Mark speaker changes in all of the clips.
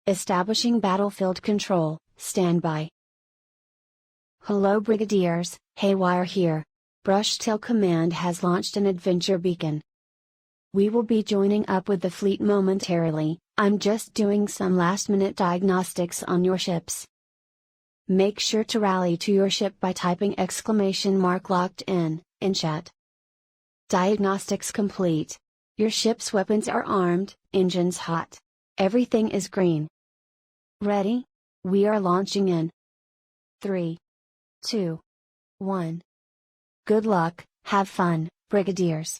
Speaker 1: Establishing battlefield control, standby. Hello Brigadiers, Haywire here. Brushtail Command has launched an adventure beacon. We will be joining up with the fleet momentarily. I'm just doing some last-minute diagnostics on your ships. Make sure to rally to your ship by typing !locked in chat. Diagnostics complete. Your ship's weapons are armed, engines hot. Everything is green. Ready? We are launching in 3, 2, 1. Good luck, have fun, Brigadiers.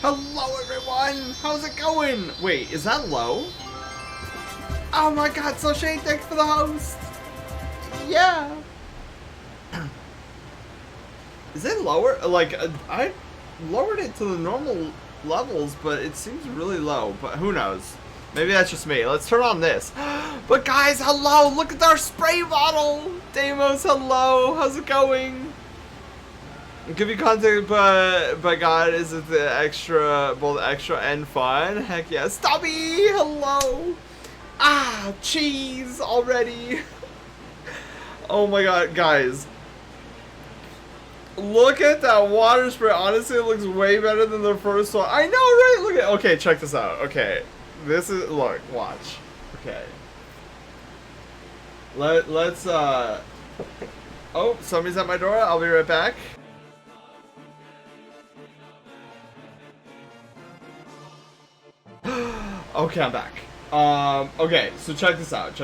Speaker 2: Hello everyone! How's it going? Wait, is that low? Oh my god, so Shane, thanks for the host! Yeah! Is it lower? Like, I lowered it to the normal levels, but it seems really low, but who knows? Maybe that's just me. Let's turn on this. But guys, hello! Look at our spray bottle! Deimos, hello! How's it going? Give you content, but God, is it the extra, both extra and fun? Heck yeah. Stubby! Hello! Ah, cheese already! Oh my god, guys. Look at that water spray. Honestly, it looks way better than the first one. I know, right? Look at, okay, check this out. Okay. This is, look, watch. Okay. Let's, oh, somebody's at my door. I'll be right back. Okay, I'm back. Okay, so check this out.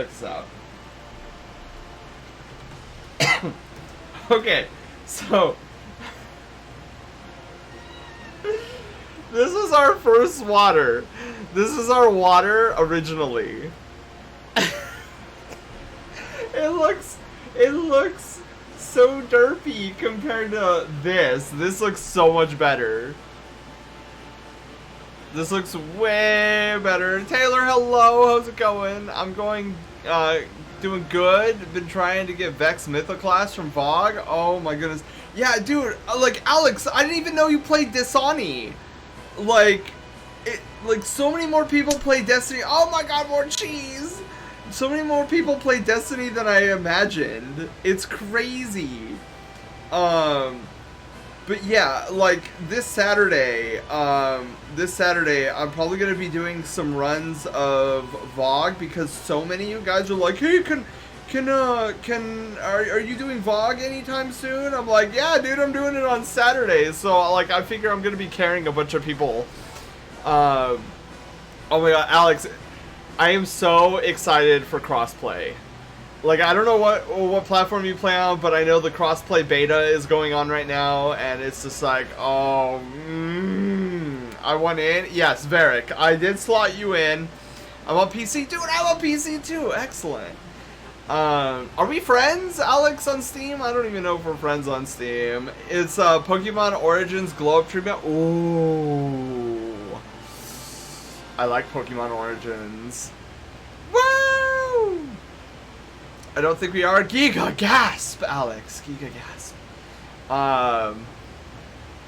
Speaker 2: Okay, so this is our first water. This is our water originally. It looks so derpy compared to this. This looks so much better. This looks way better. Taylor, hello. How's it going? I'm going, doing good. Been trying to get Vex Mythoclast from Vogue. Oh my goodness. Yeah, dude. Like, Alex, I didn't even know you played Dishani. Like, so many more people play Destiny. Oh my god, more cheese. So many more people play Destiny than I imagined. It's crazy. But yeah, like this Saturday, I'm probably gonna be doing some runs of Vogue because so many of you guys are like, hey, are you doing Vogue anytime soon? I'm like, yeah, dude, I'm doing it on Saturday. So like, I figure I'm gonna be carrying a bunch of people. Oh my god, Alex, I am so excited for crossplay. Like, I don't know what platform you play on, but I know the crossplay beta is going on right now, and it's just like, oh, I want in. Yes, Varric, I did slot you in. I'm on PC, dude. I'm on PC too. Excellent. Are we friends, Alex, on Steam? I don't even know if we're friends on Steam. It's Pokemon Origins Glow Up Treatment. Ooh, I like Pokemon Origins. Woo! I don't think we are. Giga gasp, Alex. Giga gasp.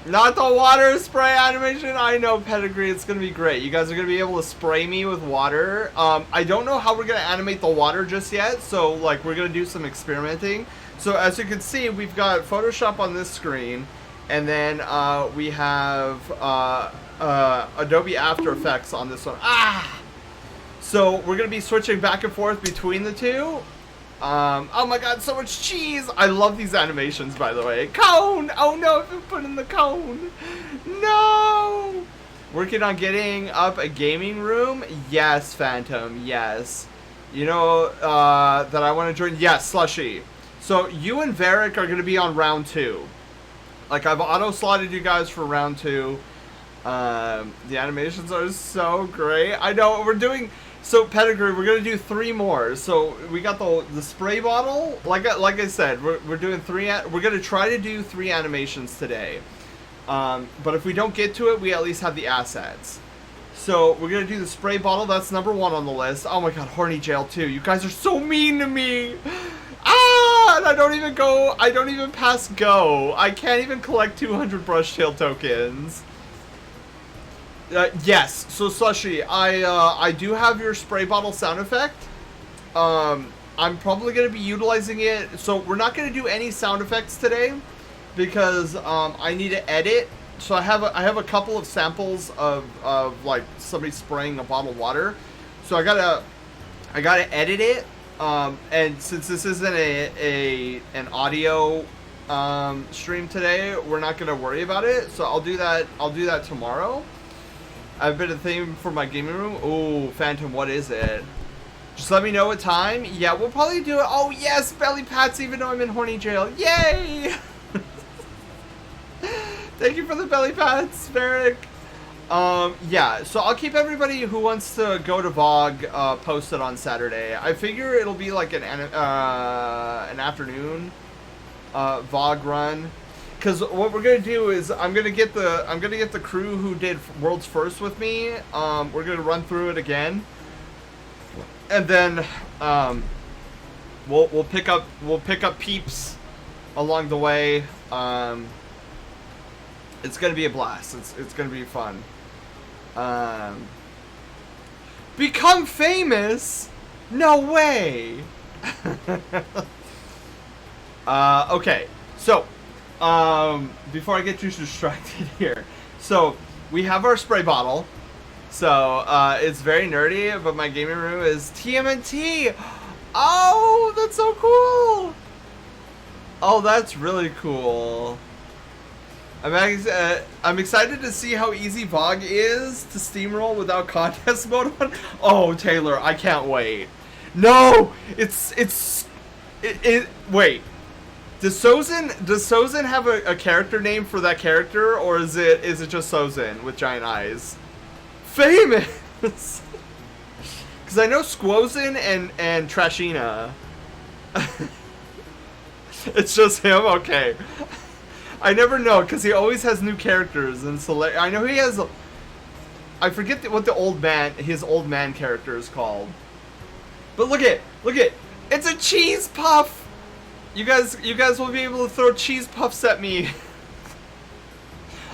Speaker 2: Not the water spray animation. I know, Pedigree. It's gonna be great. You guys are gonna be able to spray me with water. I don't know how we're gonna animate the water just yet. So, like, we're gonna do some experimenting. So, as you can see, we've got Photoshop on this screen, and then we have Adobe After Effects on this one. Ah! So we're gonna be switching back and forth between the two. Oh my god, so much cheese! I love these animations, by the way. Cone! Oh no, I've been put in the cone! No! Working on getting up a gaming room? Yes, Phantom, yes. You know, that I want to join? Yes, Slushy. So, you and Varric are going to be on round 2. Like, I've auto-slotted you guys for round 2. The animations are so great. I know, we're doing... So, Pedigree, we're going to do 3 more. So, we got the spray bottle. Like I said, we're doing 3... We're going to try to do 3 animations today. But if we don't get to it, we at least have the assets. So, we're going to do the spray bottle. That's number 1 on the list. Oh my god, Horny Jail 2. You guys are so mean to me. Ah! And I don't even pass go. I can't even collect 200 brush tail tokens. Yes, so Slushy, I do have your spray bottle sound effect. I'm probably going to be utilizing it. So we're not going to do any sound effects today because I need to edit. So I have a couple of samples of like somebody spraying a bottle of water. So I gotta edit it. And since this isn't an audio stream today, we're not going to worry about it. So I'll do that tomorrow. I've been a theme for my gaming room. Oh, Phantom, what is it? Just let me know what time. Yeah, we'll probably do it. Oh, yes, belly pats, even though I'm in horny jail. Yay! Thank you for the belly pats, Varric. Yeah, so I'll keep everybody who wants to go to VOG posted on Saturday. I figure it'll be like an afternoon VOG run, because what we're gonna do is I'm gonna get the crew who did World's First with me. We're gonna run through it again, and then we'll pick up peeps along the way. It's gonna be a blast. It's gonna be fun. Become famous? No way. Okay, so before I get too distracted here, so we have our spray bottle. So it's very nerdy, but my gaming room is TMNT. Oh, that's so cool. Oh, that's really cool. I'm excited to see how easy VOG is to steamroll without contest mode on. Oh, Taylor, I can't wait. No, wait. Does Sozin have a character name for that character, or is it just Sozin with giant eyes? Famous. Because I know Squozin and Trashina. It's just him. Okay. I never know, because he always has new characters, and I know he has. I forget what his old man character is called. But look it, it's a cheese puff. You guys will be able to throw cheese puffs at me.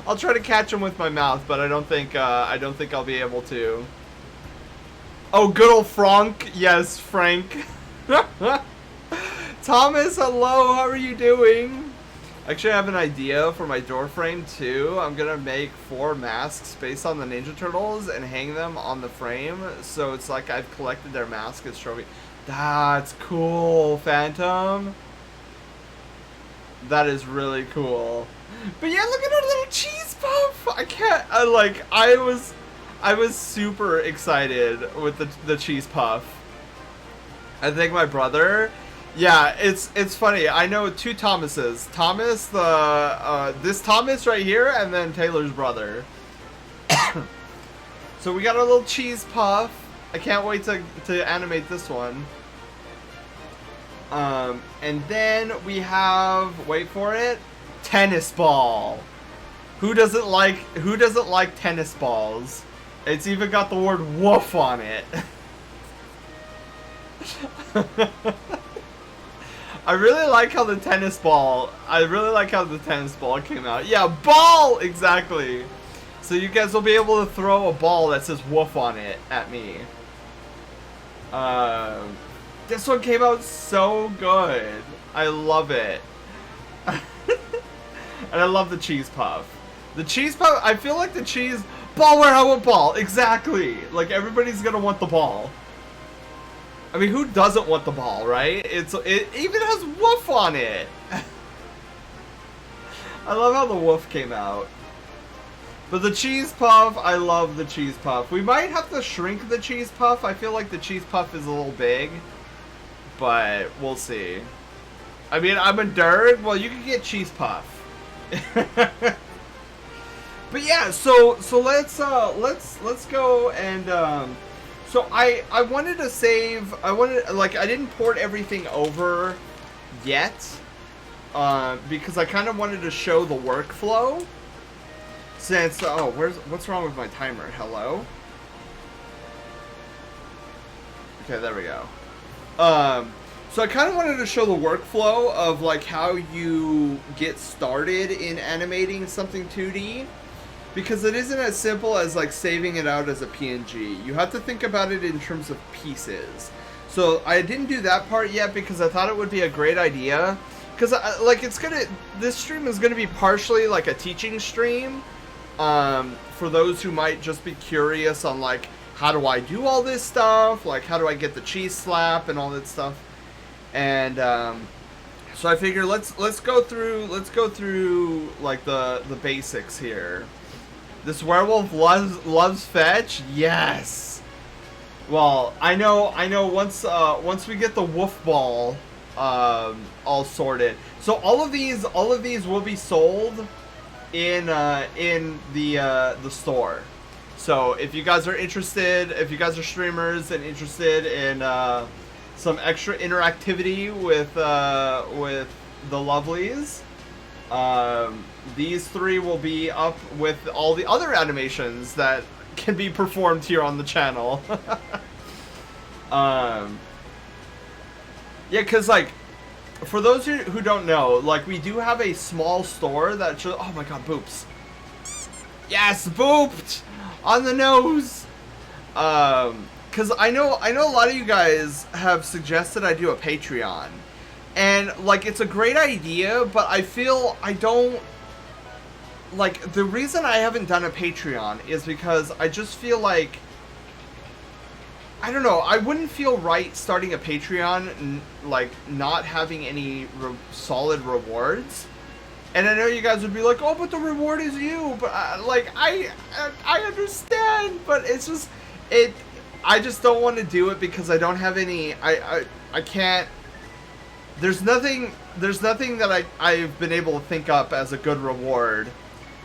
Speaker 2: I'll try to catch them with my mouth, but I don't think I'll be able to. Oh, good old Frank. Yes, Frank. Thomas, hello. How are you doing? Actually, I have an idea for my door frame too. I'm gonna make 4 masks based on the Ninja Turtles and hang them on the frame, so it's like I've collected their mask as trophy. That's cool, Phantom. That is really cool. But yeah, look at our little cheese puff. I was super excited with the cheese puff. I think my brother. Yeah, it's funny. I know 2 Thomases. Thomas, this Thomas right here, and then Taylor's brother. So we got a little cheese puff. I can't wait to animate this one. And then we have, wait for it, tennis ball. Who doesn't like tennis balls? It's even got the word woof on it. I really like how the tennis ball came out. Yeah, ball! Exactly. So you guys will be able to throw a ball that says woof on it at me. This one came out so good. I love it. And I love the cheese puff. The cheese puff, I feel like the cheese... Ball where I want ball. Exactly. Like, everybody's gonna want the ball. I mean, who doesn't want the ball, right? It even has woof on it. I love how the woof came out. But the cheese puff, I love the cheese puff. We might have to shrink the cheese puff. I feel like the cheese puff is a little big. But we'll see. I mean, I'm a nerd. Well, you can get cheese puff. But yeah, so let's go and so I wanted to save. I didn't port everything over yet because I kind of wanted to show the workflow. Since what's wrong with my timer? Hello. Okay, there we go. So I kind of wanted to show the workflow of like how you get started in animating something 2D. Because it isn't as simple as like saving it out as a PNG. You have to think about it in terms of pieces. So I didn't do that part yet because I thought it would be a great idea. Because this stream is gonna be partially like a teaching stream. For those who might just be curious on like, how do I do all this stuff? Like, how do I get the cheese slap and all that stuff? And so I figure let's go through like the basics here. This werewolf loves fetch? Yes. Well, I know once we get the wolf ball all sorted. So all of these will be sold in the store. So if you guys are interested, if you guys are streamers and interested in some extra interactivity with the lovelies, these three will be up with all the other animations that can be performed here on the channel. Yeah, because, like, for those who don't know, like, we do have a small store that shows... Oh my god, boops. Yes, booped! On the nose! Because I know a lot of you guys have suggested I do a Patreon. And, like, it's a great idea, but I feel I don't... Like, the reason I haven't done a Patreon is because I just feel like... I don't know, I wouldn't feel right starting a Patreon, like, not having any solid rewards. And I know you guys would be like, oh, but the reward is you. But, like, I understand, but it's just, I just don't want to do it because I don't have any, I can't, there's nothing that I've been able to think up as a good reward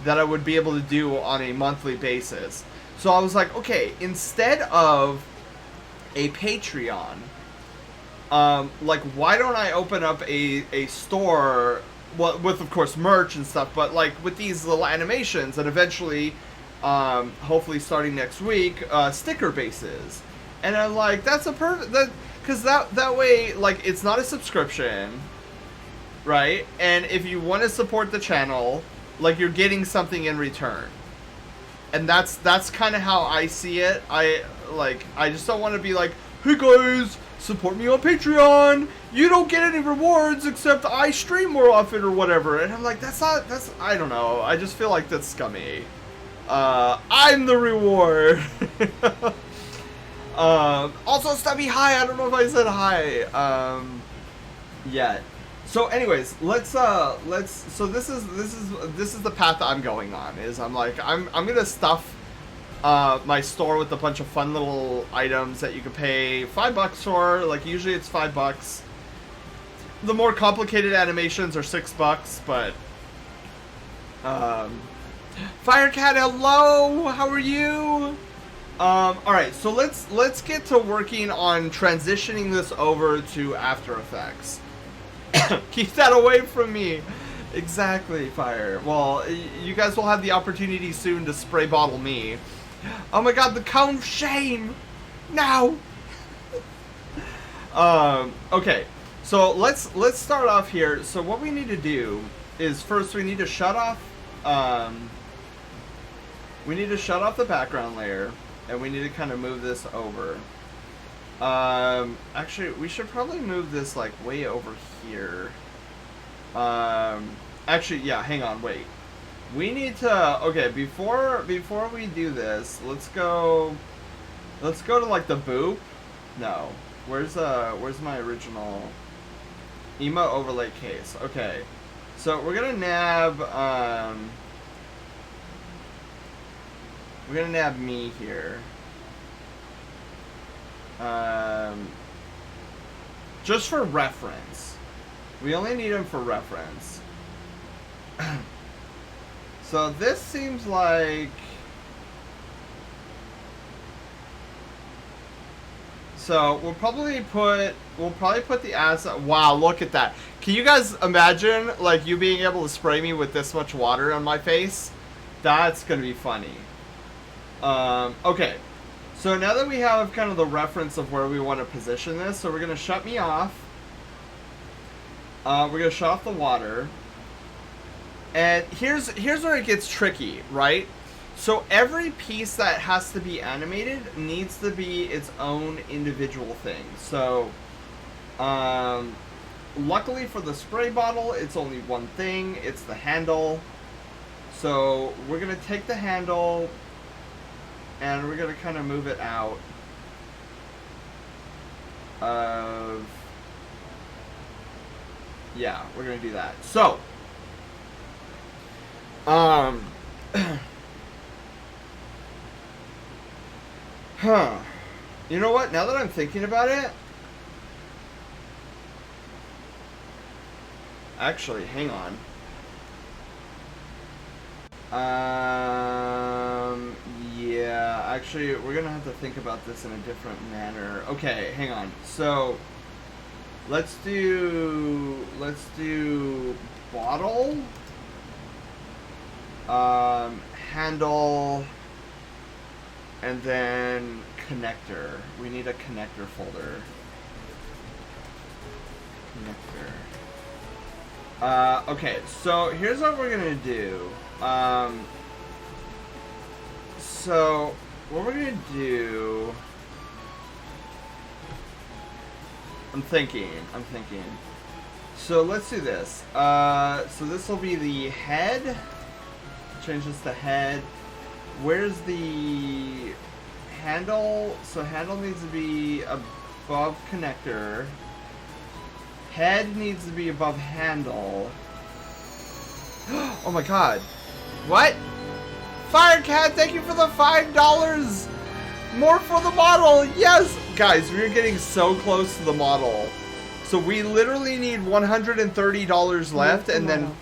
Speaker 2: that I would be able to do on a monthly basis. So I was like, okay, instead of a Patreon, like, why don't I open up a store, well, with, of course, merch and stuff, but, like, with these little animations, and eventually, hopefully starting next week, sticker bases. And I'm like, that's a perfect, because that way, like, it's not a subscription, right? And if you want to support the channel, like, you're getting something in return. And that's kind of how I see it. I just don't want to be like, hey guys, support me on Patreon. You don't get any rewards except I stream more often or whatever. And I'm like, I don't know. I just feel like that's scummy. I'm the reward. Also, Stubby, hi. I don't know if I said hi. Yet. So, anyways, so this is the path I'm going on. Is I'm gonna stuff my store with a bunch of fun little items that you can pay $5 for. Like, usually it's $5. The more complicated animations are $6, but Firecat, hello, how are you? Alright, so let's get to working on transitioning this over to After Effects. Keep that away from me. Exactly, Fire. Well, you guys will have the opportunity soon to spray bottle me. Oh my god, the cone of shame! No! Okay, so let's start off here. So what we need to do is, first we need to shut off the background layer, and we need to kind of move this over. Actually, we should probably move this, like, way over here. Actually, yeah, hang on, wait. We need to, okay, before we do this, let's go to, like, the boop. No. Where's my original emo overlay case? Okay. So, we're gonna nab, me here. Just for reference. We only need him for reference. So this seems like... So we'll probably put the asset... Wow, look at that. Can you guys imagine, like, you being able to spray me with this much water on my face? That's gonna be funny. Okay. So now that we have kind of the reference of where we want to position this, so we're going to shut me off. We're going to shut off the water. And here's where it gets tricky, right? So every piece that has to be animated needs to be its own individual thing. So, luckily for the spray bottle, it's only one thing. It's the handle. So we're going to take the handle... and we're going to kind of move it out of... Yeah, we're going to do that. So, you know what? Now that I'm thinking about it... Actually, hang on. Yeah... actually, we're gonna have to think about this in a different manner. Okay, hang on. So, let's do bottle, handle, and then connector. We need a connector folder. Connector. Okay, so here's what we're gonna do. So what we're gonna do, I'm thinking. So let's do this. So this will be the head. Change this to head. Where's the handle? So handle needs to be above connector. Head needs to be above handle. Oh my god. What? Firecat, thank you for the $5! More for the model! Yes! Guys, we're getting so close to the model. So we literally need $130 left, and then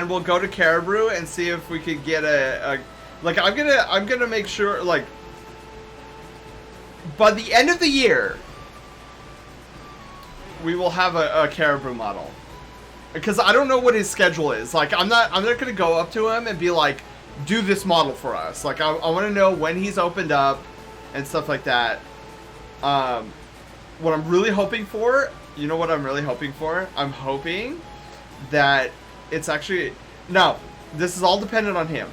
Speaker 2: we'll go to Caribou and see if we could get a like, I'm gonna make sure, like, by the end of the year, we will have a Caribou model. Because I don't know what his schedule is. Like, I'm not gonna go up to him and be like, do this model for us. Like, I want to know when he's opened up and stuff like that. What I'm really hoping for, you know what I'm really hoping for? I'm hoping that it's actually, no, this is all dependent on him.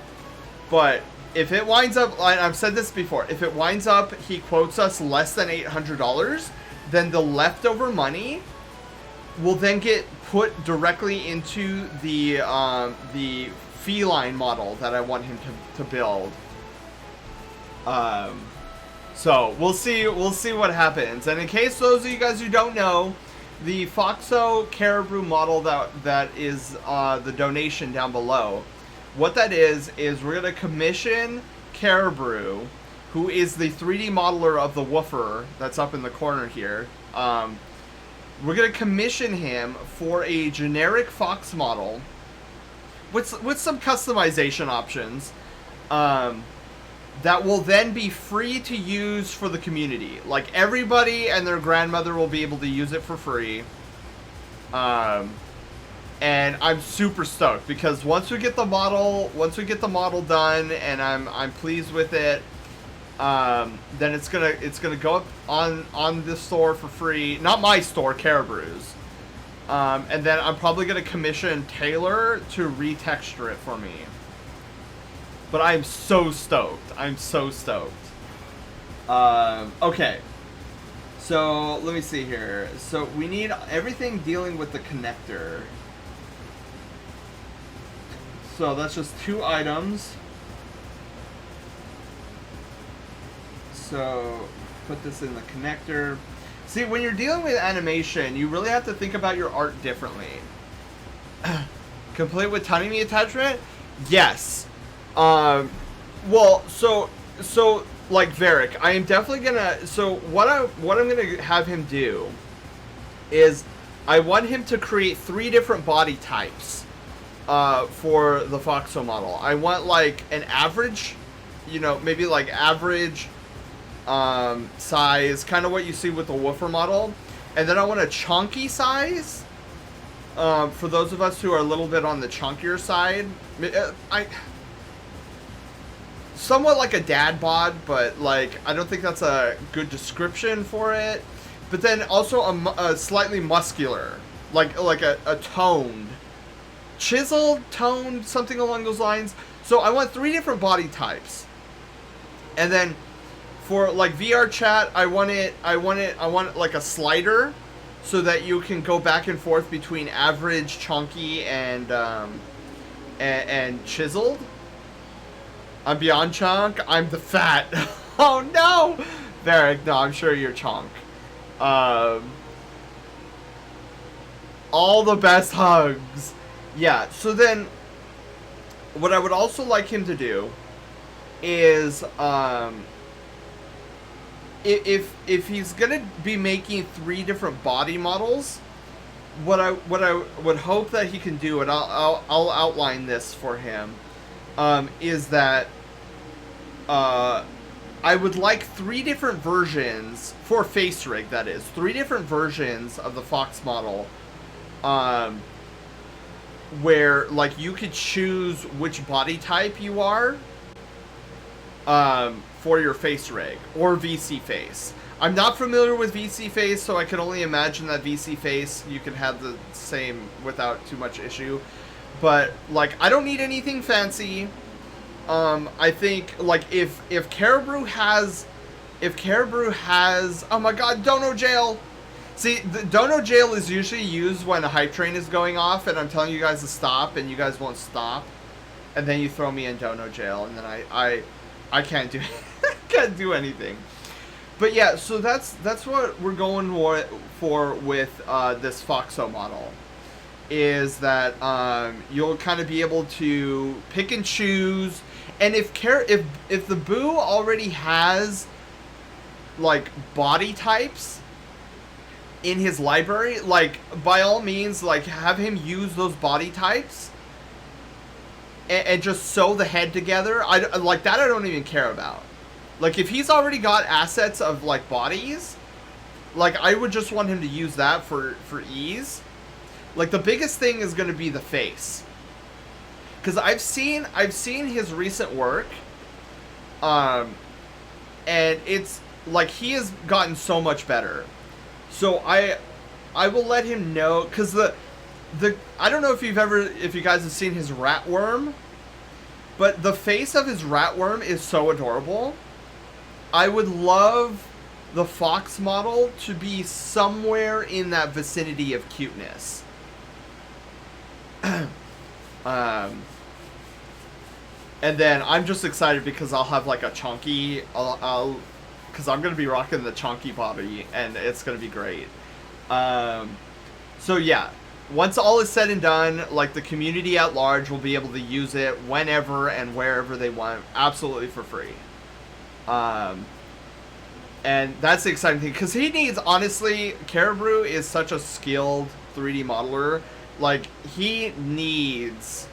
Speaker 2: But if it winds up, I've said this before, if it winds up he quotes us less than $800, then the leftover money will then get put directly into the feline model that I want him to build. So we'll see what happens. And in case those of you guys who don't know, the Foxo Caribou model that is the donation down below, what that is we're gonna commission Caribou, who is the 3D modeler of the woofer that's up in the corner here. We're gonna commission him for a generic Fox model with some customization options that will then be free to use for the community. Like, everybody and their grandmother will be able to use it for free. And I'm super stoked because once we get the model done and I'm pleased with it, then it's gonna go up on the store for free. Not my store, Caribou's. And then I'm probably gonna commission Taylor to retexture it for me. But I'm so stoked. Okay. So let me see here. So we need everything dealing with the connector. So that's just 2 items. So put this in the connector. See, when you're dealing with animation, you really have to think about your art differently. Complete with tiny attachment? Yes. Well, so like Varric, I am definitely gonna. So what I'm gonna have him do is I want him to create 3 different body types for the Foxo model. I want like an average, you know, maybe like average size, kind of what you see with the woofer model, and then I want a chunky size. For those of us who are a little bit on the chunkier side, somewhat like a dad bod, but like I don't think that's a good description for it. But then also a slightly muscular, like a toned, chiseled, toned, something along those lines. So I want 3 different body types, and then for like VR chat, I want like a slider, so that you can go back and forth between average, chunky, and chiseled. I'm beyond chunk. I'm the fat. Oh no, Varric. No, I'm sure you're chunk. All the best hugs. Yeah. So then, what I would also like him to do is, if he's gonna be making 3 different body models, what I would hope that he can do, and I'll outline this for him, is that I would like 3 different versions for face rig. That is 3 different versions of the Fox model, where like you could choose which body type you are, for your face rig or VC face. I'm not familiar with VC face, so I can only imagine that VC face you can have the same without too much issue. But like, I don't need anything fancy. I think like if Caribou has, oh my god, Dono Jail. See, the Dono Jail is usually used when a hype train is going off and I'm telling you guys to stop and you guys won't stop, and then you throw me in Dono Jail and then I can't do can't do anything. But yeah, so that's what we're going for with this Foxo model, is that you'll kind of be able to pick and choose. And if the Boo already has like body types in his library, like by all means, like have him use those body types and just sew the head together. I like that. I don't even care about. Like if he's already got assets of like bodies, like I would just want him to use that for ease. Like the biggest thing is going to be the face, because I've seen his recent work, and it's like he has gotten so much better. So I will let him know, because the I don't know if you guys have seen his rat worm, but the face of his rat worm is so adorable. I would love the Fox model to be somewhere in that vicinity of cuteness. And then I'm just excited because I'll have like a chunky, because I'm going to be rocking the chunky body and it's going to be great. So yeah, once all is said and done, like the community at large will be able to use it whenever and wherever they want, absolutely for free. And that's the exciting thing, because he needs, honestly, Caribou is such a skilled 3D modeler. Like he needs,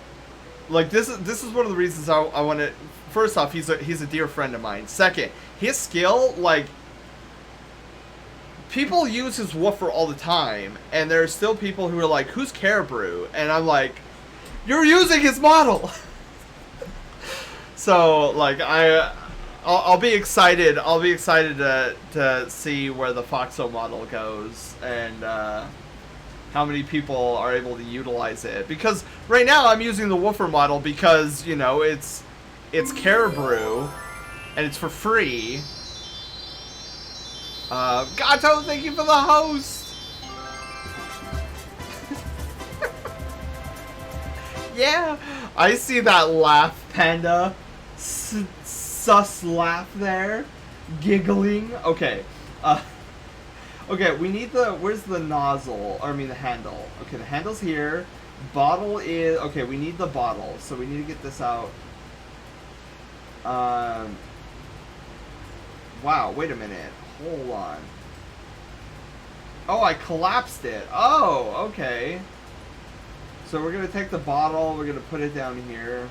Speaker 2: like this is one of the reasons I want to. First off, he's a dear friend of mine. Second, his skill, like people use his woofer all the time, and there's still people who are like, "Who's Caribou?" And I'm like, "You're using his model." So like I'll be excited. I'll be excited to see where the Foxo model goes and how many people are able to utilize it. Because right now I'm using the woofer model because, you know, it's Caribou and it's for free. Gato, thank you for the host. Yeah, I see that laugh, Panda. Sus laugh there, giggling. Okay, okay. We need the. Where's the nozzle? Or I mean the handle. Okay, the handle's here. Bottle is okay. We need the bottle, so we need to get this out. Wow. Wait a minute. Hold on. Oh, I collapsed it. Oh, okay. So we're gonna take the bottle. We're gonna put it down here.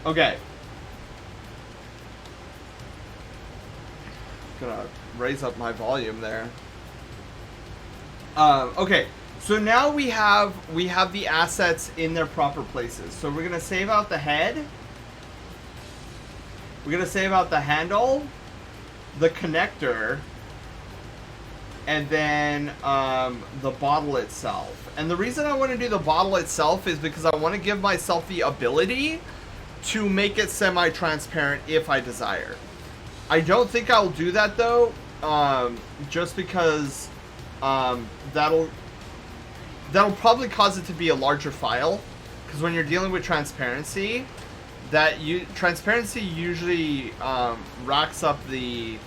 Speaker 2: Okay. Gonna raise up my volume there. Okay, so now we have the assets in their proper places. So we're gonna save out the head. We're gonna save out the handle, the connector, and then the bottle itself. And the reason I want to do the bottle itself is because I want to give myself the ability to make it semi-transparent if I desire. I don't think I'll do that though, just because that'll probably cause it to be a larger file. Because when you're dealing with transparency, transparency usually racks up the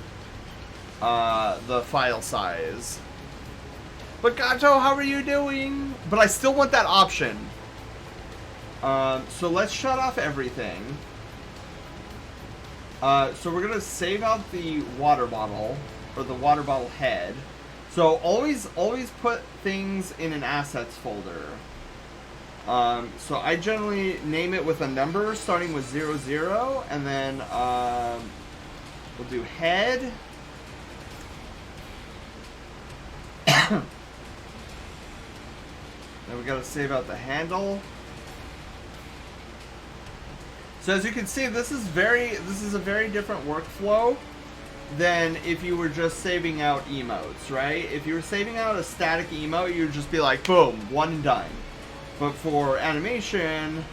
Speaker 2: file size. But Gato, how are you doing? But I still want that option. So let's shut off everything. So we're gonna save out the water bottle, or the water bottle head. So always put things in an assets folder. So I generally name it with a number starting with 00, 0, and then we'll do head. Then we gotta save out the handle. So as you can see, this is a very different workflow than if you were just saving out emotes, right? If you were saving out a static emote, you'd just be like, boom, one and done. But for animation,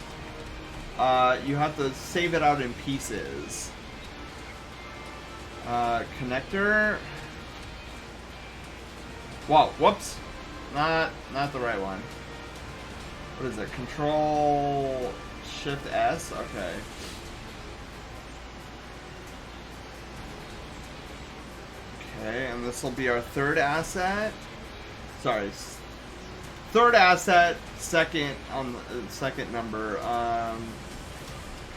Speaker 2: you have to save it out in pieces. Connector. Whoa, whoops. Not the right one. What is it? Control Shift S? Okay. Okay, and this will be our third asset. Sorry. Third asset, second on the second number.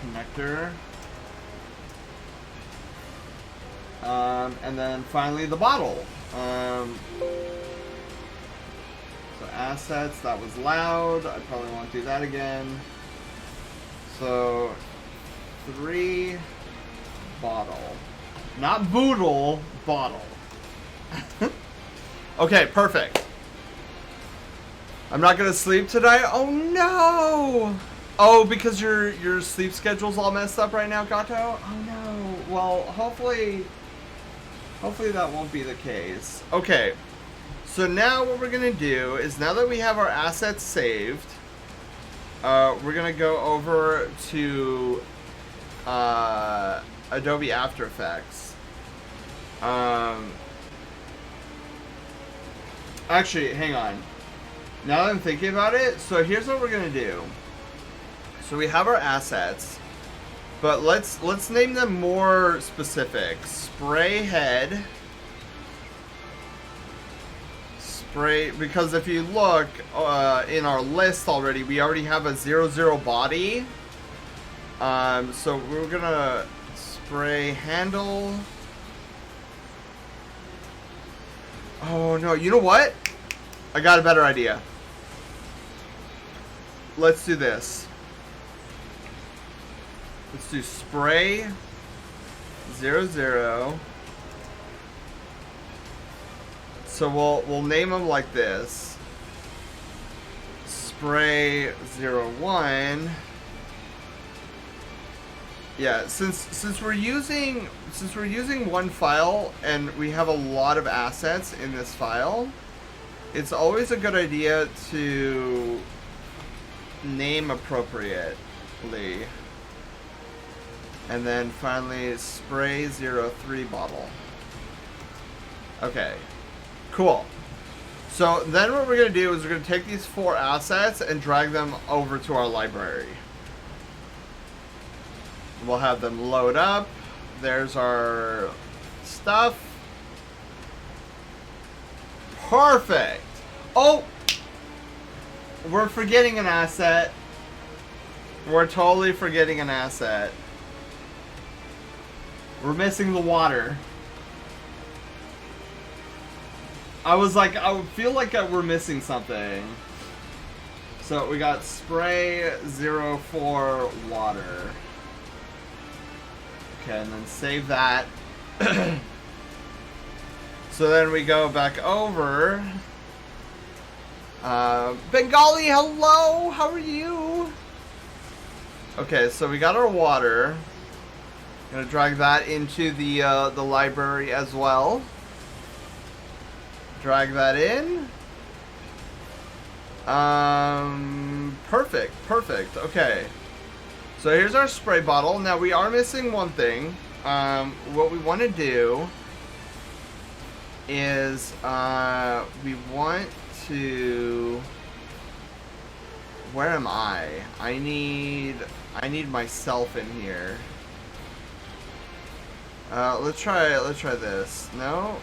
Speaker 2: Connector. And then finally the bottle. So assets, that was loud. I probably won't do that again. So 3 bottle. Not boodle, bottle. Okay, perfect. I'm not gonna sleep tonight. Oh no! Oh, because your sleep schedule's all messed up right now, Gato? Oh no. Well, hopefully that won't be the case. Okay. So now what we're gonna do is, now that we have our assets saved, we're gonna go over to Adobe After Effects. Actually, hang on. Now that I'm thinking about it, so here's what we're gonna do. So we have our assets, but let's name them more specific. Spray head. Spray, because if you look in our list already, we already have a 00 body. So we're gonna spray handle. Oh no, you know what? I got a better idea. Let's do this. Let's do spray 00. So we'll name them like this. Spray 01. Yeah, since we're using one file and we have a lot of assets in this file, it's always a good idea to name appropriately. And then finally, spray 03 bottle. Okay, cool. So then what we're going to do is we're going to take these 4 assets and drag them over to our library. We'll have them load up. There's our stuff. Perfect. Oh, we're forgetting an asset. We're totally forgetting an asset. We're missing the water. I was like, I feel like we're missing something. So we got spray 04 water. Okay, and then save that. So then we go back over. Bengali, hello! How are you? Okay, so we got our water. Gonna drag that into the library as well. Drag that in. Perfect. Okay. So here's our spray bottle. Now we are missing one thing. What we want to do is we want to. Where am I? I need myself in here. Let's try this. No,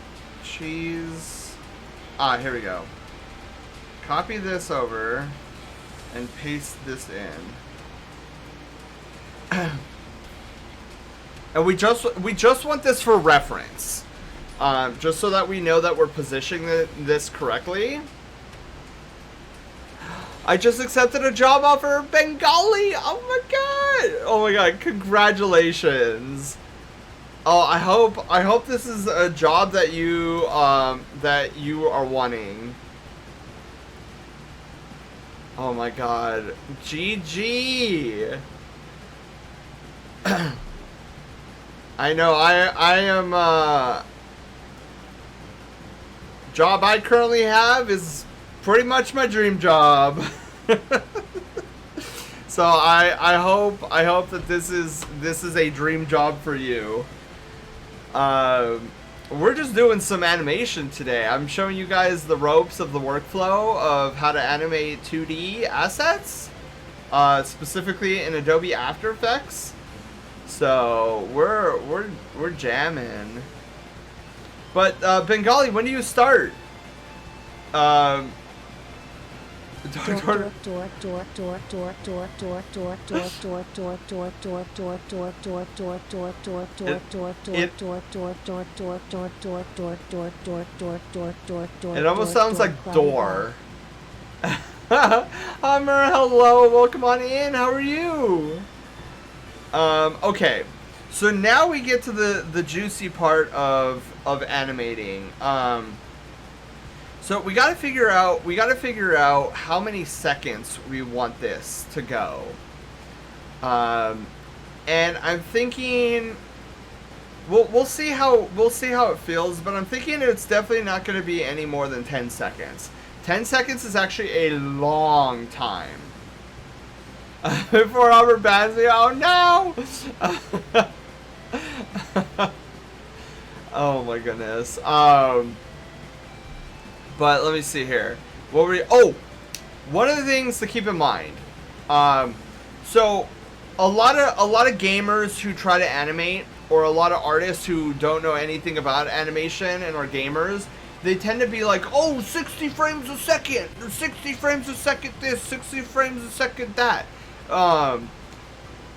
Speaker 2: cheese. Ah, here we go. Copy this over and paste this in. And we just want this for reference, just so that we know that we're positioning this correctly. I just accepted a job offer, Bengali. Oh my god! Oh my god! Congratulations. Oh, I hope this is a job that you are wanting. Oh my god. GG. I know I am job I currently have is pretty much my dream job. So I hope that this is a dream job for you. We're just doing some animation today. I'm showing you guys the ropes of the workflow of how to animate 2D assets, specifically in Adobe After Effects. So we're jamming. But Bengali, when do you start? It almost sounds like door. Hummer, hello, welcome on in. How are you? Okay, so now we get to the juicy part of animating. So we gotta figure out how many seconds we want this to go. And I'm thinking we'll see how it feels, but I'm thinking it's definitely not going to be any more than 10 seconds. 10 seconds is actually a long time. Before Robert bans me, oh no! Oh my goodness. But let me see here. What were one of the things to keep in mind. So a lot of gamers who try to animate, or a lot of artists who don't know anything about animation and are gamers, they tend to be like, oh, 60 frames a second, 60 frames a second this, 60 frames a second that.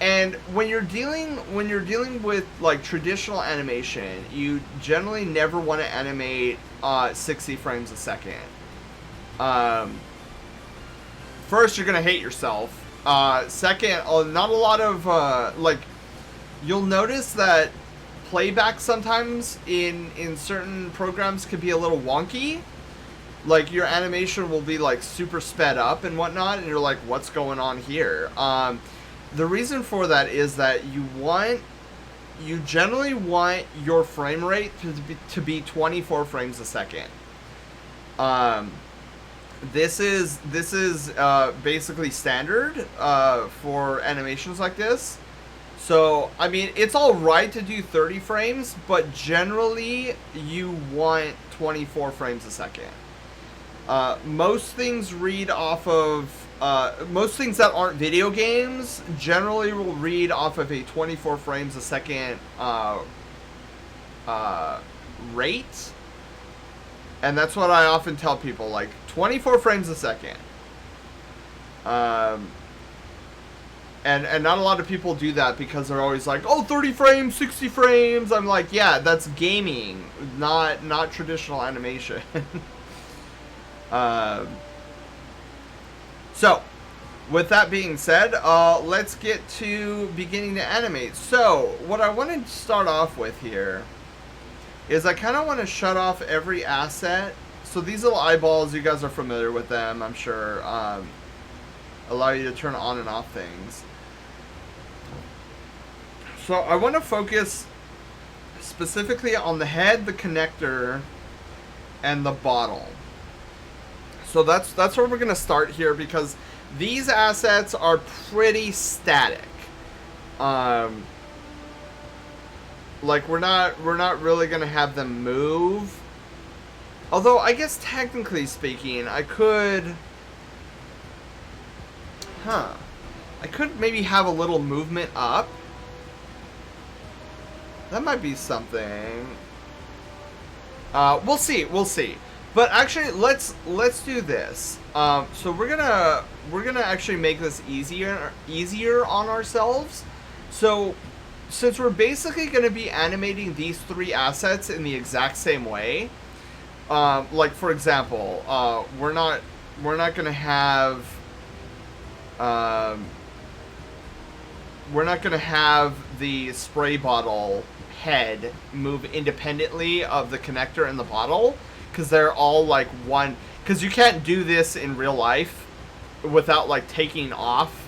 Speaker 2: And when you're dealing with like traditional animation, you generally never want to animate 60 frames a second. First, you're gonna hate yourself. Second, not a lot of like, you'll notice that playback sometimes in certain programs can be a little wonky. Like your animation will be like super sped up and whatnot, and you're like, what's going on here? The reason for that is that you generally want your frame rate to be 24 frames a second. This is basically standard for animations like this. So I mean, it's all right to do 30 frames, but generally you want 24 frames a second. Most things read off of most things that aren't video games generally will read off of a 24 frames a second rate, and that's what I often tell people, like 24 frames a second. And not a lot of people do that because they're always like, oh, 30 frames, 60 frames. I'm like, yeah, that's gaming, not traditional animation. So, with that being said, let's get to beginning to animate. So, what I want to start off with here is I kind of want to shut off every asset. So these little eyeballs, you guys are familiar with them, I'm sure, allow you to turn on and off things. So I want to focus specifically on the head, the connector, and the bottle. So that's where we're going to start here, because these assets are pretty static. Like we're not really going to have them move. Although I guess technically speaking, I could maybe have a little movement up. That might be something. We'll see. But actually, let's do this. So we're gonna actually make this easier on ourselves. So since we're basically gonna be animating these three assets in the exact same way, like for example, we're not gonna have Um, we're not going to have the spray bottle head move independently of the connector and the bottle, because they're all like one. Because you can't do this in real life without like taking off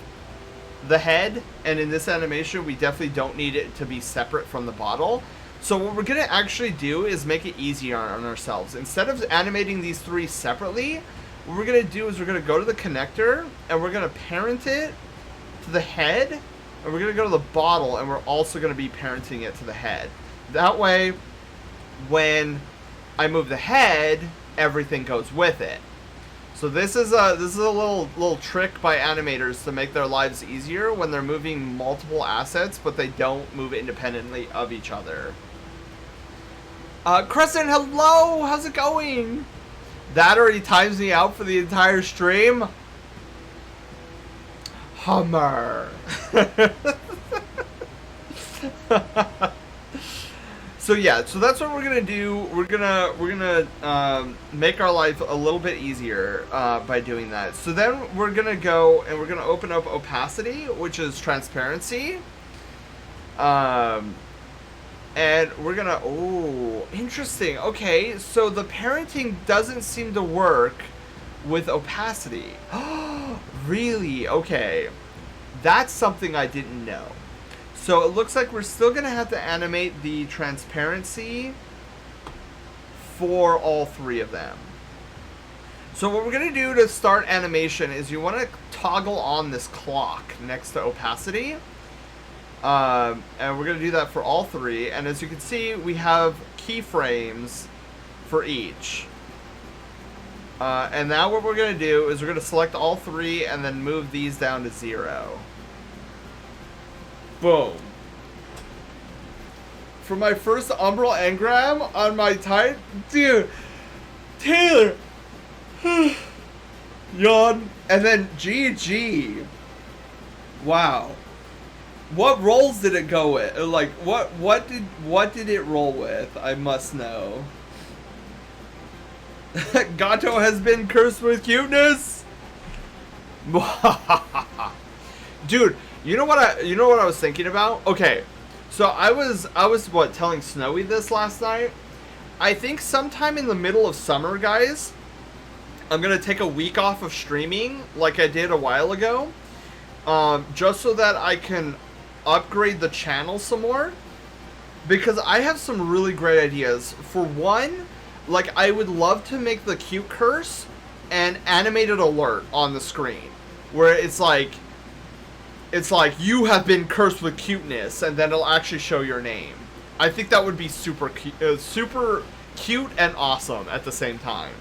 Speaker 2: the head, and in this animation we definitely don't need it to be separate from the bottle. So what we're going to actually do is make it easier on ourselves. Instead of animating these three separately, what we're going to do is we're going to go to the connector and we're going to parent it to the head, and we're going to go to the bottle and we're also going to be parenting it to the head. That way, when I move the head, everything goes with it. So this is a little trick by animators to make their lives easier when they're moving multiple assets, but they don't move independently of each other. Crescent, hello! How's it going? That already times me out for the entire stream. Hummer. So yeah, so that's what we're gonna do. We're gonna make our life a little bit easier by doing that. So then we're gonna go and we're gonna open up opacity, which is transparency. And we're gonna, oh, interesting. Okay, so the parenting doesn't seem to work with opacity. Really? Okay, that's something I didn't know. So it looks like we're still going to have to animate the transparency for all three of them. So what we're going to do to start animation is you want to toggle on this clock next to opacity. And we're going to do that for all three. And as you can see, we have keyframes for each. And now what we're going to do is we're going to select all three and then move these down to 0. Boom. For my first Umbral engram on my type, dude, Taylor, yawn, and then GG. Wow. What rolls did it go with? Like, what did it roll with? I must know. Gato has been cursed with cuteness. Dude. You know what I was thinking about? Okay, so I was what, telling Snowy this last night. I think sometime in the middle of summer, guys, I'm gonna take a week off of streaming like I did a while ago, just so that I can upgrade the channel some more, because I have some really great ideas. For one, like, I would love to make the cute curse an animated alert on the screen, where it's like you have been cursed with cuteness, and then it'll actually show your name. I think that would be super cute and awesome at the same time.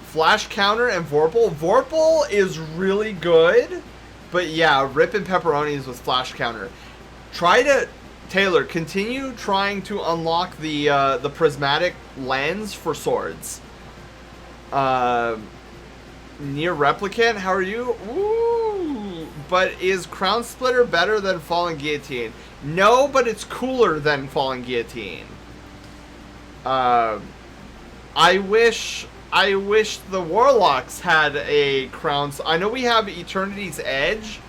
Speaker 2: Flash counter and Vorpal. Vorpal is really good, but yeah, Rip and Pepperonis with flash counter. Taylor, continue trying to unlock the prismatic lens for swords. Near replicant, how are you? Ooh. But is Crown Splitter better than Fallen Guillotine? No, but it's cooler than Fallen Guillotine. I wish the Warlocks had a Crown. I know we have Eternity's Edge,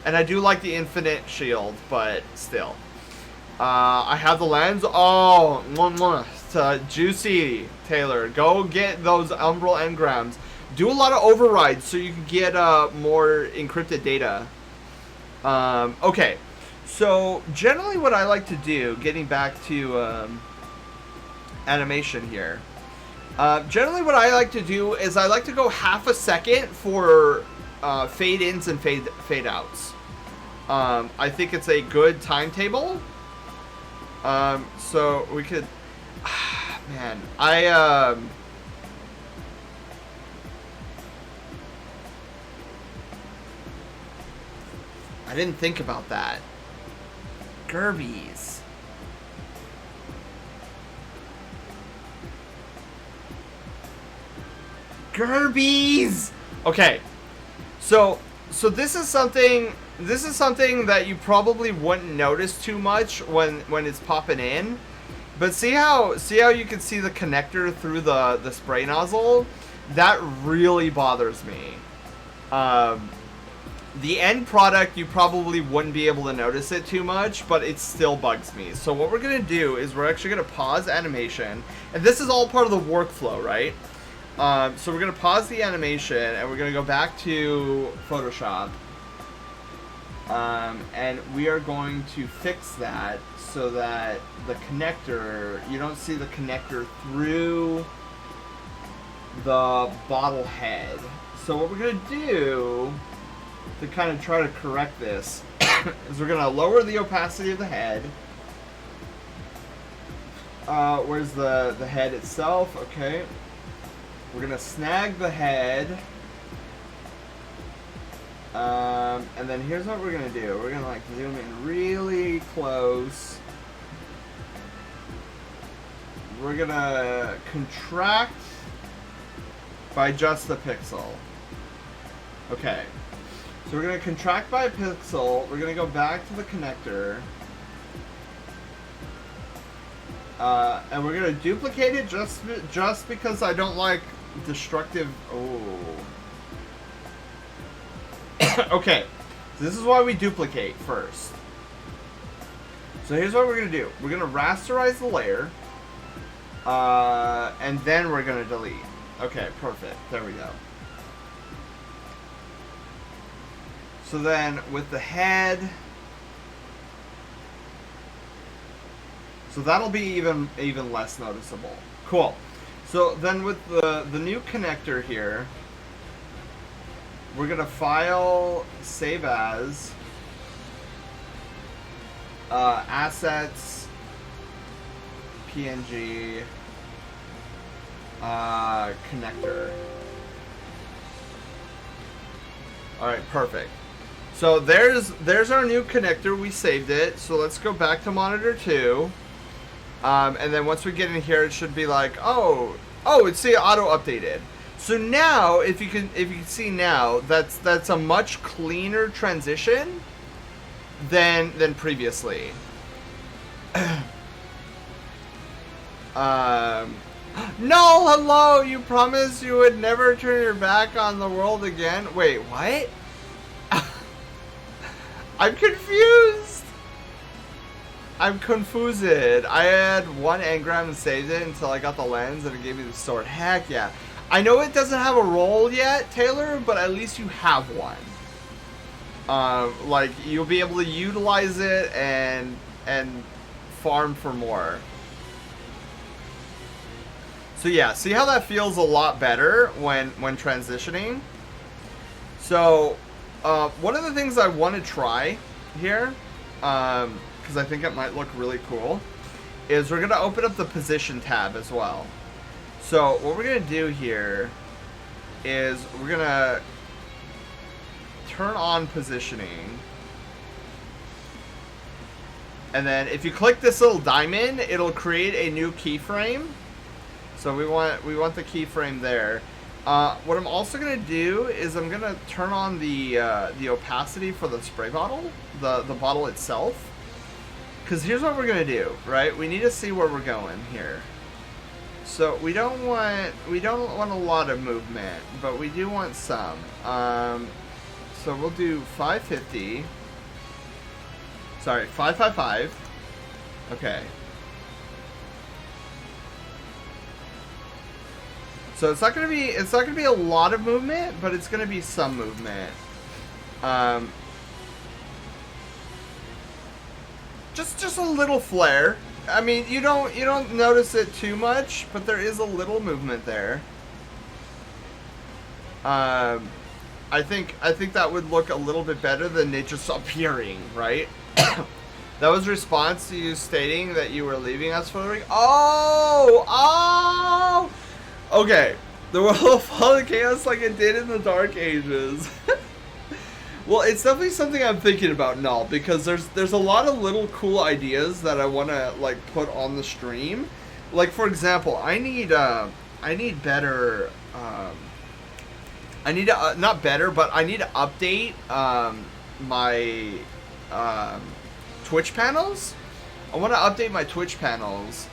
Speaker 2: and I do like the Infinite Shield, but still. I have the lens. Oh, it's juicy, Taylor. Go get those Umbral engrams. Do a lot of overrides so you can get more encrypted data. Okay, so generally what I like to do, getting back to animation here, generally what I like to do is I like to go half a second for fade ins and fade outs. I think it's a good timetable. So we could, man, I didn't think about that. Gerbies. Gerbies! Okay. So this is something that you probably wouldn't notice too much when it's popping in. But see how you can see the connector through the spray nozzle? That really bothers me. The end product, you probably wouldn't be able to notice it too much, but it still bugs me. So what we're going to do is we're actually going to pause animation. And this is all part of the workflow, right? So we're going to pause the animation, and we're going to go back to Photoshop. And we are going to fix that so that the connector, you don't see the connector through the bottle head. So what we're going to do to kind of try to correct this is we're going to lower the opacity of the head. Where's the head itself? Okay. We're going to snag the head. And then here's what we're going to do. We're going to like zoom in really close. We're going to contract by just a pixel. Okay. So we're going to contract by a pixel. We're going to go back to the connector. And we're going to duplicate it just because I don't like destructive... Oh. Okay. So this is why we duplicate first. So here's what we're going to do. We're going to rasterize the layer. And then we're going to delete. Okay, perfect. There we go. So then with the head, so that'll be even less noticeable. Cool. So then with the new connector here, we're gonna file, save as, assets, PNG, connector. All right, perfect. So there's our new connector. We saved it. So let's go back to monitor 2. And then once we get in here, it should be like, oh, it's the auto updated. So now, if you can see now, that's a much cleaner transition than previously. No, hello. You promised you would never turn your back on the world again. Wait, what? I'm confused. I'm confused. I had one engram and saved it until I got the lens and it gave me the sword. Heck yeah. I know it doesn't have a role yet, Taylor, but at least you have one. Like, you'll be able to utilize it and farm for more. So yeah, see how that feels a lot better when transitioning? So, one of the things I want to try here, because I think it might look really cool, is we're going to open up the position tab as well. So what we're going to do here is we're going to turn on positioning. And then if you click this little diamond, it'll create a new keyframe. So we want the keyframe there. What I'm also going to do is I'm going to turn on the opacity for the spray bottle, the bottle itself. Because here's what we're going to do, right? We need to see where we're going here. So we don't want a lot of movement, but we do want some. So we'll do 550. Sorry, 555. Okay. So it's not gonna be a lot of movement, but it's gonna be some movement. Just a little flare. I mean, you don't notice it too much, but there is a little movement there. I think that would look a little bit better than it just appearing, right? That was a response to you stating that you were leaving us for the week. Oh! Okay. The world will fall in chaos like it did in the Dark Ages. Well, it's definitely something I'm thinking about, Null, because there's a lot of little cool ideas that I want to like put on the stream. Like, for example, I need better. I need to not better, but I need to update my Twitch panels. I want to update my Twitch panels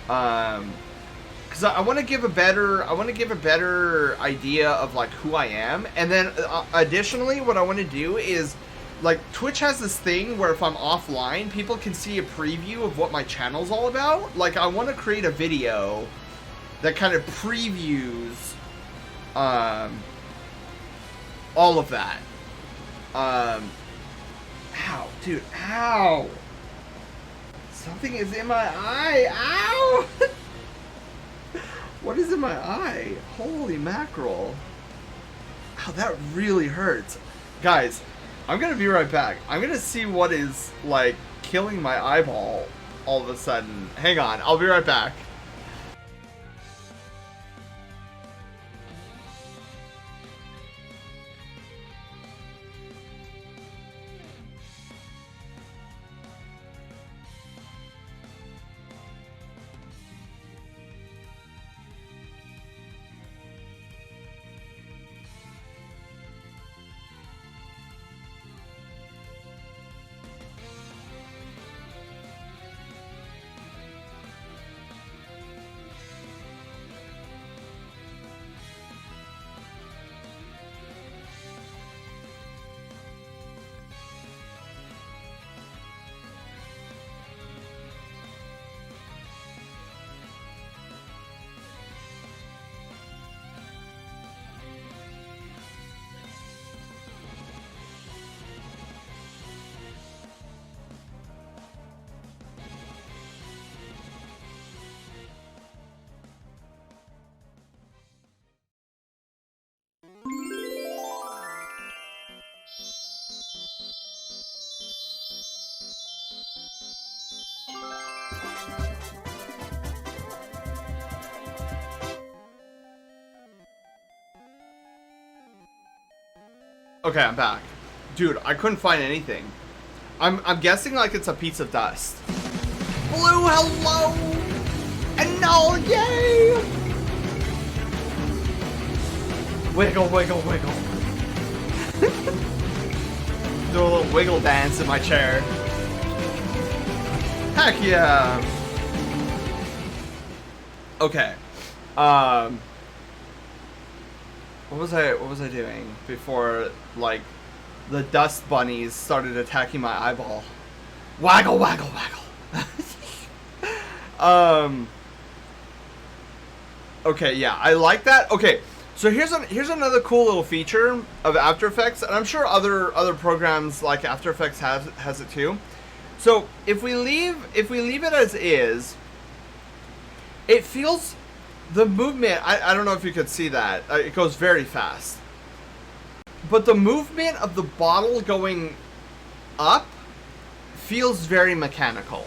Speaker 2: because because I want to give a better idea of like who I am, and then additionally, what I want to do is, like, Twitch has this thing where if I'm offline, people can see a preview of what my channel's all about. Like, I want to create a video that kind of previews all of that. Ow, dude, ow! Something is in my eye, ow! What is in my eye? Holy mackerel. Ow, that really hurts. Guys, I'm gonna be right back. I'm gonna see what is, like, killing my eyeball all of a sudden. Hang on, I'll be right back. Okay, I'm back. Dude, I couldn't find anything. I'm guessing like it's a piece of dust. Blue, hello! And no, yay! Wiggle, wiggle, wiggle. Do a little wiggle dance in my chair. Heck yeah! Okay. What was I doing before, like, the dust bunnies started attacking my eyeball? Waggle, waggle, waggle. Okay, yeah, I like that. Okay, so here's another cool little feature of After Effects, and I'm sure other programs like After Effects has it too. So if we leave it as is, it feels. The movement, I don't know if you could see that. It goes very fast. But the movement of the bottle going up feels very mechanical.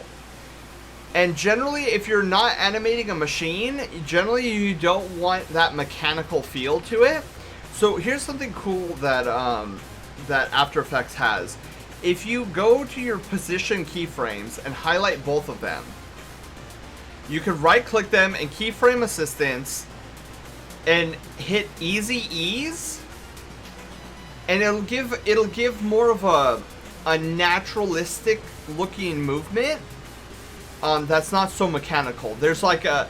Speaker 2: And generally, if you're not animating a machine, generally you don't want that mechanical feel to it. So here's something cool that that After Effects has. If you go to your position keyframes and highlight both of them, you can right-click them and keyframe assistance and hit Easy Ease, and it'll give more of a naturalistic looking movement. That's not so mechanical. There's like an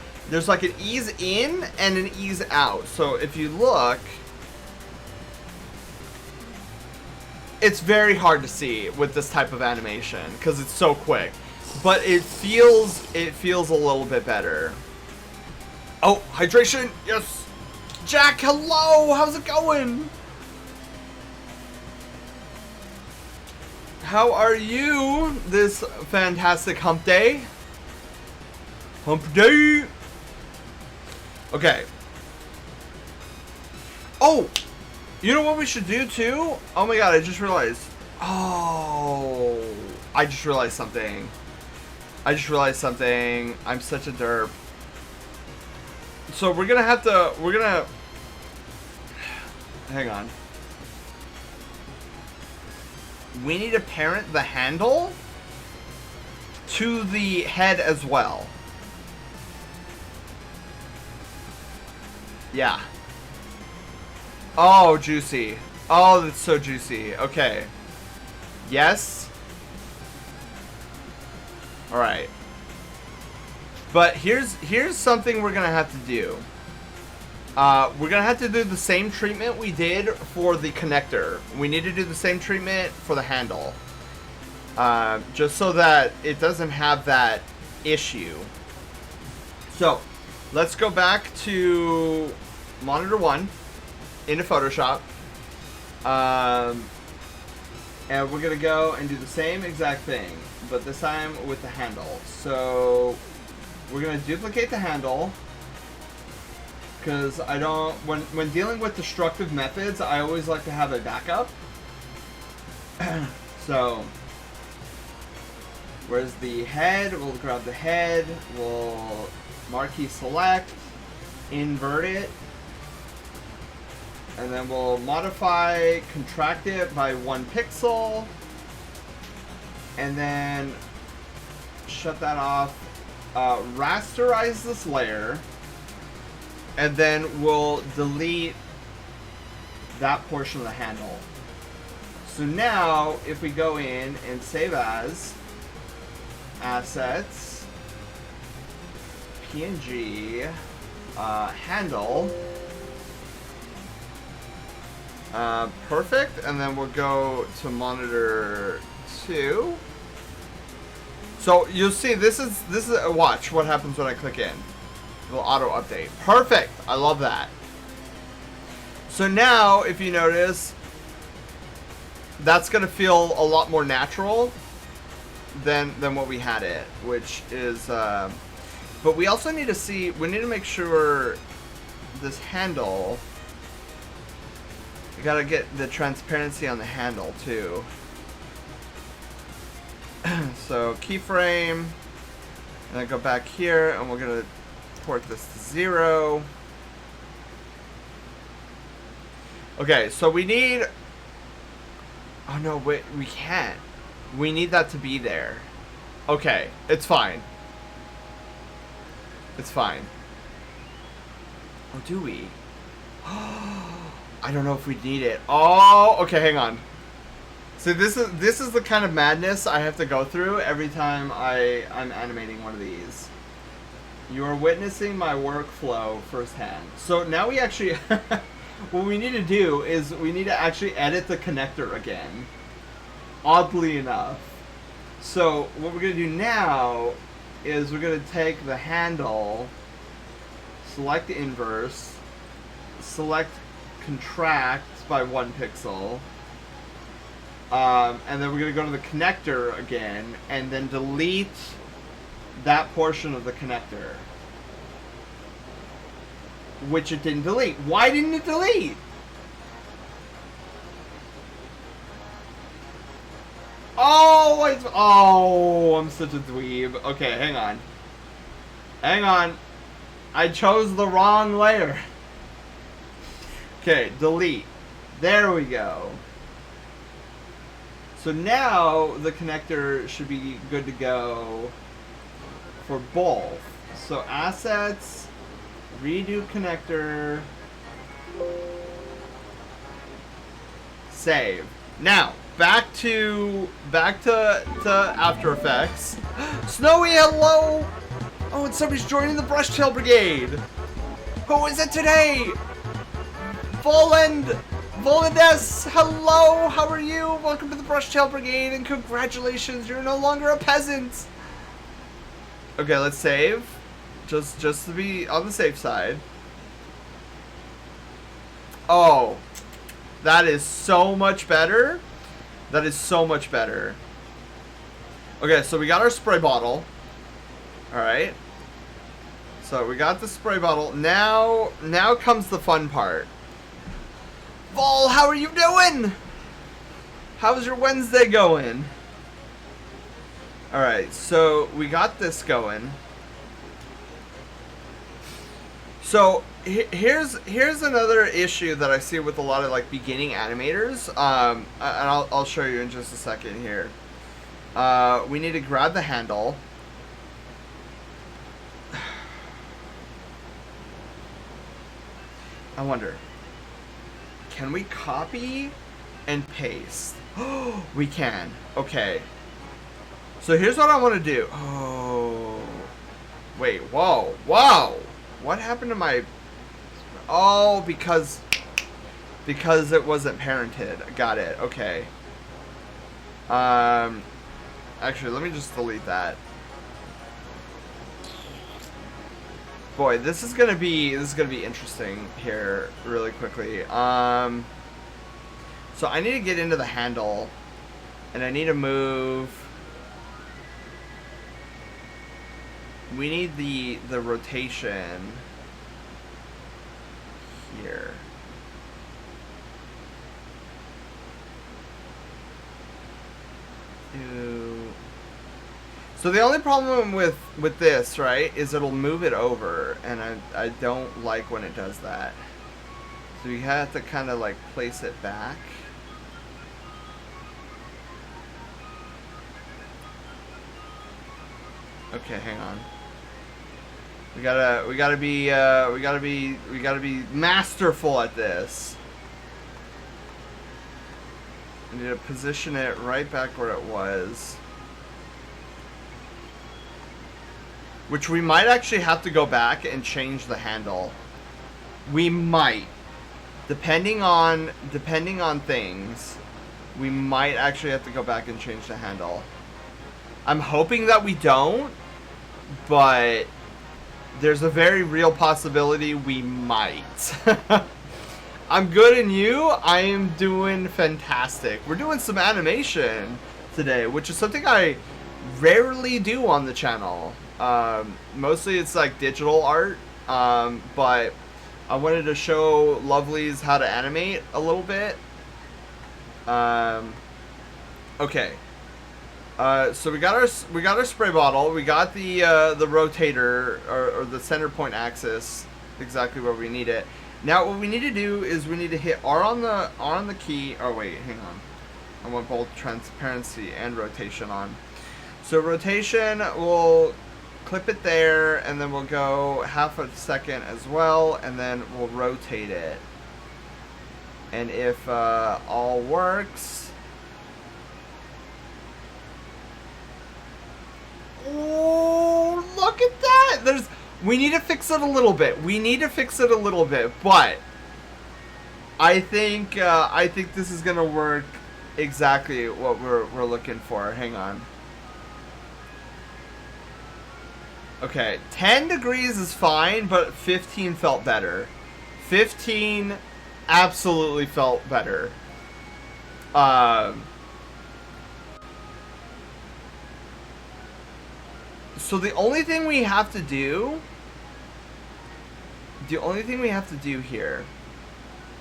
Speaker 2: ease in and an ease out. So if you look, it's very hard to see with this type of animation because it's so quick. But it feels a little bit better. Oh, hydration! Yes! Jack, hello! How's it going? How are you this fantastic hump day? Hump day! Okay. Oh! You know what we should do too? Oh my god, I just realized. Oh! I just realized something. I'm such a derp. So we're gonna have to, hang on. We need to parent the handle to the head as well. Yeah. Oh, juicy. Oh, that's so juicy. Okay. Yes. Alright. But here's something we're gonna have to do. We're gonna have to do the same treatment we did for the connector. We need to do the same treatment for the handle. Just so that it doesn't have that issue. So, let's go back to monitor 1 into Photoshop. And we're gonna go and do the same exact thing, but this time with the handle. So, we're gonna duplicate the handle. Because I don't, when dealing with destructive methods, I always like to have a backup. So, where's the head? We'll grab the head, we'll marquee select, invert it, and then we'll modify, contract it by 1 pixel, and then shut that off, rasterize this layer, and then we'll delete that portion of the handle. So now, if we go in and save as, assets, PNG, handle, perfect, and then we'll go to monitor 2. So you'll see this is watch what happens when I click in. It'll auto update. Perfect. I love that. So now, if you notice, that's gonna feel a lot more natural than what we had it, which is. But we also need to see. We need to make sure this handle. We gotta get the transparency on the handle too. So keyframe, and then go back here, and we're gonna port this to 0. Okay, so we need. Oh no, wait, we can't. We need that to be there. Okay, it's fine. It's fine. Oh, do we? I don't know if we need it. Oh, okay, hang on. So this is the kind of madness I have to go through every time I'm animating one of these. You are witnessing my workflow firsthand. So now we actually, what we need to do is we need to actually edit the connector again. Oddly enough. So what we're going to do now is we're going to take the handle, select the inverse, select contract by 1 pixel, and then we're going to go to the connector again, and then delete that portion of the connector. Which it didn't delete. Why didn't it delete? Oh, I'm such a dweeb. Okay, hang on. Hang on. I chose the wrong layer. Okay, delete. There we go. So now the connector should be good to go for both. So assets, redo connector, save. Now back to After Effects. Snowy, hello. Oh, and somebody's joining the Brushtail Brigade. Who is it today? Volandes, hello, how are you? Welcome to the Brushtail Brigade, and congratulations, you're no longer a peasant. Okay, let's save. Just to be on the safe side. Oh, that is so much better. That is so much better. Okay, so we got our spray bottle. Alright. So we got the spray bottle. Now comes the fun part. Vol, how are you doing? How's your Wednesday going? Alright, so we got this going. So here's another issue that I see with a lot of like beginning animators. And I'll show you in just a second here. We need to grab the handle. I wonder, can we copy and paste? Oh, we can. Okay. So here's what I want to do. Oh. Wait, whoa, whoa! What happened to my... Oh, because it wasn't parented. Got it, okay. Actually, let me just delete that. Boy, this is gonna be interesting here really quickly. So I need to get into the handle, and I need to move. We need the rotation here. So the only problem with this, right, is it'll move it over, and I don't like when it does that. So you have to kind of like place it back. Okay, hang on. We gotta be masterful at this. I need to position it right back where it was. Which we might actually have to go back and change the handle. We might. Depending on things, we might actually have to go back and change the handle. I'm hoping that we don't, but there's a very real possibility we might. I'm good, and you? I am doing fantastic. We're doing some animation today, which is something I rarely do on the channel. Mostly it's like digital art, but I wanted to show lovelies how to animate a little bit. Okay. So we got our spray bottle. We got the rotator or the center point axis exactly where we need it. Now what we need to do is we need to hit R on the key. Oh wait, hang on. I want both transparency and rotation on. So rotation, we'll clip it there, and then we'll go half a second as well, and then we'll rotate it. And if all works. Oh, look at that! We need to fix it a little bit. But I think this is gonna work exactly what we're looking for. Hang on. Okay, 10 degrees is fine, but 15 felt better. 15 absolutely felt better. So the only thing we have to do here,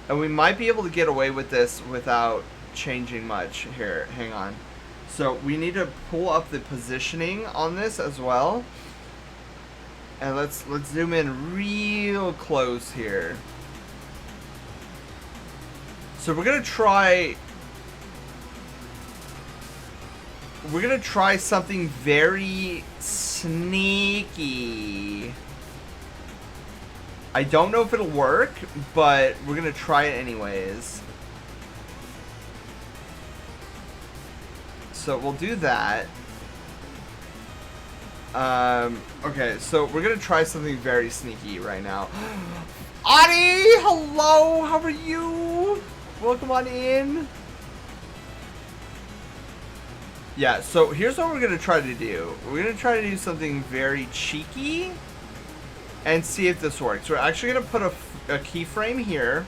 Speaker 2: and we might be able to get away with this without changing much here. Hang on. So we need to pull up the positioning on this as well. And let's zoom in real close here. So we're gonna try something very sneaky. I don't know if it'll work, but we're gonna try it anyways. So we'll do that. Okay, so we're gonna try something very sneaky right now. Adi, hello, how are you? Welcome on in. Yeah, so here's what we're gonna try to do. We're gonna try to do something very cheeky and see if this works. We're actually gonna put a keyframe here,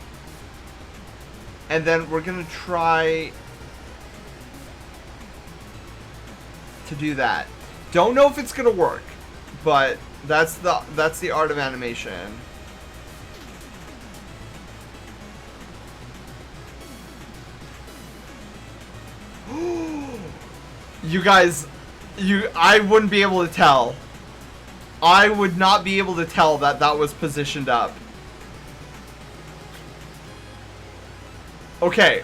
Speaker 2: and then we're gonna try to do that. Don't know if it's gonna work, but that's the art of animation. You guys, I wouldn't be able to tell. I would not be able to tell that that was positioned up. Okay,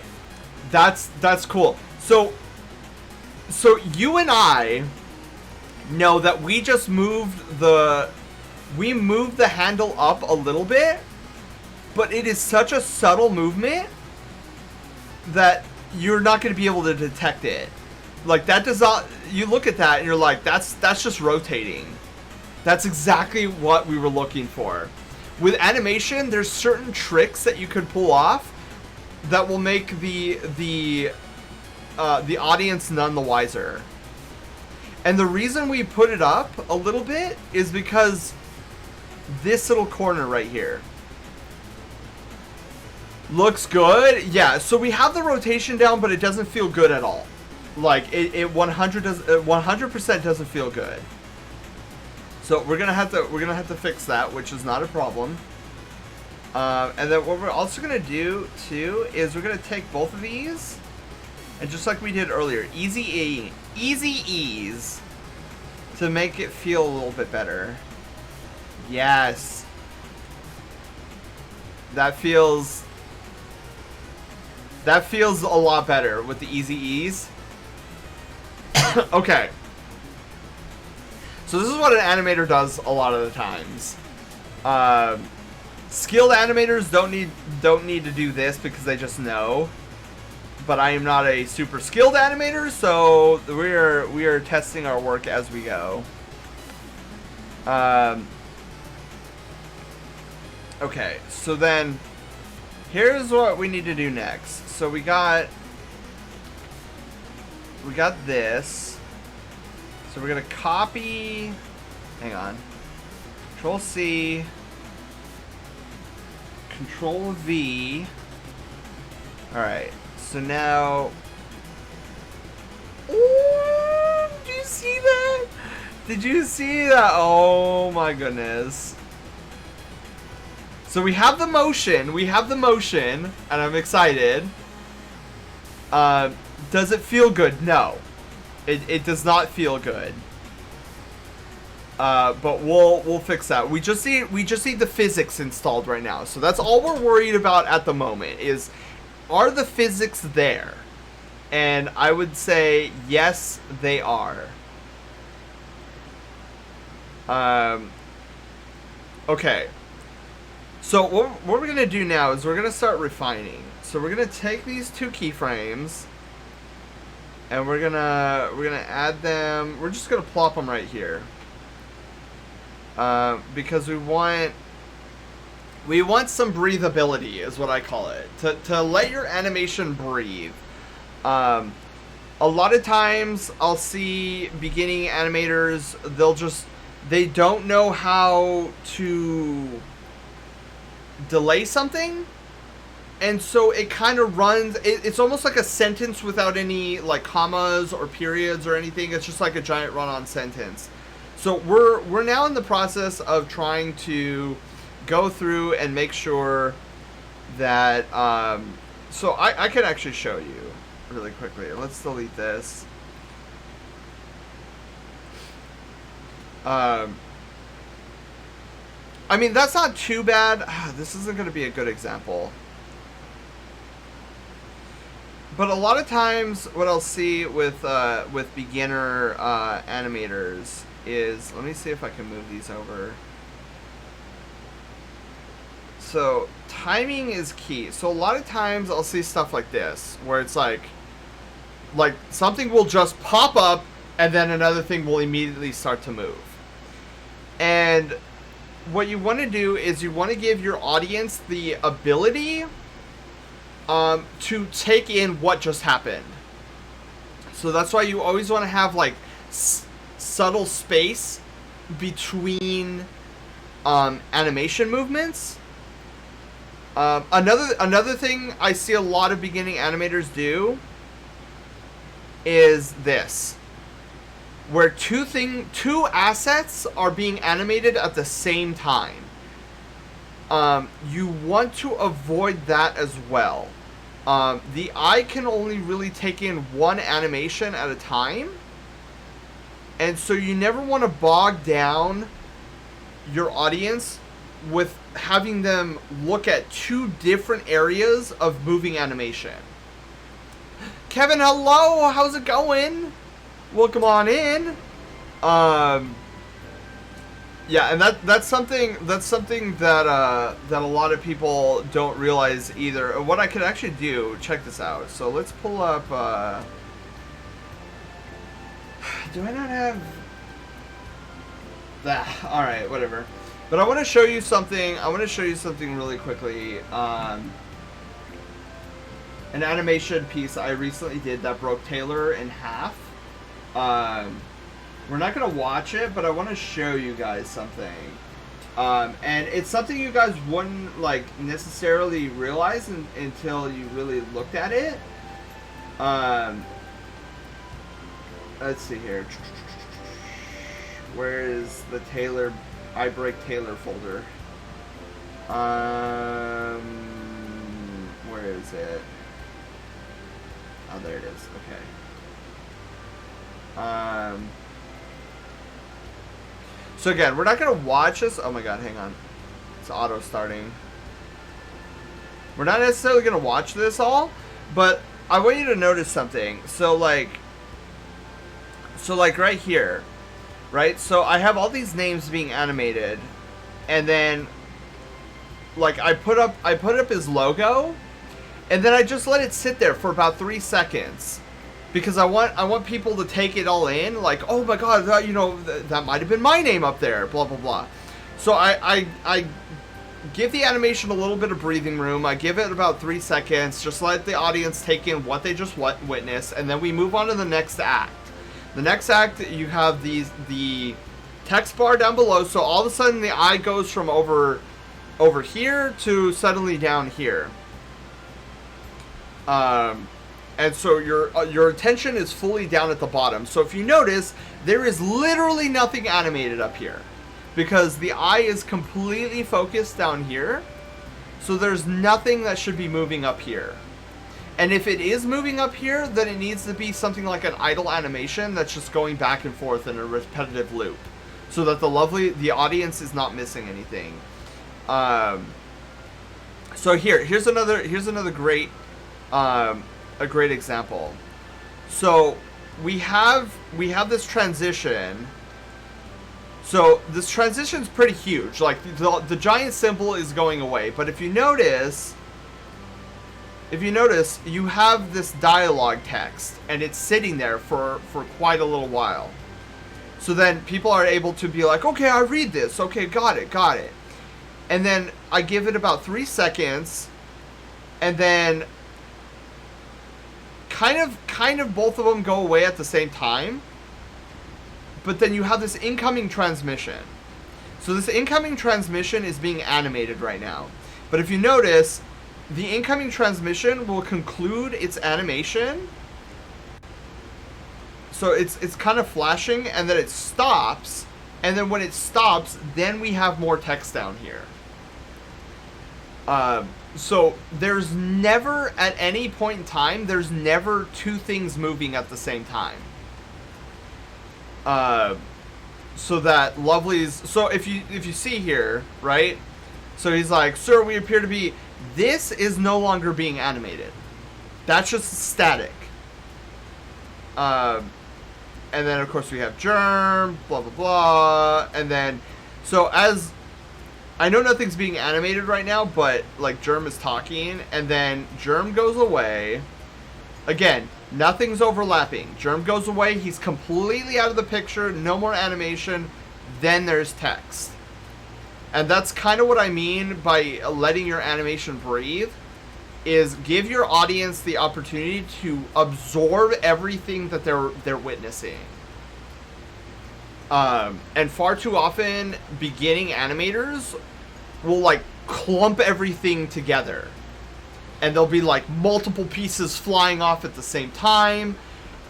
Speaker 2: that's cool. So you and I know that we just moved the handle up a little bit, but it is such a subtle movement that you're not going to be able to detect it. Like, that does not, you look at that and you're like, that's just rotating. That's exactly what we were looking for. With animation, there's certain tricks that you could pull off that will make the audience none the wiser. And the reason we put it up a little bit is because this little corner right here looks good. Yeah, so we have the rotation down, but it doesn't feel good at all. Like it 100% doesn't feel good. So we're gonna have to fix that, which is not a problem. And then what we're also gonna do too is we're gonna take both of these, and just like we did earlier, easy ease to make it feel a little bit better. Yes, that feels a lot better with the easy ease. Okay. So this is what an animator does a lot of the times. Skilled animators don't need to do this because they just know. But I am not a super skilled animator, so we are testing our work as we go. Okay, so then here's what we need to do next. So we got this. So we're gonna copy, hang on, Control C, Control V. Alright, so now, ooh, did you see that? Did you see that? Oh my goodness. So we have the motion, and I'm excited. Does it feel good? No. It does not feel good. But we'll fix that. We just need the physics installed right now. So that's all we're worried about at the moment is, are the physics there? And I would say yes, they are. Okay. So what we're gonna do now is we're gonna start refining. So we're gonna take these two keyframes. And we're gonna add them. We're just gonna plop them right here, because we want some breathability, is what I call it, to let your animation breathe. A lot of times I'll see beginning animators, they don't know how to delay something. And so it kind of runs, it's almost like a sentence without any like commas or periods or anything. It's just like a giant run-on sentence. So we're now in the process of trying to go through and make sure that, so I can actually show you really quickly. Let's delete this. I mean, that's not too bad. This isn't going to be a good example. But a lot of times, what I'll see with beginner animators is, let me see if I can move these over. So timing is key. So a lot of times I'll see stuff like this, where it's like something will just pop up, and then another thing will immediately start to move. And what you want to do is you want to give your audience the ability to take in what just happened. So that's why you always want to have like subtle space between animation movements. Another thing I see a lot of beginning animators do is this, where two assets are being animated at the same time. You want to avoid that as well. The eye can only really take in one animation at a time, and so you never want to bog down your audience with having them look at two different areas of moving animation. Kevin, hello, how's it going? Welcome on in. Yeah, and that's something that a lot of people don't realize either. What I could actually do, check this out. So let's pull up. Do I not have? All right, whatever. But I want to show you something. I want to show you something really quickly. An animation piece I recently did that broke Taylor in half. We're not gonna watch it, but I want to show you guys something. And it's something you guys wouldn't like necessarily realize until you really looked at it. Let's see here. Where is the Taylor? I break Taylor folder. Where is it? Oh, there it is. Okay. So again, we're not gonna watch this. Oh my god, hang on. It's auto starting. We're not necessarily gonna watch this all, but I want you to notice something. So like right here, right? So I have all these names being animated, and then like I put up his logo, and then I just let it sit there for about 3 seconds. Because I want people to take it all in, like, oh my god, that, you know, that might have been my name up there, blah blah blah. So I give the animation a little bit of breathing room. I give it about 3 seconds, just let the audience take in what they just witnessed, and then we move on to the next act. The next act, you have the text bar down below, so all of a sudden the eye goes from over here to suddenly down here. And so your attention is fully down at the bottom. So if you notice, there is literally nothing animated up here, because the eye is completely focused down here. So there's nothing that should be moving up here. And if it is moving up here, then it needs to be something like an idle animation that's just going back and forth in a repetitive loop, so that the audience is not missing anything. So here's another great a great example. So we have this transition. So this transition is pretty huge. Like the giant symbol is going away, but if you notice, you have this dialogue text, and it's sitting there for quite a little while. So then people are able to be like, okay, I read this. Okay, got it. And then I give it about 3 seconds, and then kind of both of them go away at the same time. But then you have this incoming transmission. So this incoming transmission is being animated right now. But if you notice, the incoming transmission will conclude its animation. So it's kind of flashing, and then it stops. And then when it stops, then we have more text down here. So there's never, at any point in time, there's never two things moving at the same time. So that Lovely's, so if you see here, right? So he's like, sir, we appear to be, this is no longer being animated. That's just static. And then of course we have Germ, blah blah blah, and then, so as I know nothing's being animated right now, but like Germ is talking, and then Germ goes away. Again, nothing's overlapping. Germ goes away, he's completely out of the picture, no more animation, then there's text. And that's kind of what I mean by letting your animation breathe, is give your audience the opportunity to absorb everything that they're witnessing. And far too often, beginning animators will like clump everything together, and there'll be like multiple pieces flying off at the same time,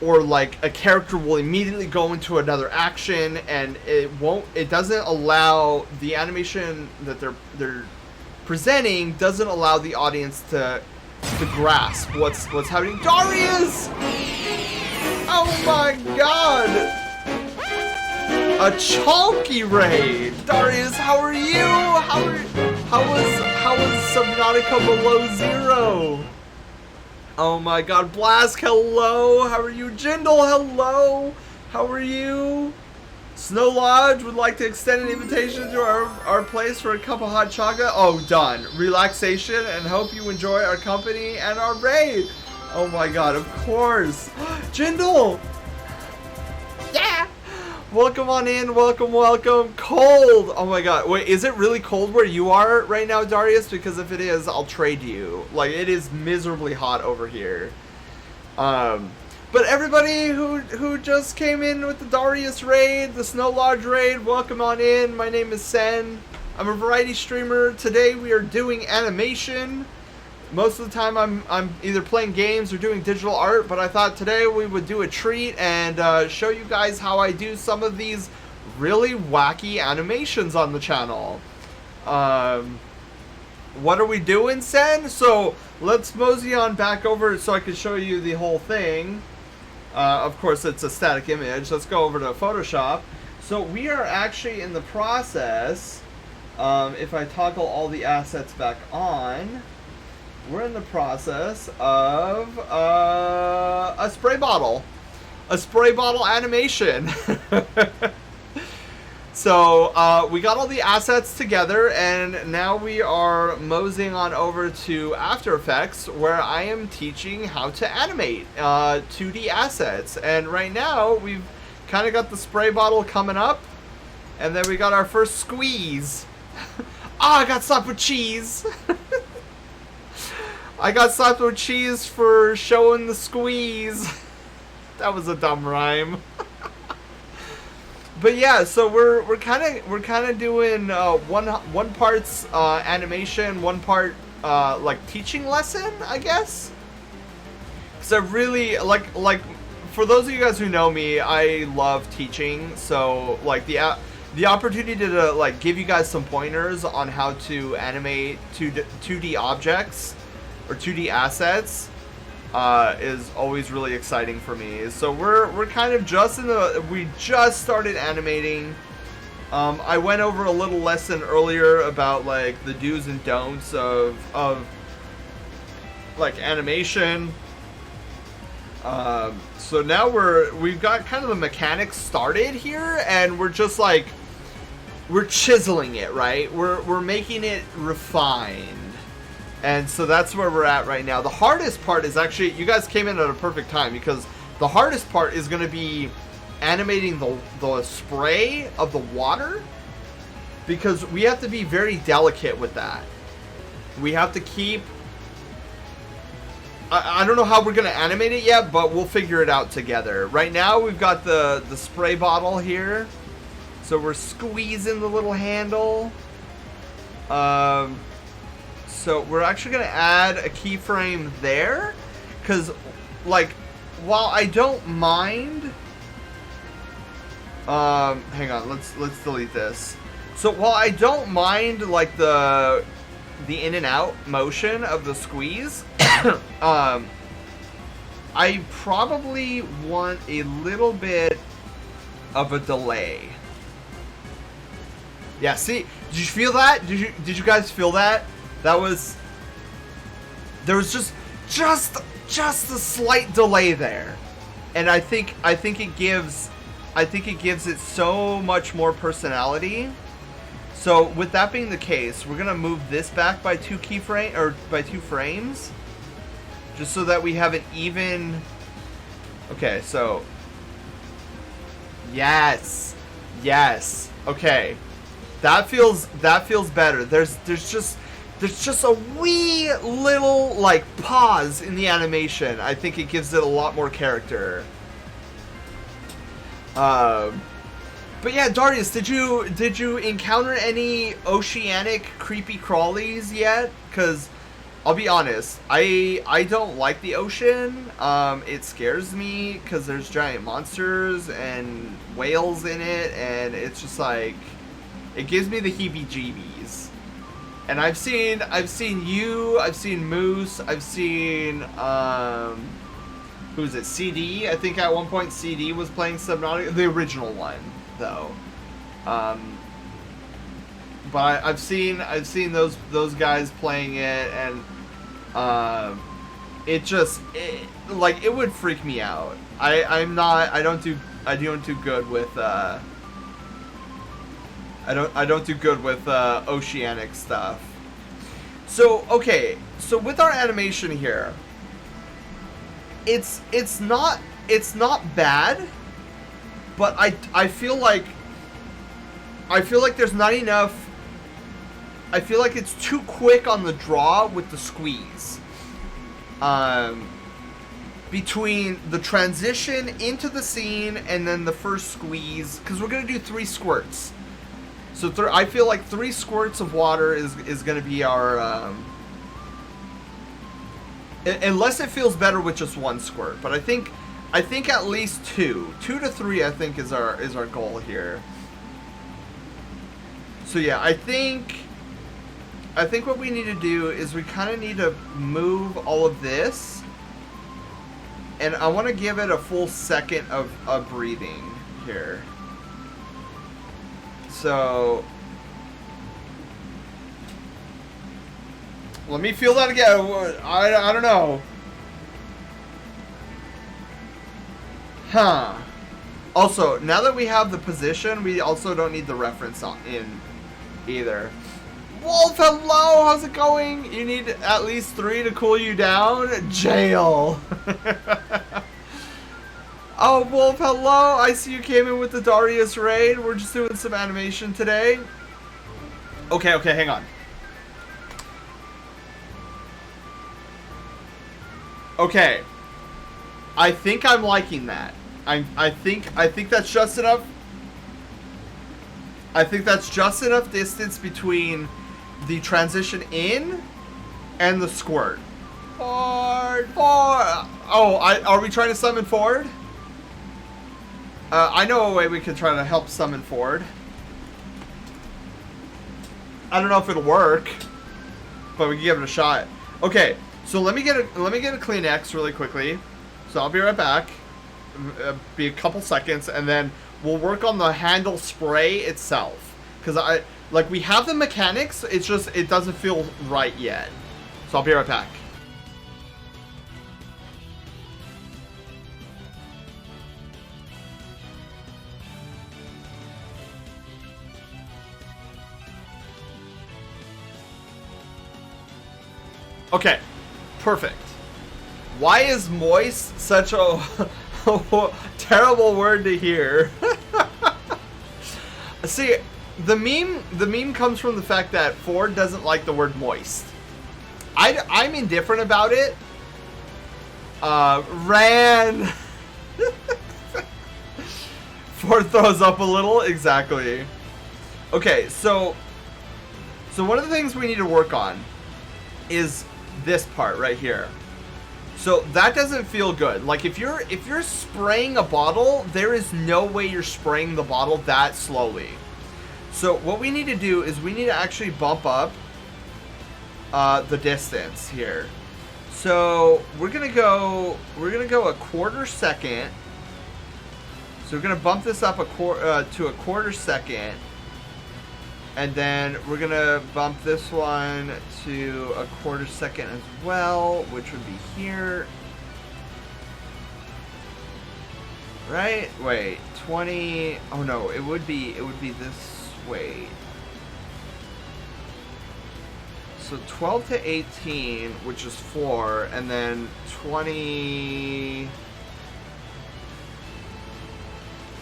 Speaker 2: or like a character will immediately go into another action, and it doesn't allow the animation that they're presenting, doesn't allow the audience to grasp what's happening. Darius! Oh my god! A Chalky raid! Darius, how are you? How was Subnautica below zero? Oh my god, Blask, hello! How are you? Jindal, hello! How are you? Snow Lodge would like to extend an invitation to our place for a cup of hot chocolate. Oh, done. Relaxation, and hope you enjoy our company and our raid. Oh my god, of course. Jindal! Yeah! Welcome on in. Welcome, welcome. Cold. Oh my god. Wait, is it really cold where you are right now, Darius? Because if it is, I'll trade you. Like, it is miserably hot over here. But everybody who just came in with the Darius raid, the Snow Lodge raid, welcome on in. My name is Sen. I'm a variety streamer. Today we are doing animation. Most of the time I'm either playing games or doing digital art, but I thought today we would do a treat and show you guys how I do some of these really wacky animations on the channel. What are we doing, Sen? So let's mosey on back over so I can show you the whole thing. Of course, it's a static image. Let's go over to Photoshop. So we are actually in the process, if I toggle all the assets back on, we're in the process of a spray bottle animation. So we got all the assets together, and now we are moseying on over to After Effects, where I am teaching how to animate 2D assets. And right now we've kind of got the spray bottle coming up, and then we got our first squeeze. I got slapped with cheese. I got slapped with cheese for showing the squeeze. That was a dumb rhyme. But yeah, so we're kind of doing one part's animation, one part like teaching lesson, I guess. Cause I really like for those of you guys who know me, I love teaching. So like the opportunity to like give you guys some pointers on how to animate 2D objects or 2D assets is always really exciting for me. So we're kind of just we just started animating. I went over a little lesson earlier about like the do's and don'ts of like animation. So now we've got kind of the mechanics started here, and we're just like we're chiseling it, right? We're making it refined. And so that's where we're at right now. The hardest part is actually, you guys came in at a perfect time, because the hardest part is going to be animating the spray of the water, because we have to be very delicate with that. We have to keep... I don't know how we're going to animate it yet, but we'll figure it out together. Right now we've got the spray bottle here. So we're squeezing the little handle. So we're actually going to add a keyframe there, because like while I don't mind, hang on, let's delete this. So while I don't mind like the in and out motion of the squeeze, I probably want a little bit of a delay. Yeah, see, did you feel that? Did you guys feel that? There was just a slight delay there, and I think it gives it so much more personality. So with that being the case, we're gonna move this back by 2 frames, just so that we have an even. Okay, so yes, okay, that feels better. There's just a wee little like pause in the animation. I think it gives it a lot more character. But yeah, Darius, did you encounter any oceanic creepy crawlies yet? Because I'll be honest, I don't like the ocean. It scares me because there's giant monsters and whales in it, and it's just like it gives me the heebie-jeebies. And I've seen you, I've seen Moose, I've seen who's it? CD. I think at one point CD was playing Subnautica, the original one though. But I've seen those guys playing it, and it would freak me out. I don't do good with I don't do good with oceanic stuff. So okay, so with our animation here, it's not bad. but I feel like there's not enough. I feel like it's too quick on the draw with the squeeze. Between the transition into the scene and then the first squeeze, because we're gonna do 3 squirts. So I feel like 3 squirts of water is gonna be our. Unless it feels better with just 1 squirt, but I think at least 2 to 3. I think is our goal here. So yeah, I think what we need to do is we kind of need to move all of this, and I want to give it a full second of breathing here. So let me feel that again. I don't know. Huh. Also, now that we have the position, we also don't need the reference in either. Wolf, hello! How's it going? You need at least 3 to cool you down? Jail! Oh, Wolf, hello! I see you came in with the Darius raid. We're just doing some animation today. Okay, hang on. Okay. I think I'm liking that. I think that's just enough. I think that's just enough distance between the transition in and the squirt. Ford! Oh, are we trying to summon Ford? I know a way we can try to help summon Ford. I don't know if it'll work, but we can give it a shot. Okay, so let me get a Kleenex really quickly. So I'll be right back. Be a couple seconds, and then we'll work on the handle spray itself. Because we have the mechanics, it's just, it doesn't feel right yet. So I'll be right back. Okay, perfect. Why is moist such a terrible word to hear? See, the meme comes from the fact that Ford doesn't like the word moist. I'm indifferent about it. Ran. Ford throws up a little, exactly. Okay, so one of the things we need to work on is this part right here. So that doesn't feel good. Like if you're spraying a bottle, there is no way you're spraying the bottle that slowly. So what we need to do is we need to actually bump up the distance here. So we're gonna go a quarter second. So we're gonna bump this up to a quarter second. And then we're going to bump this one to a quarter second as well, which would be here. Right? Wait, 20. Oh no, it would be this way. So 12 to 18, which is 4, and then 20.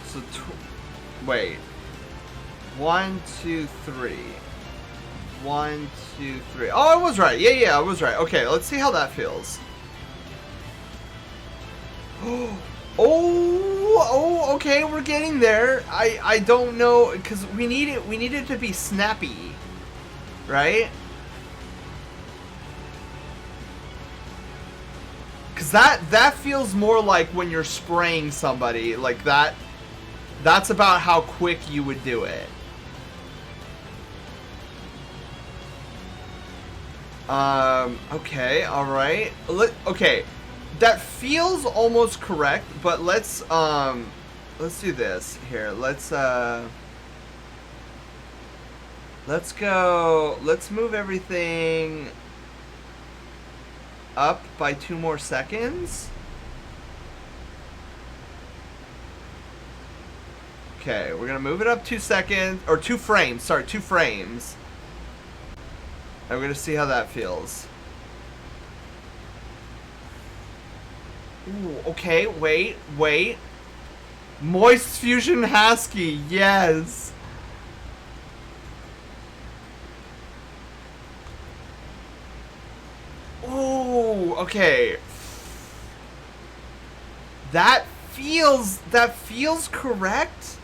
Speaker 2: So wait. 1, 2, 3. 1, 2, 3. Oh, I was right. Yeah, I was right. Okay, let's see how that feels. Oh, okay, we're getting there. I don't know, because we need it to be snappy, right? Because that feels more like when you're spraying somebody, like that. That's about how quick you would do it. Okay, alright. Okay, that feels almost correct, but let's do this here. Let's move everything up by 2 more seconds. Okay, we're gonna move it up 2 seconds, or 2 frames, sorry, 2 frames. And we're gonna see how that feels. Ooh, okay, wait. Moist Fusion Husky, yes. Ooh, okay. That feels correct.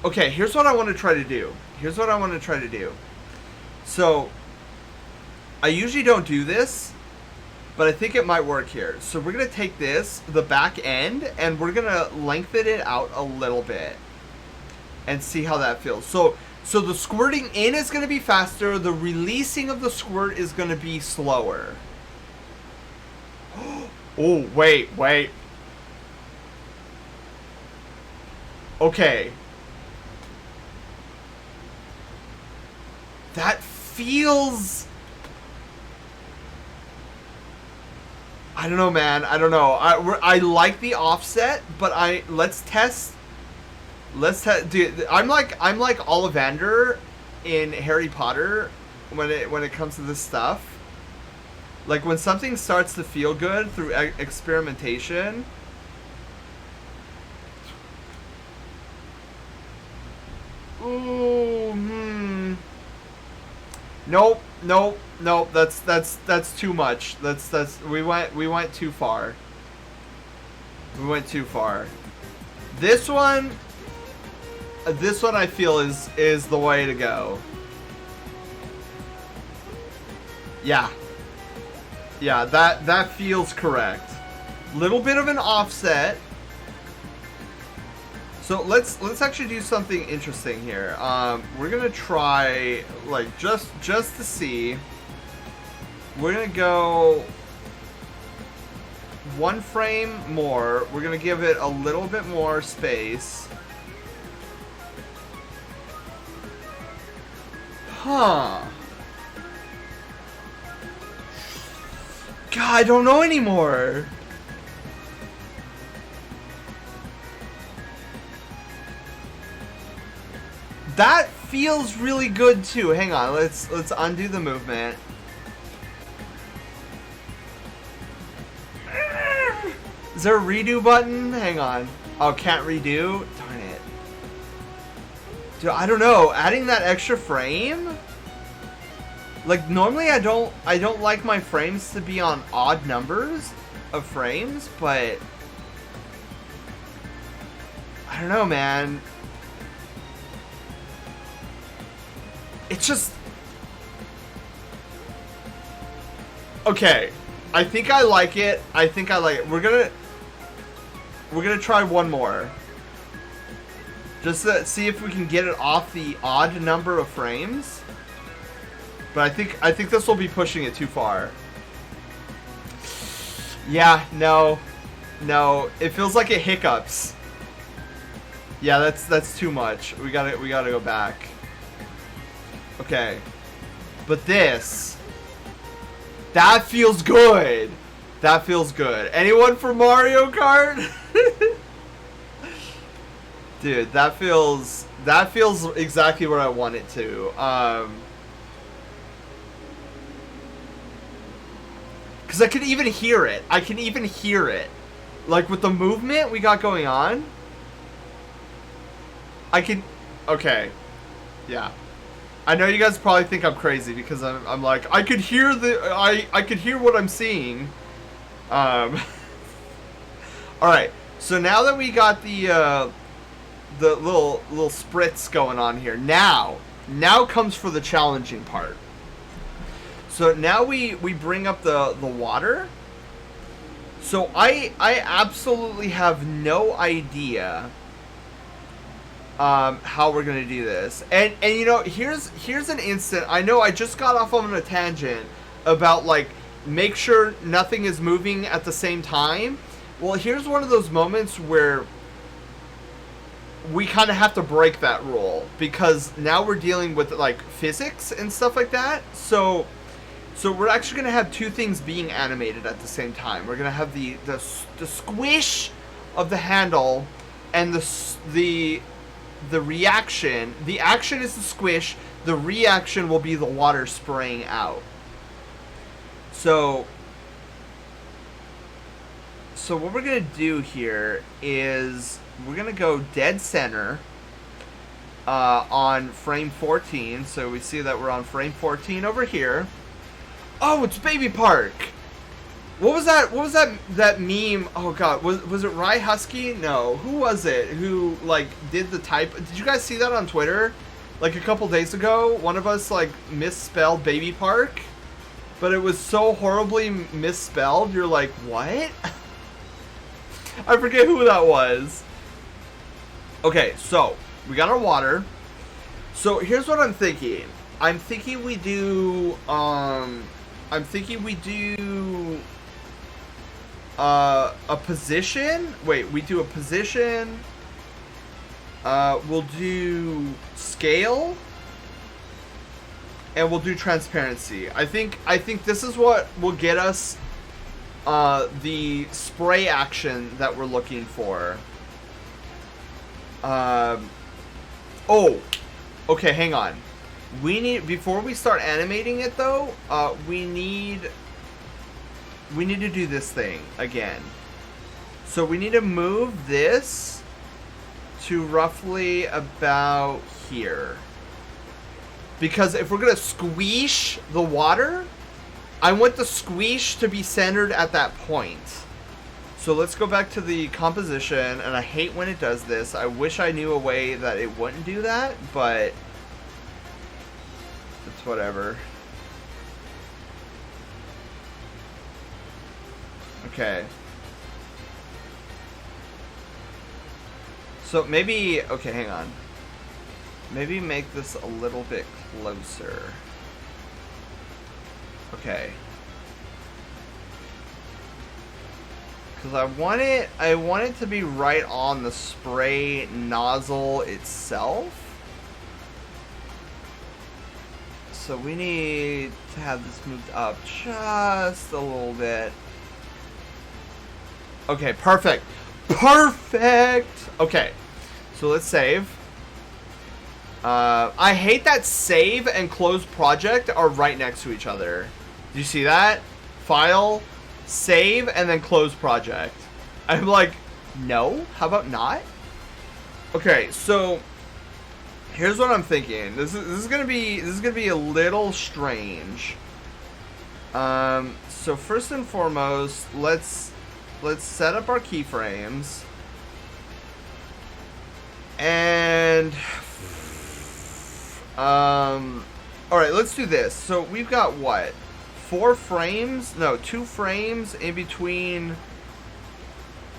Speaker 2: Okay, here's what I want to try to do. So, I usually don't do this, but I think it might work here. So we're going to take this, the back end, and we're going to lengthen it out a little bit and see how that feels. So the squirting in is going to be faster. The releasing of the squirt is going to be slower. Oh, wait. Okay. That feels... I don't know, man. I don't know. I like the offset, but let's test. Dude, I'm like Ollivander in Harry Potter when it comes to this stuff. Like when something starts to feel good through experimentation. Ooh, Nope. That's too much. We went too far. This one I feel is the way to go. Yeah, that feels correct. Little bit of an offset. So let's actually do something interesting here. We're gonna try, like, just to see. We're gonna go one frame more. We're gonna give it a little bit more space. Huh. God, I don't know anymore. That feels really good too. Hang on, let's undo the movement. Is there a redo button? Hang on. Oh, can't redo? Darn it. Dude, I don't know. Adding that extra frame? Like normally I don't like my frames to be on odd numbers of frames, but I don't know, man. It's just... Okay. I think I like it. We're gonna try one more. Just to see if we can get it off the odd number of frames. But I think this will be pushing it too far. Yeah, no. It feels like it hiccups. Yeah, that's too much. We gotta go back. Okay. But this... That feels good. Anyone for Mario Kart? Dude, that feels exactly what I want it to. Cause I can even hear it. Like with the movement we got going on. Okay. Yeah. I know you guys probably think I'm crazy because I'm like, I could hear what I'm seeing. All right. So now that we got the little spritz going on here, now comes for the challenging part. So now we bring up the water. So I absolutely have no idea how we're gonna do this, and you know, here's an instant. I know I just got off on a tangent about like make sure nothing is moving at the same time. Well, here's one of those moments where we kind of have to break that rule because now we're dealing with like physics and stuff like that. So we're actually gonna have two things being animated at the same time. We're gonna have the squish of the handle and the reaction. The action is the squish. The reaction will be the water spraying out. So what we're gonna do here is we're gonna go dead center on frame 14. So we see that we're on frame 14 over here. Oh, it's Baby Park. What was that? What was that meme? Oh god, was it Rye Husky? No, who was it? Who like did the type? Did you guys see that on Twitter? Like a couple days ago, one of us like misspelled Baby Park, but it was so horribly misspelled. You're like, what? I forget who that was. Okay, so we got our water. So here's what I'm thinking. I'm thinking we do a position. Wait, we do a position. We'll do scale. And we'll do transparency. I think this is what will get us the spray action that we're looking for. Oh, okay, hang on. We need, before we start animating it though, we need to do this thing again. So we need to move this to roughly about here. Because if we're gonna squish the water, I want the squish to be centered at that point. So let's go back to the composition, and I hate when it does this. I wish I knew a way that it wouldn't do that, but it's whatever. Okay. So maybe, okay, hang on. Maybe make this a little bit closer. Okay. Because I want it to be right on the spray nozzle itself. So we need to have this moved up just a little bit. Okay, perfect. Perfect! Okay, so let's save. I hate that save and close project are right next to each other. Do you see that? File, save, and then close project. I'm like, no? How about not? Okay, so here's what I'm thinking. This is gonna be a little strange. So first and foremost, let's set up our keyframes. And alright, let's do this. So we've got what? 4 frames? No, 2 frames in between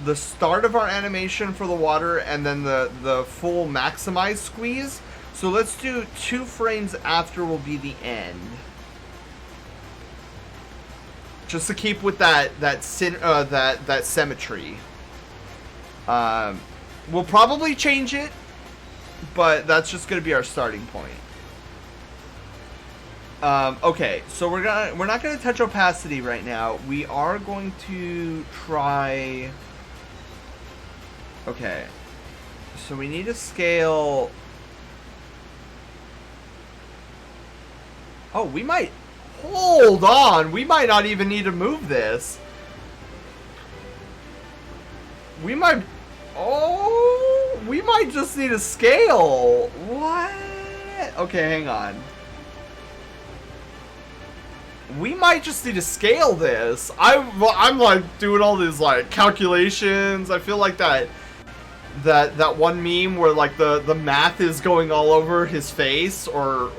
Speaker 2: the start of our animation for the water and then the full maximize squeeze. So let's do 2 frames after will be the end. Just to keep with that symmetry. We'll probably change it, but that's just going to be our starting point. Okay, so we're not gonna touch opacity right now. We are going to try. Okay, so we need to scale. Oh, we might. Hold on, we might not even need to move this. We might. Oh, we might just need to scale. What? Okay, hang on. We might just need to scale this. I'm like doing all these like calculations. I feel like that one meme where like the math is going all over his face. Or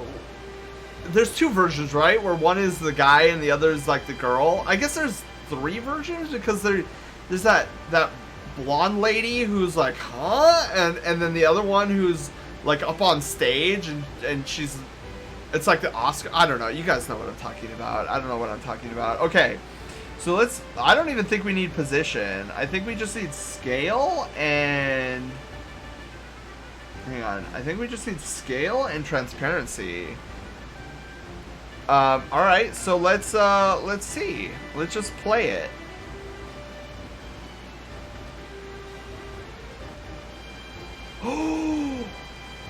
Speaker 2: there's 2 versions, right? Where one is the guy and the other is like the girl. I guess there's 3 versions because there's that blonde lady who's like, huh? And then the other one who's like up on stage and she's. It's like the Oscar. I don't know. You guys know what I'm talking about. I don't know what I'm talking about. Okay. So let's. I don't even think we need position. I think we just need scale and. Hang on. I think we just need scale and transparency. Alright. So let's see. Let's just play it.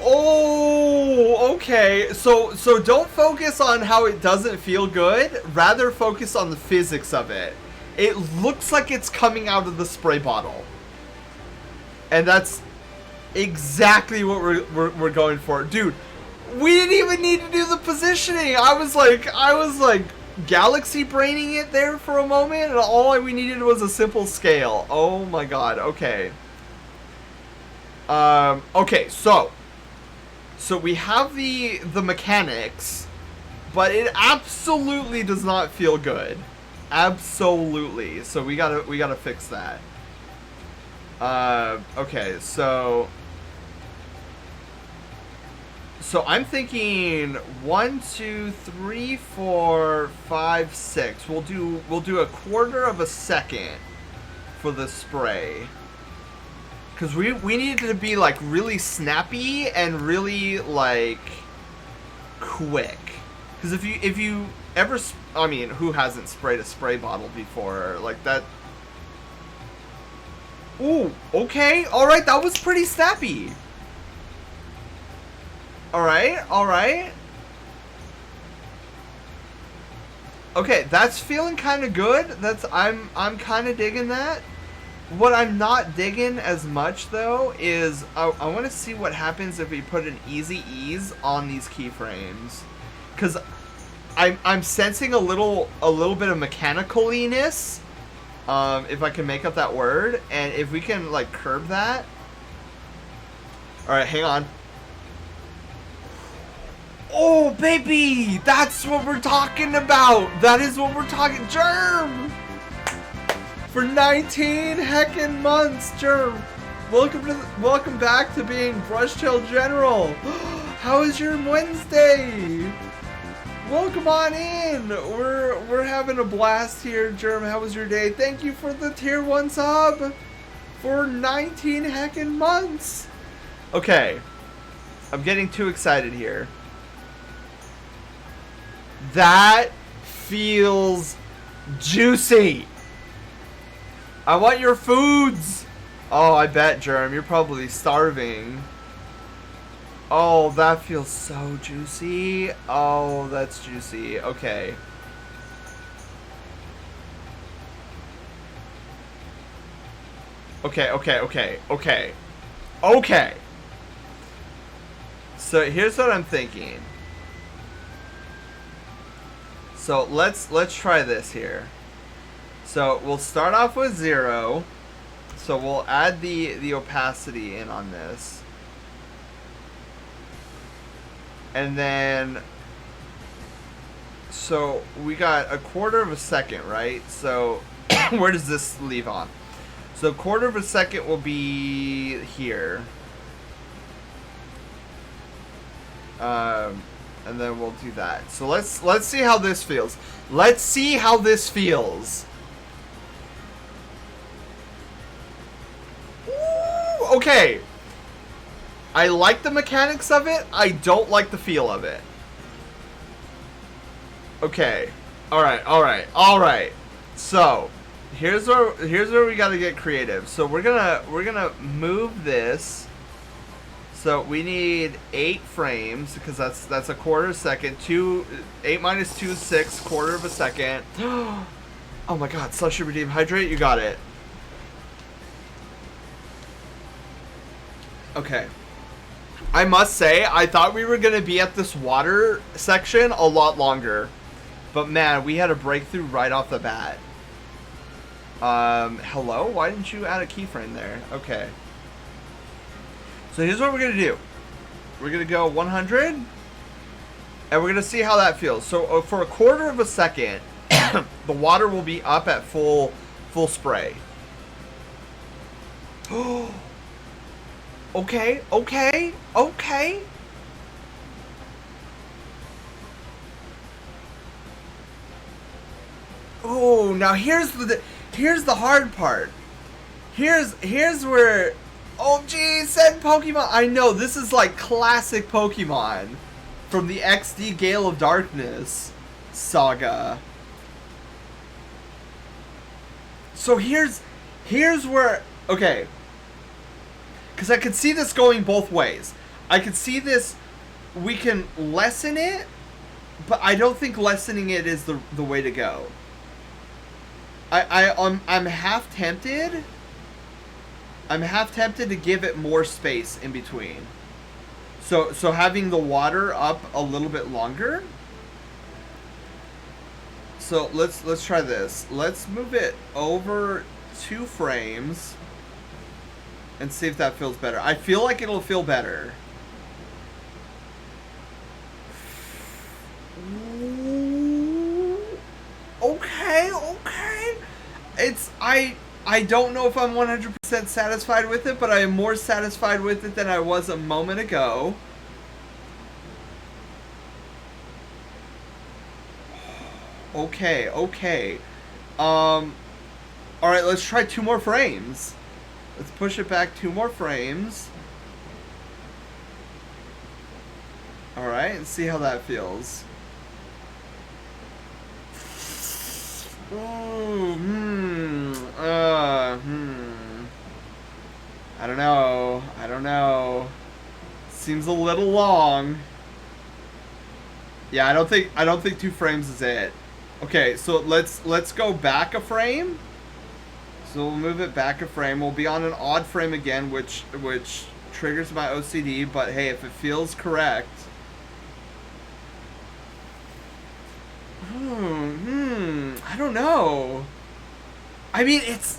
Speaker 2: Oh, Okay, so don't focus on how it doesn't feel good. Rather focus on the physics of it. It looks like it's coming out of the spray bottle, and that's exactly what we're going for, dude. We didn't even need to do the positioning. I was like galaxy braining it there for a moment, and all we needed was a simple scale. Oh my god. Okay. Okay, so we have the mechanics, but it absolutely does not feel good. Absolutely. So we gotta fix that. Okay, so I'm thinking 1, 2, 3, 4, 5, 6. We'll do a quarter of a second for the spray. Because we need it to be, like, really snappy and really, like, quick. Because if you ever... I mean, who hasn't sprayed a spray bottle before? Like, that... Ooh, okay. Alright, that was pretty snappy. Alright, alright. Okay, that's feeling kind of good. I'm kind of digging that. What I'm not digging as much, though, is I want to see what happens if we put an easy ease on these keyframes, because I'm sensing a little bit of mechanicaliness, if I can make up that word, and if we can like curb that. All right, hang on. Oh, baby, that's what we're talking about. That is what we're talking. Germ. For 19 heckin' months, Germ. Welcome back to being Brush Tail General. How is your Wednesday? Welcome on in. We're having a blast here, Germ. How was your day? Thank you for the tier 1 sub for 19 heckin' months. Okay, I'm getting too excited here. That feels juicy. I want your foods. Oh, I bet, Germ, you're probably starving. Oh, that feels so juicy. Oh, that's juicy. Okay. Okay. So here's what I'm thinking. So let's try this here. So we'll start off with 0. So we'll add the opacity in on this. And then, so we got a quarter of a second, right? So where does this leave off? So a quarter of a second will be here. And then we'll do that. So let's see how this feels. Let's see how this feels. Ooh, okay. I like the mechanics of it. I don't like the feel of it. Okay. Alright. So here's where we gotta get creative. So we're gonna move this. So we need 8 frames, because that's a quarter second. 8 minus 2 is 6, quarter of a second. Oh my god, Slushie Redeem Hydrate, you got it. Okay. I must say, I thought we were gonna be at this water section a lot longer. But man, we had a breakthrough right off the bat. Hello? Why didn't you add a keyframe there? Okay. So here's what we're going to do. We're going to go 100. And we're going to see how that feels. So for a quarter of a second, the water will be up at full spray. Okay. Oh, now here's the hard part. Here's where... Oh, geez, send Pokemon. I know, this is like classic Pokemon from the XD Gale of Darkness saga. So here's where... Okay. Because I could see this going both ways. I could see this we can lessen it, but I don't think lessening it is the way to go. I'm half tempted. I'm half tempted to give it more space in between. So having the water up a little bit longer. So let's try this. Let's move it over 2 frames and see if that feels better. I feel like it'll feel better. Okay. It's I don't know if I'm 100% satisfied with it, but I am more satisfied with it than I was a moment ago. Okay. Alright, let's try 2 more frames. Let's push it back 2 more frames. Alright, and see how that feels. Ooh, I don't know. Seems a little long. Yeah, I don't think 2 frames is it. Okay, so let's go back a frame. So we'll move it back a frame. We'll be on an odd frame again, which triggers my OCD, but hey, if it feels correct. I don't know. I mean, it's...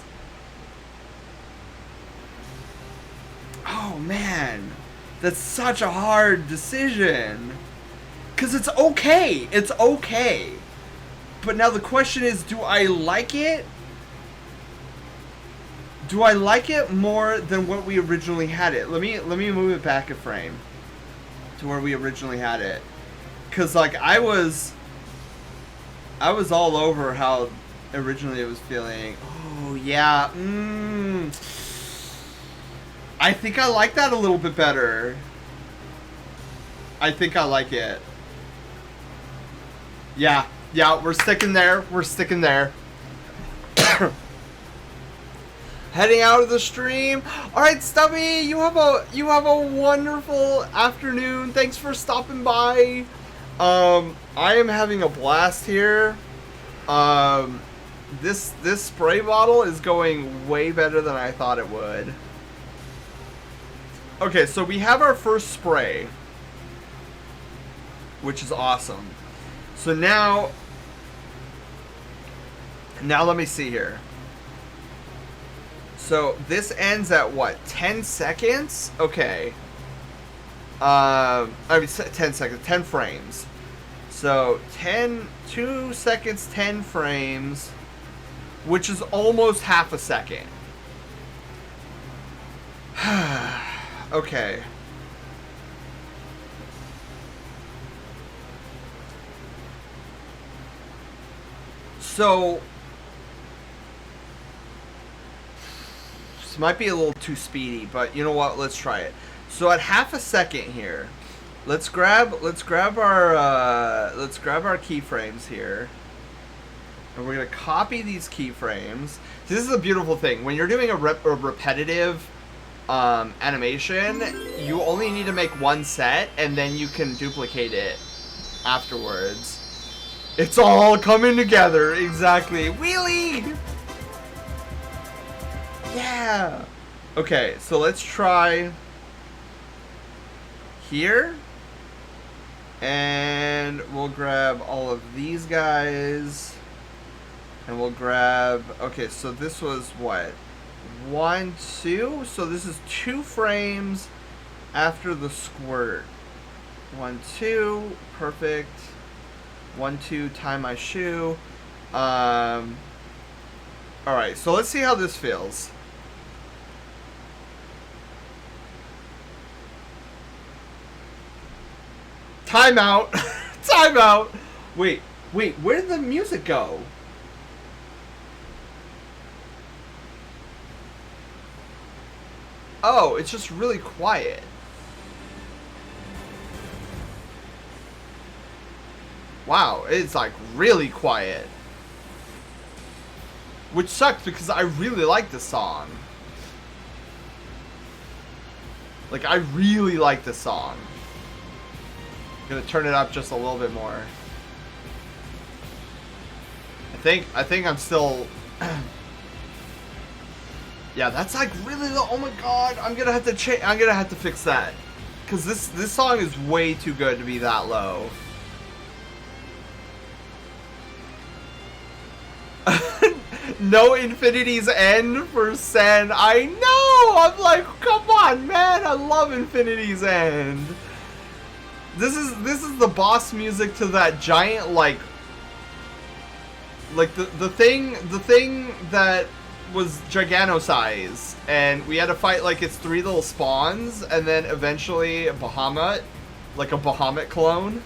Speaker 2: Oh, man. That's such a hard decision. Because it's okay. It's okay. But now the question is, do I like it? Do I like it more than what we originally had it? Let me move it back a frame to where we originally had it. Because, like, I was all over how originally it was feeling. Oh, yeah. I think I like that a little bit better. I think I like it. Yeah, we're sticking there. Heading out of the stream. All right, Stubby, you have a wonderful afternoon. Thanks for stopping by. I am having a blast here. This spray bottle is going way better than I thought it would. Okay, so we have our first spray, which is awesome. So now let me see here. So this ends at what? 10 seconds? Okay. I mean 10 seconds, 10 frames. So 2 seconds, 10 frames, which is almost half a second. Okay. So this might be a little too speedy, but you know what? Let's try it. So at half a second here, let's grab our keyframes here, and we're gonna copy these keyframes. This is a beautiful thing when you're doing a repetitive animation. You only need to make one set, and then you can duplicate it afterwards. It's all coming together, exactly. Wheelie! Yeah! Okay, so let's try here. And we'll grab all of these guys. And we'll grab... Okay, so this was what? 1, 2? So this is 2 frames after the squirt. 1, 2. Perfect. 1, 2, tie my shoe. Alright, so let's see how this feels. Time out. Time out. Wait, where did the music go? Oh, it's just really quiet. Wow, it's like really quiet. Which sucks because I really like this song. Like, I really like this song. Gonna turn it up just a little bit more. I think I'm still. Yeah, that's like really low. Oh my god, I'm gonna have to change. I'm gonna have to fix that, cause this song is way too good to be that low. No Infinity's End for Sen. I know. I'm like, come on, man. I love Infinity's End. This is the boss music to that giant like the thing that was Gigantosize, and we had to fight like its 3 little spawns, and then eventually a Bahamut, like a Bahamut clone.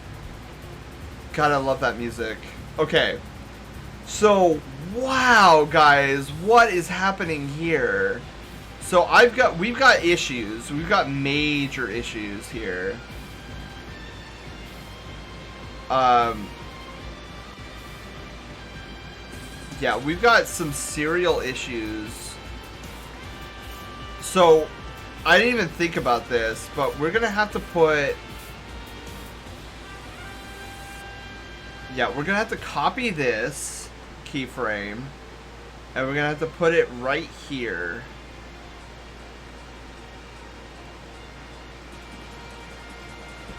Speaker 2: God, I love that music. Okay, so wow, guys, what is happening here? So we've got issues. We've got major issues here. Yeah, we've got some serial issues. So, I didn't even think about this, but we're gonna have to put... Yeah, we're gonna have to copy this keyframe, and we're gonna have to put it right here.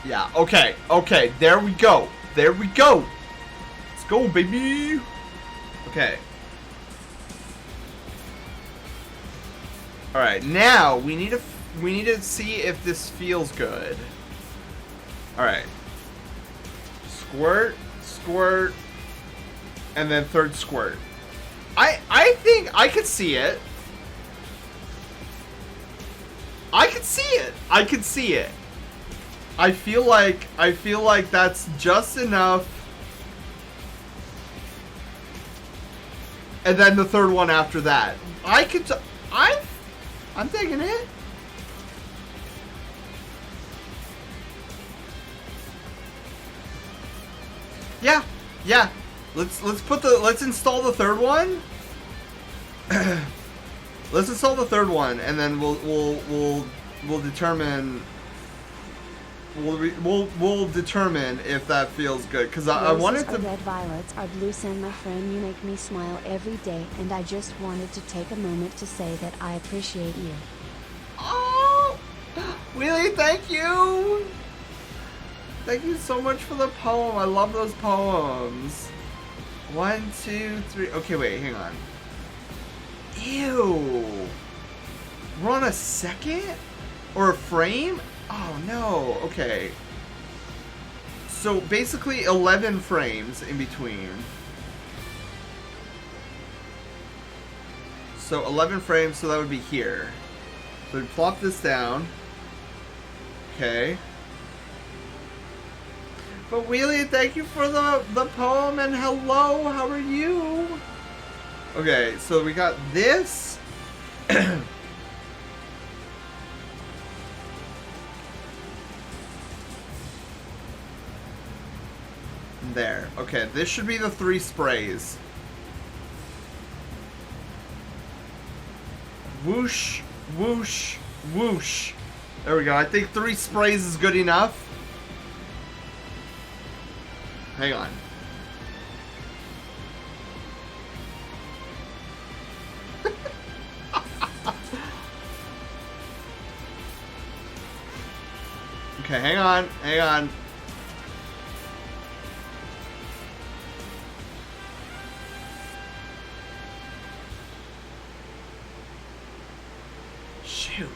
Speaker 2: Yeah, okay, okay, there we go. There we go. Let's go, baby. Okay. All right. Now we need to see if this feels good. All right. Squirt, squirt, and then third squirt. I think I could see it. I could see it. I could see it. I feel like that's just enough. And then the third one after that. I'm taking it. Yeah, yeah. Let's install the third one. Let's install the third one, and then we'll determine. We'll determine if that feels good, because I wanted to.
Speaker 1: Red violets are blue, and my friend, you make me smile every day, and I just wanted to take a moment to say that I appreciate you.
Speaker 2: Oh, Wheelie, thank you. Thank you so much for the poem. I love those poems. 1, 2, 3. Okay, wait, hang on. Ew. We're on a second or a frame. Oh no, okay. So basically 11 frames in between. So 11 frames, so that would be here. So we plop this down. Okay. But Wheelie, thank you for the poem, and hello, how are you? Okay, so we got this. There. Okay, this should be the 3 sprays. Whoosh, whoosh, whoosh. There we go. I think 3 sprays is good enough. Hang on. Okay, hang on, hang on. Shoot.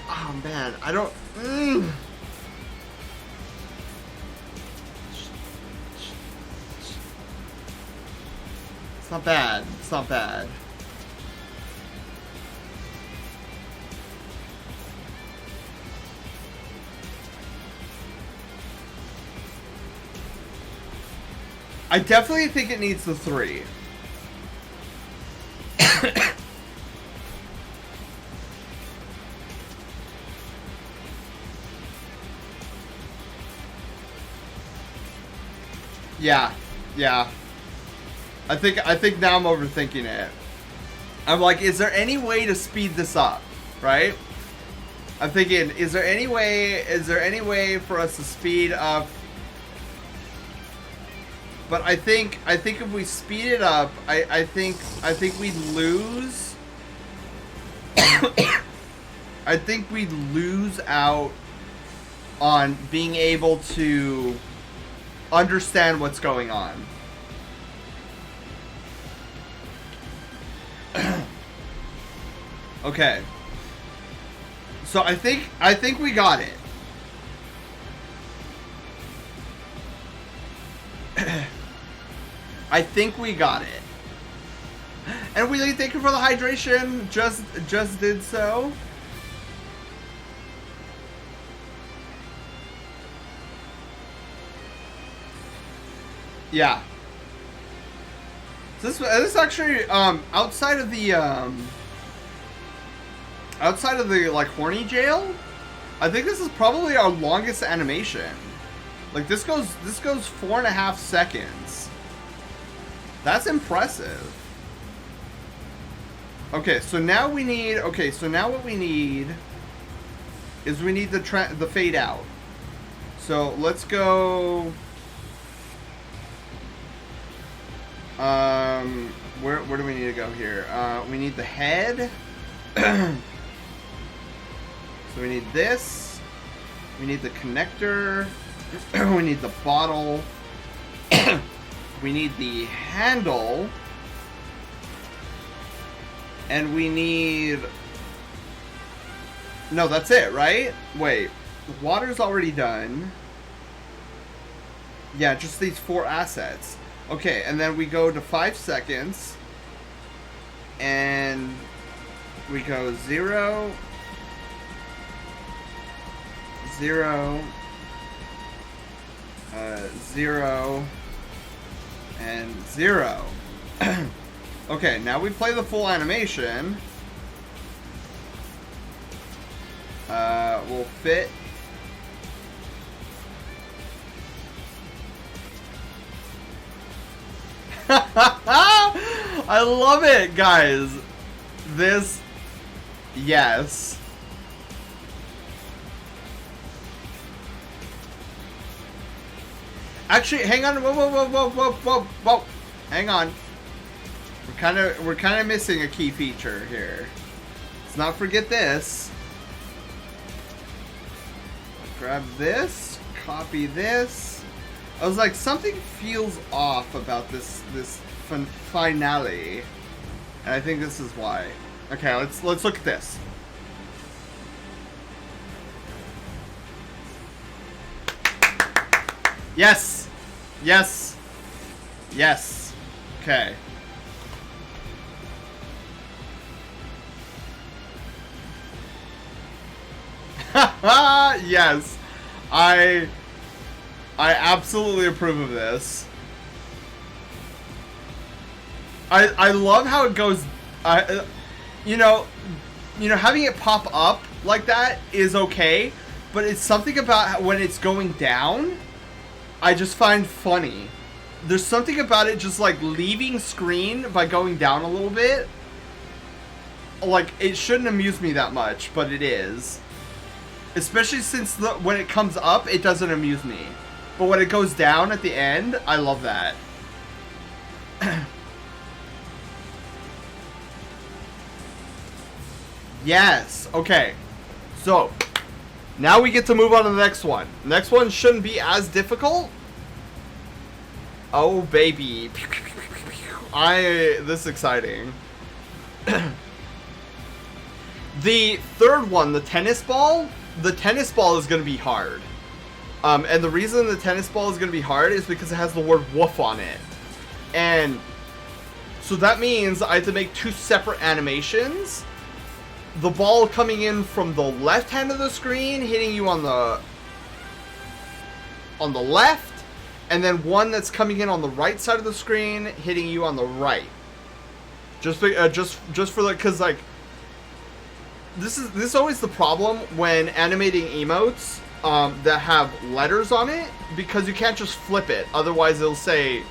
Speaker 2: Oh man, I don't. It's not bad. It's not bad. I definitely think it needs the 3. Yeah. Yeah. I think now I'm overthinking it. I'm like, is there any way to speed this up? Right? I'm thinking, is there any way for us to speed up? But I think if we speed it up, I think we'd lose. I think we'd lose out on being able to understand what's going on. Okay. So I think we got it. I think we got it. And we thank you for the hydration. Just did so. Yeah. This actually outside of the like horny jail, I think this is probably our longest animation. Like this goes 4.5 seconds. That's impressive. Okay, so now we need. Okay, so now what we need is we need the fade out. So let's go. Where do we need to go here? We need the head. So we need this. We need the connector. We need the bottle. We need the handle. And we need... No, that's it, right? Wait. The water's already done. Yeah, just these 4 assets. Okay, and then we go to 5 seconds. And we go 0, 0, 0, and 0. Okay, now we play the full animation. We'll fit. I love it, guys. This, yes. Actually, hang on. Whoa. Hang on. We're kind of missing a key feature here. Let's not forget this. Grab this. Copy this. I was like, something feels off about this finale, and I think this is why. Okay, let's look at this. Yes. Yes. Yes. Okay. Yes. I absolutely approve of this. I love how it goes. You know, having it pop up like that is okay, but it's something about when it's going down, I just find funny. There's something about it just like leaving screen by going down a little bit. Like, it shouldn't amuse me that much, but it is. Especially since when it comes up, it doesn't amuse me. But when it goes down at the end, I love that. Yes. Okay. So, now we get to move on to the next one. The next one shouldn't be as difficult. Oh, baby. This is exciting. The third one, the tennis ball is going to be hard. And the reason the tennis ball is going to be hard is because it has the word woof on it. And so that means I have to make 2 separate animations. The ball coming in from the left hand of the screen, hitting you on the left, and then one that's coming in on the right side of the screen, hitting you on the right. Just for the, because like, this is always the problem when animating emotes that have letters on it, because you can't just flip it. Otherwise, it'll say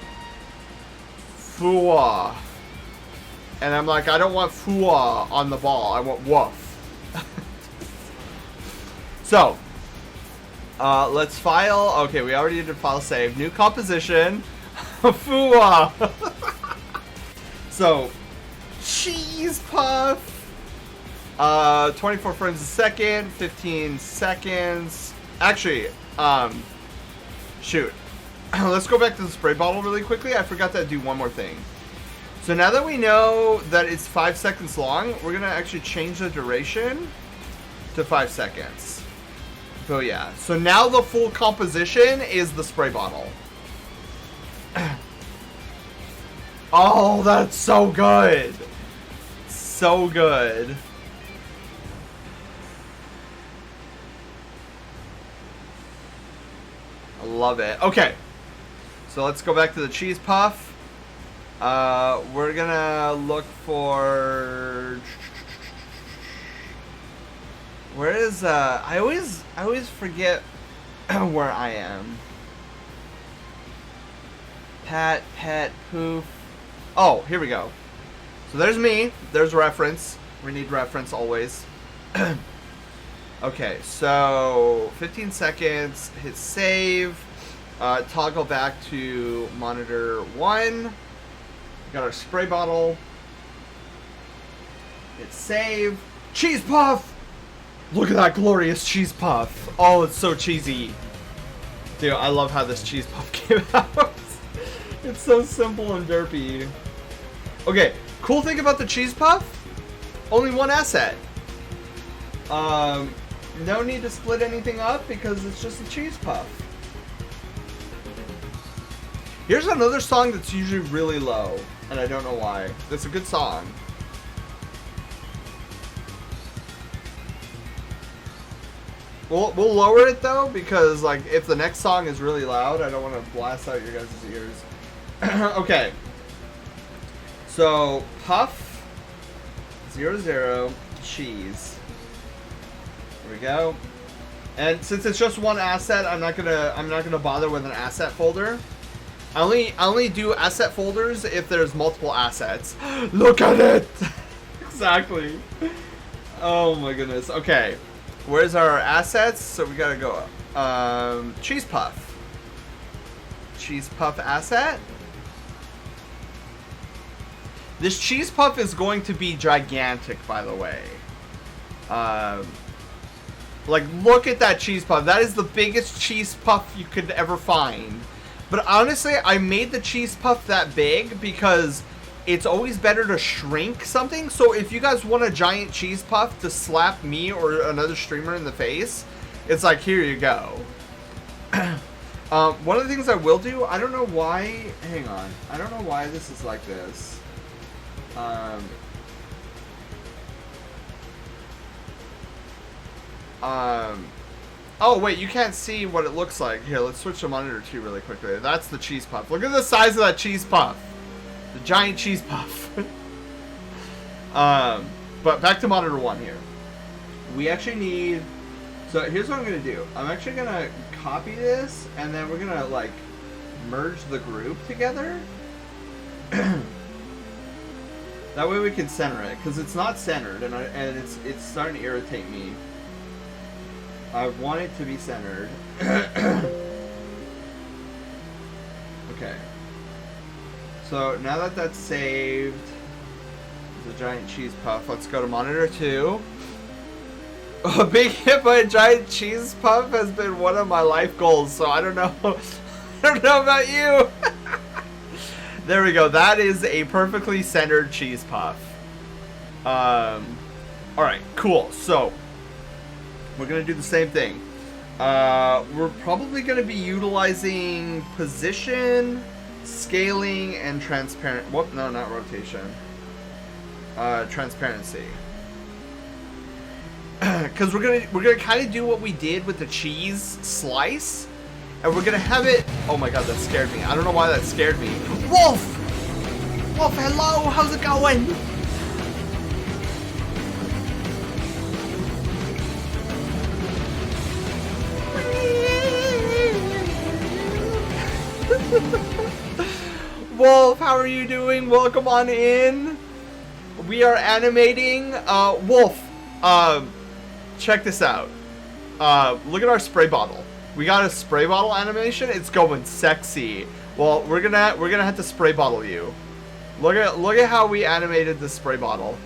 Speaker 2: Fua. And I'm like, I don't want fua on the ball. I want woof. So, let's file. Okay, we already did file save. New composition. Fua. So, cheese puff. 24 frames a second, 15 seconds. Actually, shoot. Let's go back to the spray bottle really quickly. I forgot to do one more thing. So now that we know that it's 5 seconds long, we're gonna actually change the duration to 5 seconds. So yeah. So now the full composition is the spray bottle. Oh, that's so good. So good. I love it. Okay. So let's go back to the cheese puff. We're gonna look for... Where is, I always forget where I am. Pat, pet, poof. Oh, here we go. So there's me. There's reference. We need reference always. Okay, so 15 seconds. Hit save. Toggle back to monitor 1. Got our spray bottle. Hit save. Cheese puff! Look at that glorious cheese puff. Oh, it's so cheesy. Dude, I love how this cheese puff came out. It's so simple and derpy. Okay, cool thing about the cheese puff, only one asset. No need to split anything up because it's just a cheese puff. Here's another song that's usually really low, and I don't know why. That's a good song. We'll lower it though, because like if the next song is really loud, I don't want to blast out your guys' ears. Okay. So puff 00 cheese. There we go. And since it's just one asset, I'm not gonna bother with an asset folder. I only do asset folders if there's multiple assets. Look at it. Exactly. Oh my goodness. Okay. Where's our assets? So we gotta go. Cheese puff. Cheese puff asset. This cheese puff is going to be gigantic, by the way. Like, look at that cheese puff. That is the biggest cheese puff you could ever find. But honestly, I made the cheese puff that big because it's always better to shrink something. So if you guys want a giant cheese puff to slap me or another streamer in the face, it's like, here you go. One of the things I will do, I don't know why, hang on. I don't know why this is like this. Oh wait, you can't see what it looks like. Here, let's switch to monitor 2 really quickly. That's the cheese puff. Look at the size of that cheese puff. The giant cheese puff. But back to monitor 1 here. We actually need... So here's what I'm going to do. I'm actually going to copy this, and then we're going to, like, merge the group together. That way we can center it, because it's not centered, and it's starting to irritate me. I want it to be centered. Okay. So now that that's saved, the giant cheese puff. Let's go to monitor 2. A big hit by a giant cheese puff has been one of my life goals. So I don't know. I don't know about you. There we go. That is a perfectly centered cheese puff. All right. Cool. So we're gonna do the same thing. We're probably gonna be utilizing position, scaling, and transparent. Whoop, no, not rotation. Transparency. Because we're gonna kind of do what we did with the cheese slice, and we're gonna have it. Oh my god, that scared me. I don't know why that scared me. Wolf! Wolf, hello. How's it going? Wolf, how are you doing? Welcome on in. We are animating. Wolf, check this out. Look at our spray bottle. We got a spray bottle animation. It's going sexy. Well, we're gonna have to spray bottle you. Look at how we animated the spray bottle.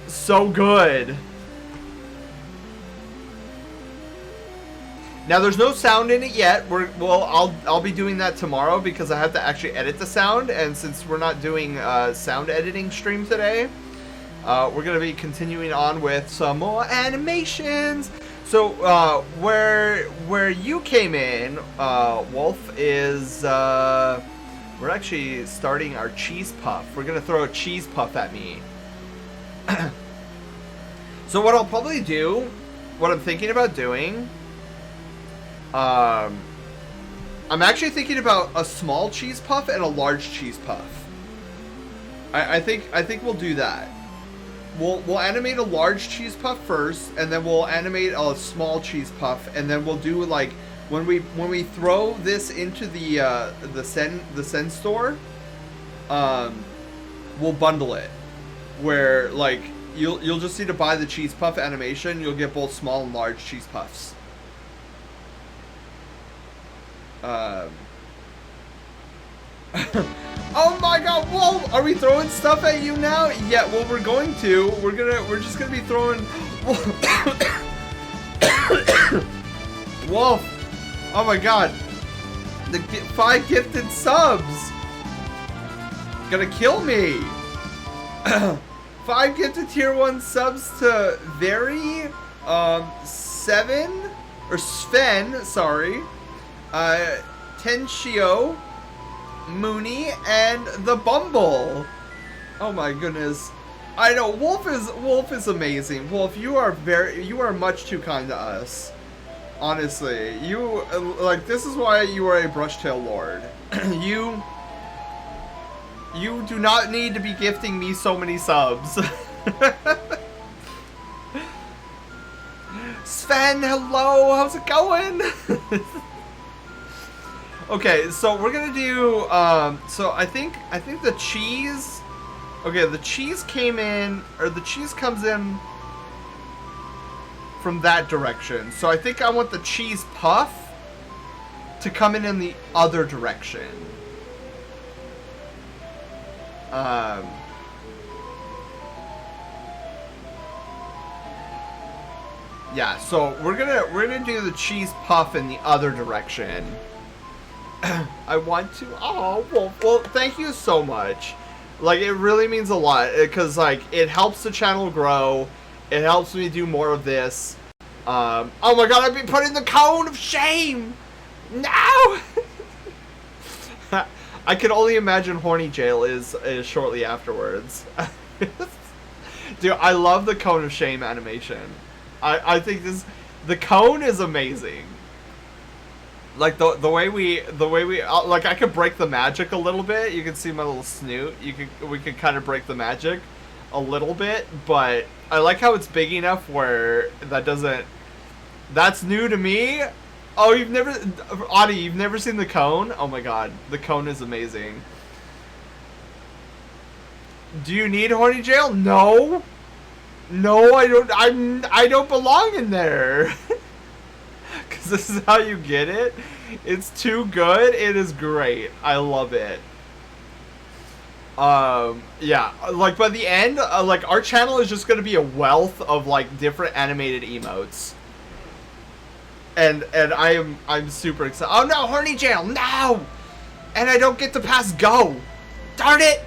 Speaker 2: So good. Now there's no sound in it yet. I'll be doing that tomorrow because I have to actually edit the sound, and since we're not doing sound editing stream today, we're gonna be continuing on with some more animations. So where you came in, Wolf, is we're actually starting our cheese puff. We're gonna throw a cheese puff at me. So what I'll probably do, what I'm thinking about doing. I'm actually thinking about a small cheese puff and a large cheese puff. I think we'll do that. We'll animate a large cheese puff first, and then we'll animate a small cheese puff, and then we'll do like when we throw this into the Sen store, we'll bundle it, where like you'll just need to buy the cheese puff animation. You'll get both small and large cheese puffs. Oh my god, whoa! Are we throwing stuff at you now? Yeah, well we're going to. We're just gonna be throwing Wolf! Oh my god. The 5 gifted subs! Gonna kill me! 5 gifted tier 1 subs to Very, 7, or Sven, sorry. Tenshio, Mooney, and the Bumble. Oh my goodness. I know, Wolf is amazing. Wolf, you are much too kind to us. Honestly, you, like, this is why you are a Brushtail Lord. You do not need to be gifting me so many subs. Sven, hello, how's it going? Okay, so we're gonna do, so I think the cheese, okay, the cheese came in, or the cheese comes in from that direction. So I think I want the cheese puff to come in the other direction. Yeah, so we're gonna do the cheese puff in the other direction. I want to. Oh, well, thank you so much. Like, it really means a lot because, like, it helps the channel grow. It helps me do more of this. Oh my god, I've been put in the cone of shame. No. I can only imagine Horny Jail is shortly afterwards. Dude, I love the cone of shame animation. I think the cone is amazing. Like the way we like, I could break the magic a little bit. You can see my little snoot. We could kind of break the magic a little bit, but I like how it's big enough where that's new to me. Oh, Audie, you've never seen the cone? Oh my god, the cone is amazing. Do you need Horny Jail? No. No, I don't. I don't belong in there. Cause this is how you get it. It's too good. It is great. I love it. Yeah. Like by the end, like our channel is just gonna be a wealth of like different animated emotes. And I'm super excited. Oh no, Horny Jail, no! And I don't get to pass go. Darn it!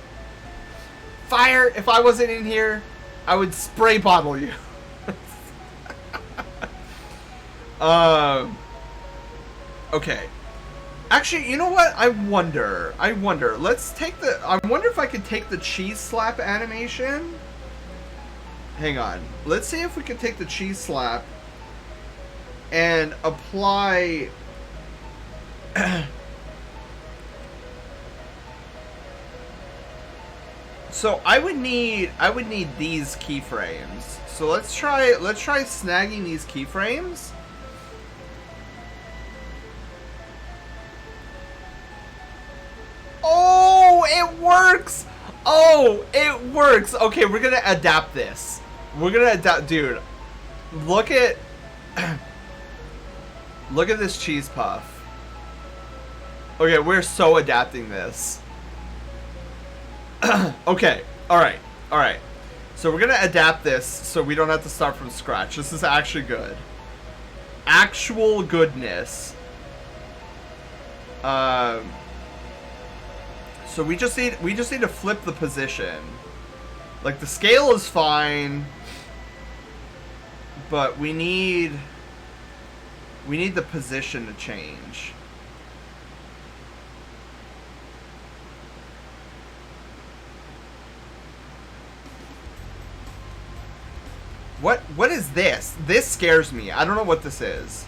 Speaker 2: Fire! If I wasn't in here, I would spray bottle you. Okay. Actually, you know what? I wonder. Let's take I wonder if I could take the cheese slap animation. Hang on. Let's see if we can take the cheese slap and apply. So I would need these keyframes. So let's try snagging these keyframes. Oh! it works! Oh, it works! Okay, we're gonna adapt this. We're gonna adapt, dude. Look at look at this cheese puff. Okay, we're so adapting this. Okay, alright, alright. So we're gonna adapt this so we don't have to start from scratch. This is actually good. Actual goodness. So we just need to flip the position. Like, the scale is fine, but we need the position to change. What is this? This scares me. I don't know what this is.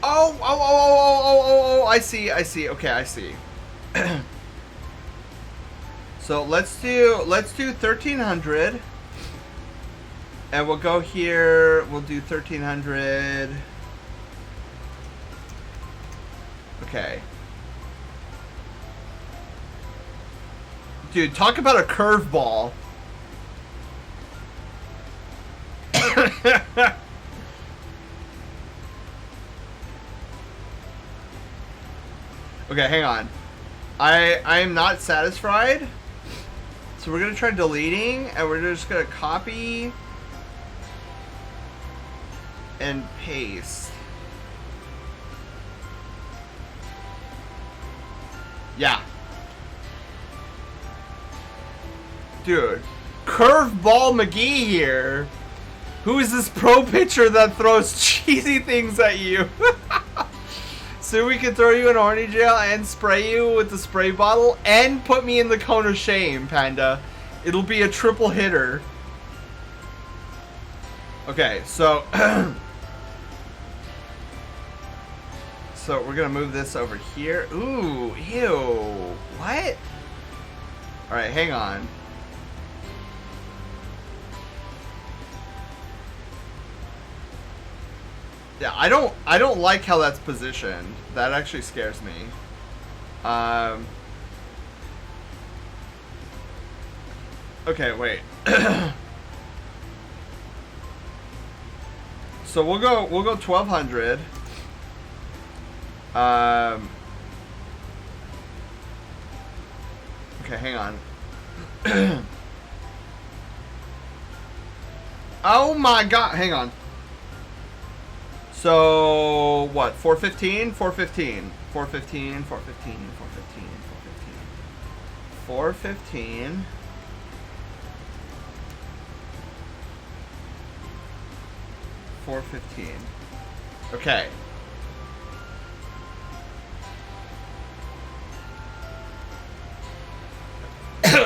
Speaker 2: Oh, I see. Okay, I see. So let's do 1300. And we'll go here, we'll do 1300. Okay. Dude, talk about a curveball. Okay, hang on. I am not satisfied. So we're gonna try deleting, and we're just gonna copy and paste. Yeah. Dude, Curveball McGee here. Who is this pro pitcher that throws cheesy things at you? So we can throw you in horny jail and spray you with the spray bottle and put me in the cone of shame, Panda. It'll be a triple hitter. Okay, so so we're gonna move this over here. Ooh, ew. What? Alright, hang on. Yeah, I don't like how that's positioned. That actually scares me. Okay, wait. So we'll go 1200. Okay, hang on. Oh my god, hang on. So, what, 415? 415. 415, 415, 415, 415. 415. Okay.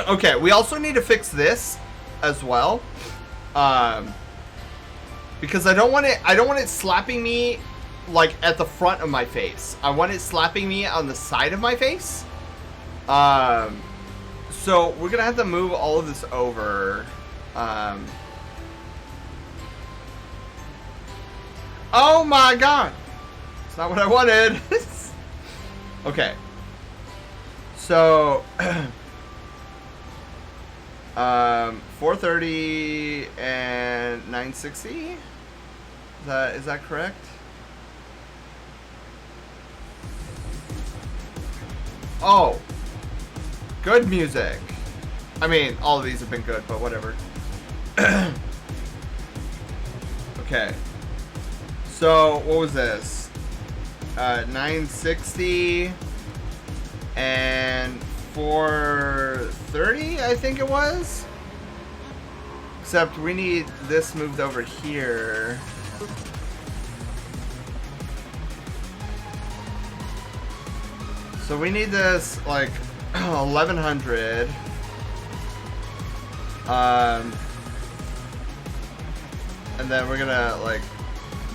Speaker 2: Okay, we also need to fix this as well. Because I don't want it slapping me like at the front of my face. I want it slapping me on the side of my face. So we're gonna have to move all of this over. Oh my god! It's not what I wanted. Okay. So 430 and 960. Is that correct? Oh, good music. I mean, all of these have been good, but whatever. Okay. So what was this? 960 and 430, I think it was. Except we need this moved over here. So we need this like 1100. And then we're gonna like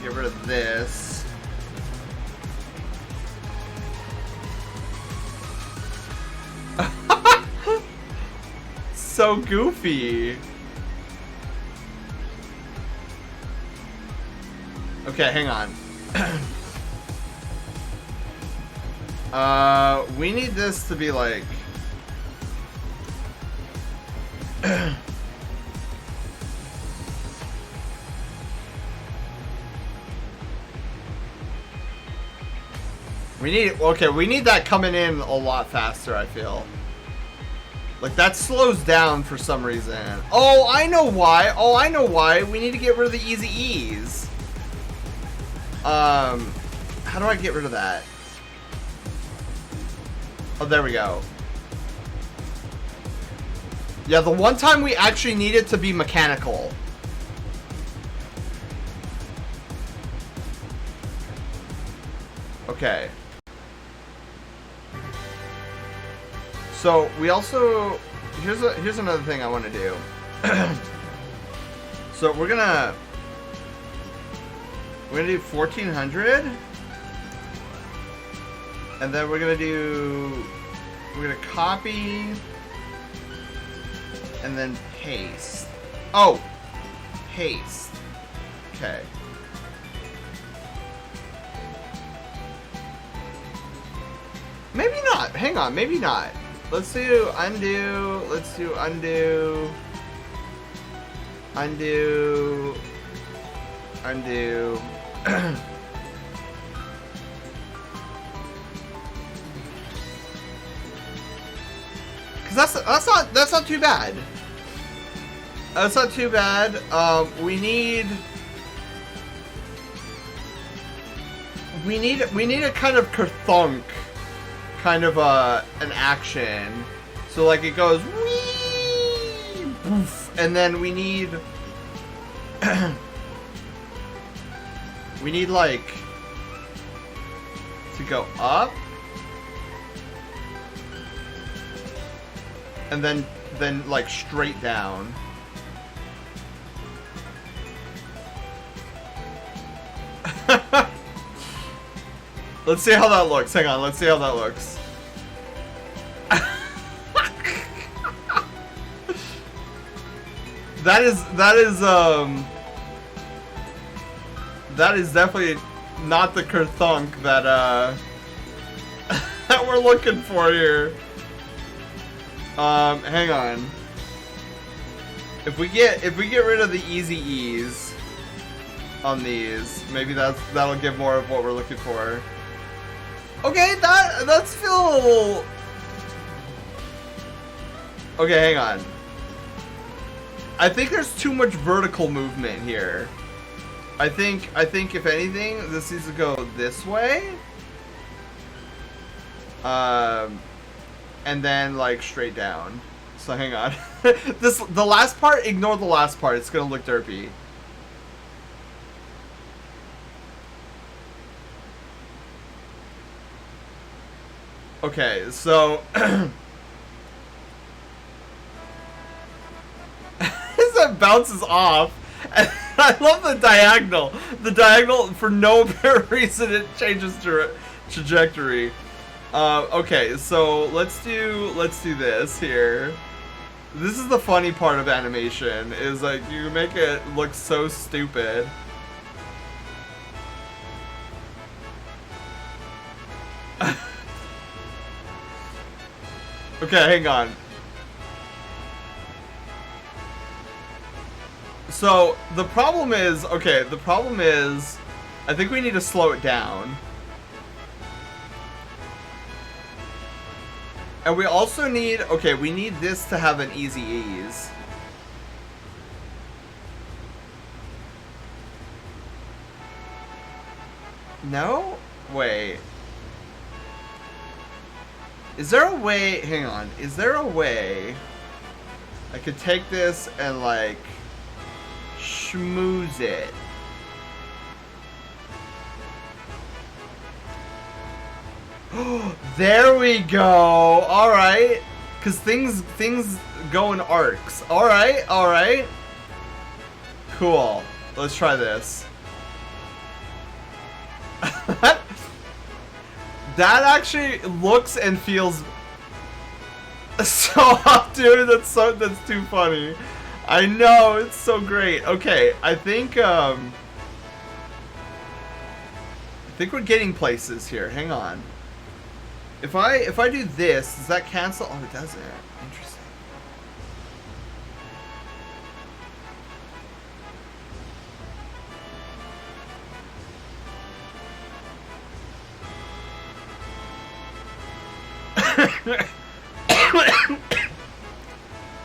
Speaker 2: get rid of this. So goofy. Okay, hang on. We need this to be like... we need that coming in a lot faster, I feel. Like, that slows down for some reason. Oh, I know why. Oh, I know why. We need to get rid of the easy E's. How do I get rid of that? Oh, there we go. Yeah, the one time we actually need it to be mechanical. Okay. So we also here's another thing I want to do. So we're gonna do 1400, and then we're gonna copy and then paste. Oh, paste. Okay. Maybe not. Hang on. Maybe not. Let's do undo. Let's do undo. Undo. Undo. Cause that's not too bad. That's not too bad. We need a kind of kerthunk, kind of an action. So like it goes wee, poof, and then we need we need like to go up, and then like straight down. Let's see how that looks. Hang on, let's see how that looks. That is definitely not the kerthunk that that we're looking for here. Hang on. If we get rid of the easy E's on these, maybe that'll give more of what we're looking for. Okay, that's feel. Okay, hang on. I think there's too much vertical movement here. I think if anything, this needs to go this way. And then like straight down. So hang on. The last part, ignore the last part. It's gonna look derpy. Okay, so that bounces off. And I love the diagonal. The diagonal, for no apparent reason, it changes trajectory. Okay, so let's do this here. This is the funny part of animation, is like you make it look so stupid. Okay, hang on. So, the problem is, I think we need to slow it down. And we also need, we need this to have an easy ease. No? Wait. Is there a way, hang on, is there a way I could take this and like schmooze it? There we go. All right, because things go in arcs. All right. Cool. Let's try this. That actually looks and feels so hot, dude. That's too funny. I know, it's so great. Okay, I think we're getting places here. Hang on. If I do this, does that cancel? Oh, it doesn't. Interesting.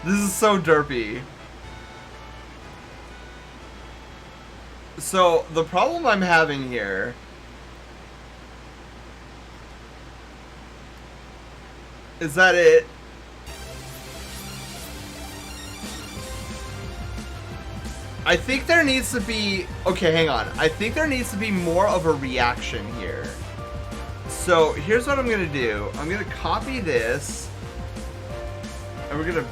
Speaker 2: This is so derpy. So, the problem I'm having here is that I think there needs to be... Okay, hang on. I think there needs to be more of a reaction here. So, here's what I'm going to do. I'm going to copy this. And we're going to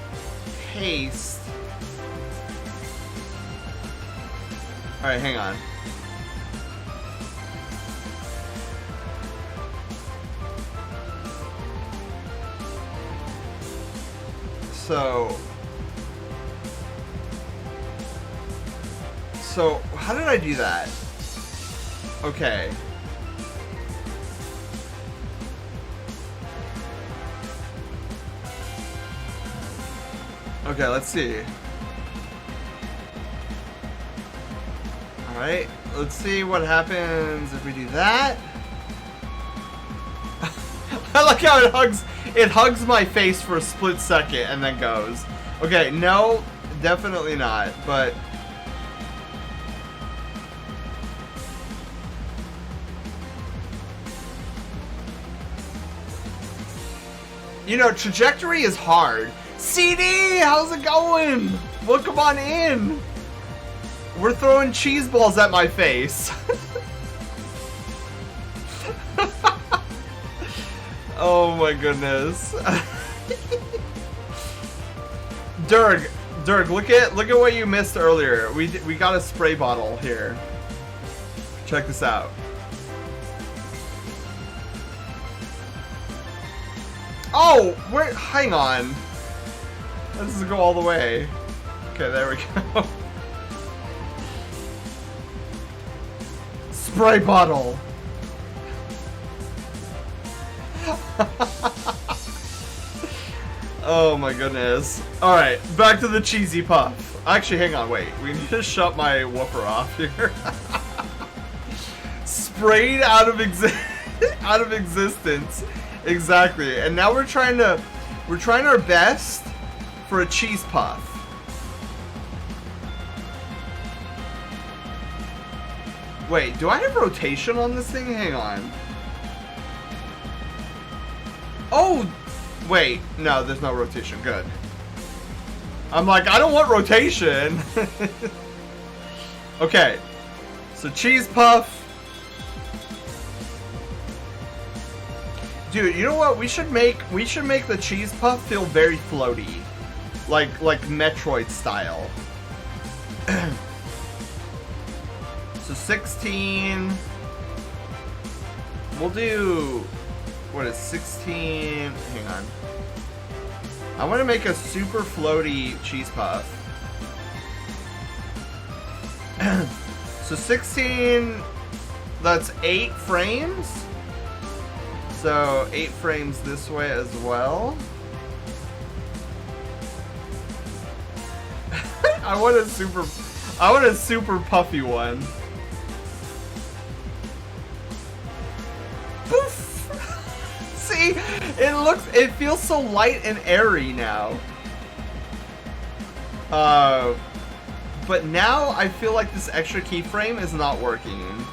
Speaker 2: paste. Alright, hang on. So, how did I do that? Okay. Okay, let's see. Alright, let's see what happens if we do that. I like how it hugs my face for a split second and then goes. Okay, no, definitely not, but... You know, trajectory is hard. CD, how's it going? Welcome on in. We're throwing cheese balls at my face. Oh my goodness. Durg, look at what you missed earlier. We got a spray bottle here. Check this out. Oh, hang on. This is go all the way. Okay, there we go. Spray bottle. Oh my goodness. Alright, back to the cheesy puff. Actually, hang on, wait. We need to shut my whooper off here. Sprayed out of existence. Exactly. And now we're trying our best for a cheese puff. Wait, do I have rotation on this thing? Hang on. Oh, wait. No, there's no rotation. Good. I'm like, I don't want rotation. Okay. So cheese puff. Dude, you know what? We should make the cheese puff feel very floaty. Like Metroid style. So 16. We'll do, what is 16? Hang on. I want to make a super floaty cheese puff. So 16, that's 8 frames. So 8 frames this way as well. I want a super puffy one. Poof! See, it feels so light and airy now. But now I feel like this extra keyframe is not working.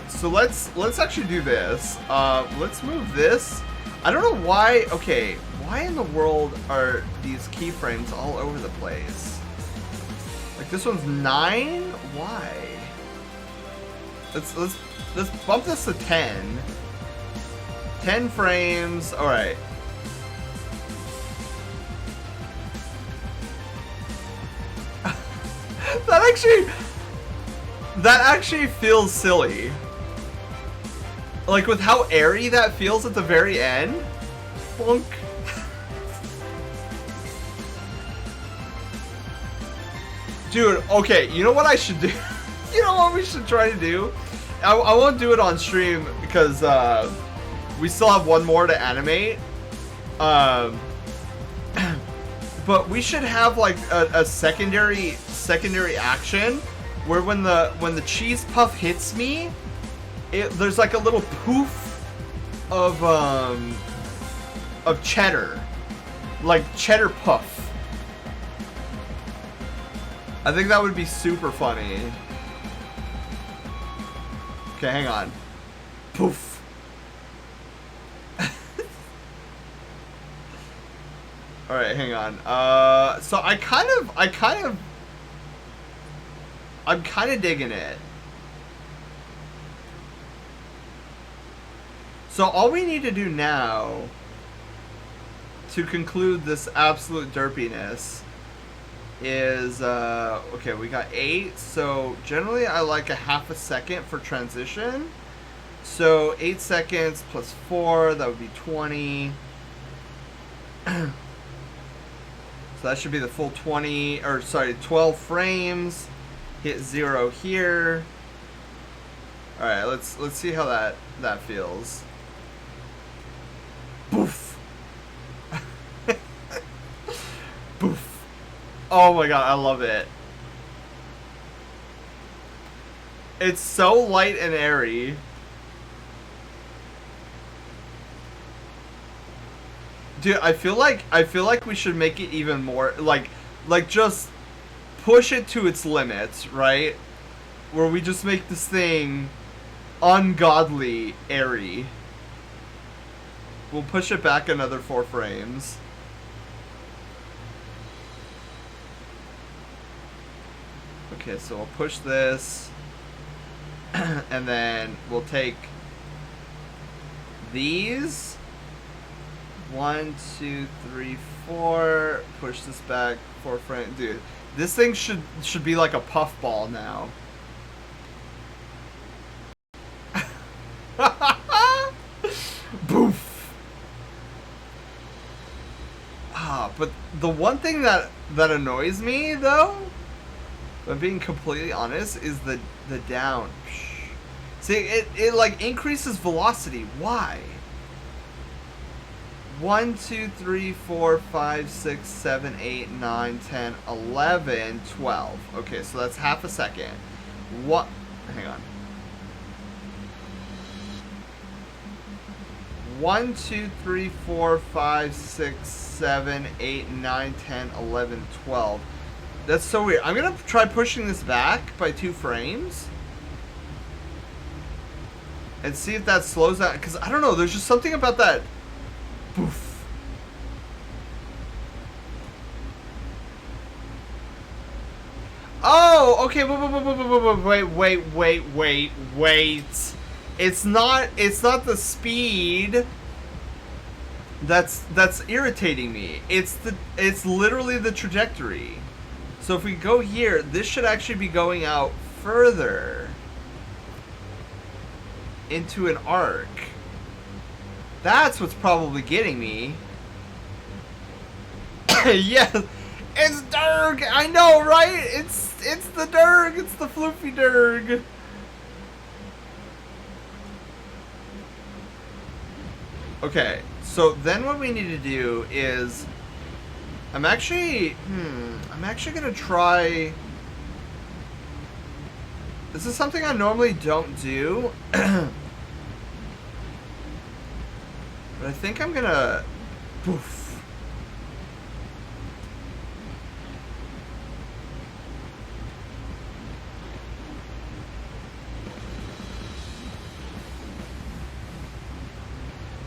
Speaker 2: So let's actually do this. Let's move this. I don't know why. Okay, why in the world are these keyframes all over the place? Like this one's 9. Why? Let's bump this to 10. 10 frames. All right. That actually feels silly. Like with how airy that feels at the very end. Bonk. Dude, okay, you know what I should do? You know what we should try to do? I won't do it on stream because we still have one more to animate. But we should have like a secondary action where when the cheese puff hits me, there's like a little poof of cheddar, like cheddar puff. I think that would be super funny. Okay, hang on. Poof. All right, hang on. So I'm kind of digging it. So all we need to do now to conclude this absolute derpiness is, okay, we got 8. So generally I like a half a second for transition. So 8 seconds plus 4, that would be 20. So that should be the full 20, or sorry, 12 frames. Hit 0 here. All right, let's see how that feels. Boof. Boof. Oh my god, I love it. It's so light and airy. Dude, I feel like we should make it even more like just push it to its limits, right? Where we just make this thing ungodly airy. We'll push it back another 4 frames. Okay, so we'll push this, and then we'll take these. 1, 2, 3, 4. Push this back 4 frames. Dude, this thing should be like a puff ball now. Boof. But the one thing that annoys me though, if I'm being completely honest, is the down. See, it like increases velocity. Why? 1, 2, 3, 4, 5, 6, 7, 8, 9, 10, 11, 12. Okay, so that's half a second. What? Hang on. 1, 2, 3, 4, 5, 6, 7, 8, 9, 10, 11, 12. That's so weird. I'm gonna try pushing this back by 2 frames and see if that slows down. Because I don't know, there's just something about that. Poof. Oh, okay. Wait. It's not the speed that's irritating me. It's literally the trajectory. So if we go here, this should actually be going out further into an arc. That's what's probably getting me. Yes, it's Durg. I know, right? It's the Durg. It's the floofy Durg. Okay, so then what we need to do is, I'm actually gonna try. This is something I normally don't do. But I think I'm gonna poof.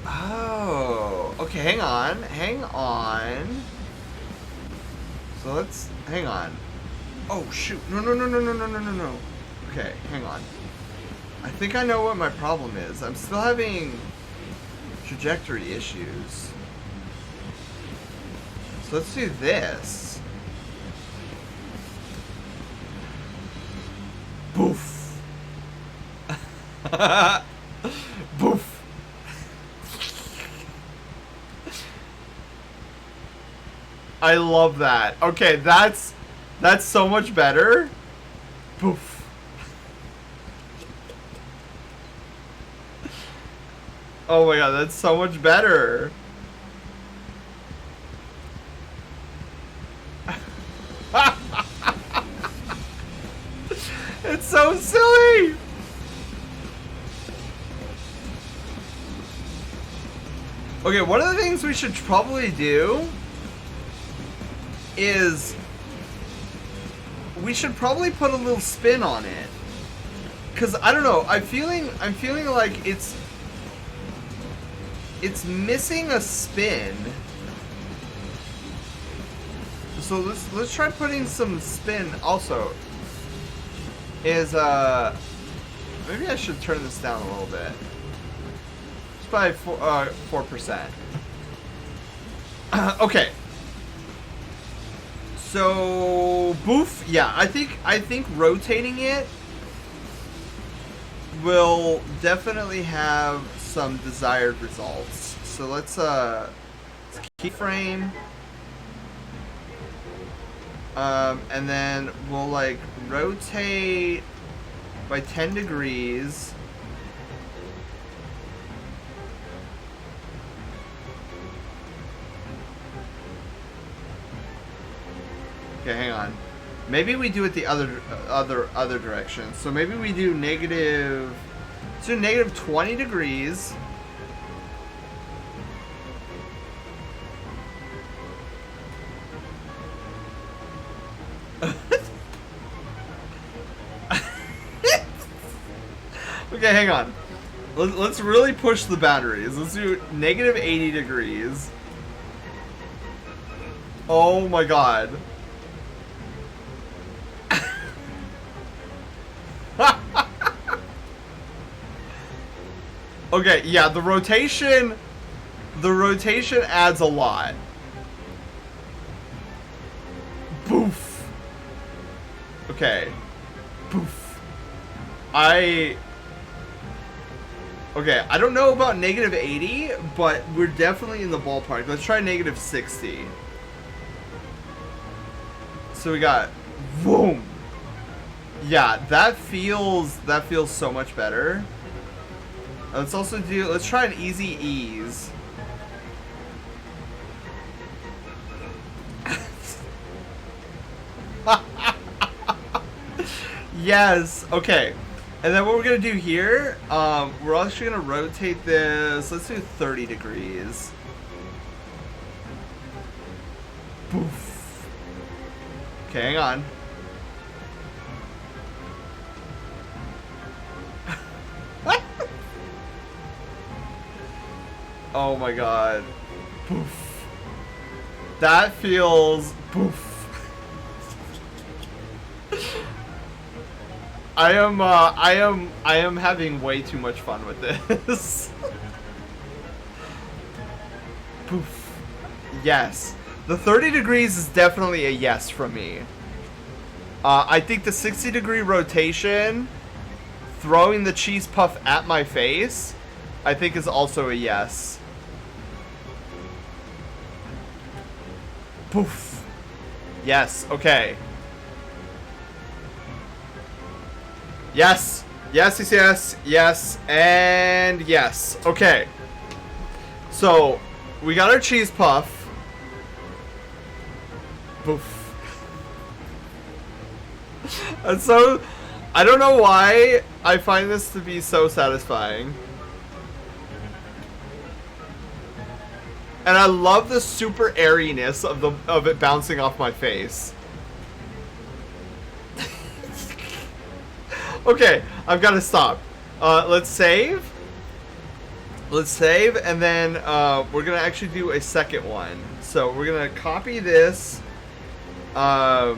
Speaker 2: Oh, okay, hang on. So let's hang on. Oh shoot. No. Okay, hang on. I think I know what my problem is. I'm still having trajectory issues. So let's do this. Boof. Boof. I love that. Okay, that's so much better. Boof. Oh my god, that's so much better. It's so silly. Okay, one of the things we should probably do is we should probably put a little spin on it. Cause I don't know, I'm feeling like it's missing a spin. So let's try putting some spin also. Is maybe I should turn this down a little bit. It's by 4%. Okay. So boof, yeah, I think rotating it will definitely have some desired results. So let's keyframe. And then we'll like rotate by 10 degrees. Okay, hang on. Maybe we do it the other direction. So maybe we do negative. Let's do negative 20 degrees. Okay, hang on. Let's really push the boundaries. Let's do negative 80 degrees. Oh my god. Okay, yeah, the rotation adds a lot. Boof. Okay. Boof. Okay, I don't know about negative 80, but we're definitely in the ballpark. Let's try negative 60. So we got boom. Yeah, that feels so much better. Let's try an easy ease. Yes, okay. And then what we're gonna do here, we're actually gonna rotate this. Let's do 30 degrees. Poof. Okay, hang on. Oh my god. Poof. That feels poof. I am having way too much fun with this. Poof. Yes. The 30 degrees is definitely a yes from me. I think the 60-degree rotation, throwing the cheese puff at my face, I think is also a yes. Poof. Yes, okay. Yes. Yes, yes, yes, yes, and yes. Okay. So, we got our cheese puff. Poof. And so, I don't know why I find this to be so satisfying. And I love the super airiness of it bouncing off my face. Okay, I've got to stop. Let's save. Let's save, and then we're gonna actually do a second one. So we're gonna copy this. We're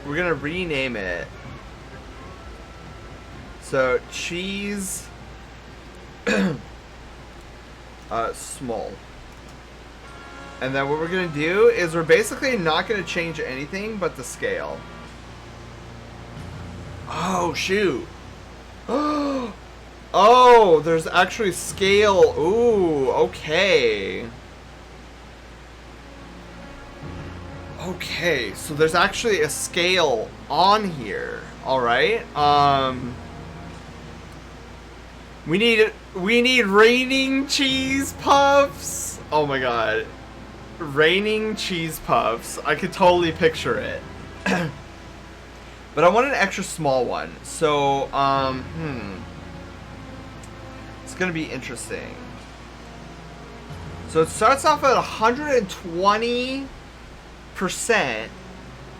Speaker 2: gonna rename it. So cheese small. And then what we're going to do is we're basically not going to change anything but the scale. Oh, shoot. Oh, there's actually scale. Ooh, okay. Okay, so there's actually a scale on here. All right. We need raining cheese puffs. Oh my god. Raining cheese puffs. I could totally picture it. But I want an extra small one. So, it's gonna be interesting. So it starts off at 120%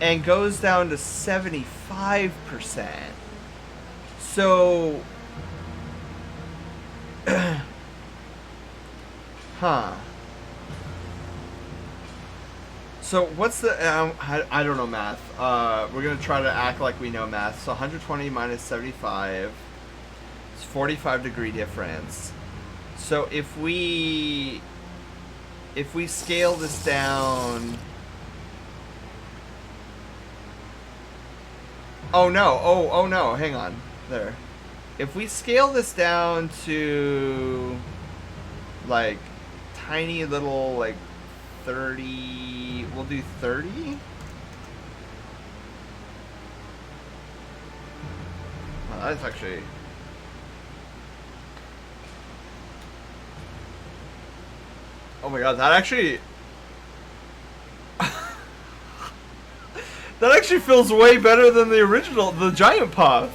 Speaker 2: and goes down to 75%. So, huh. So what's the, I don't know math. We're going to try to act like we know math. So 120 minus 75 is 45 degree difference. So if we scale this down. Oh no, oh no, hang on. There. If we scale this down to like tiny little like 30, we'll do 30. Well, that's actually, oh my god, that actually that actually feels way better than the original, the giant puff.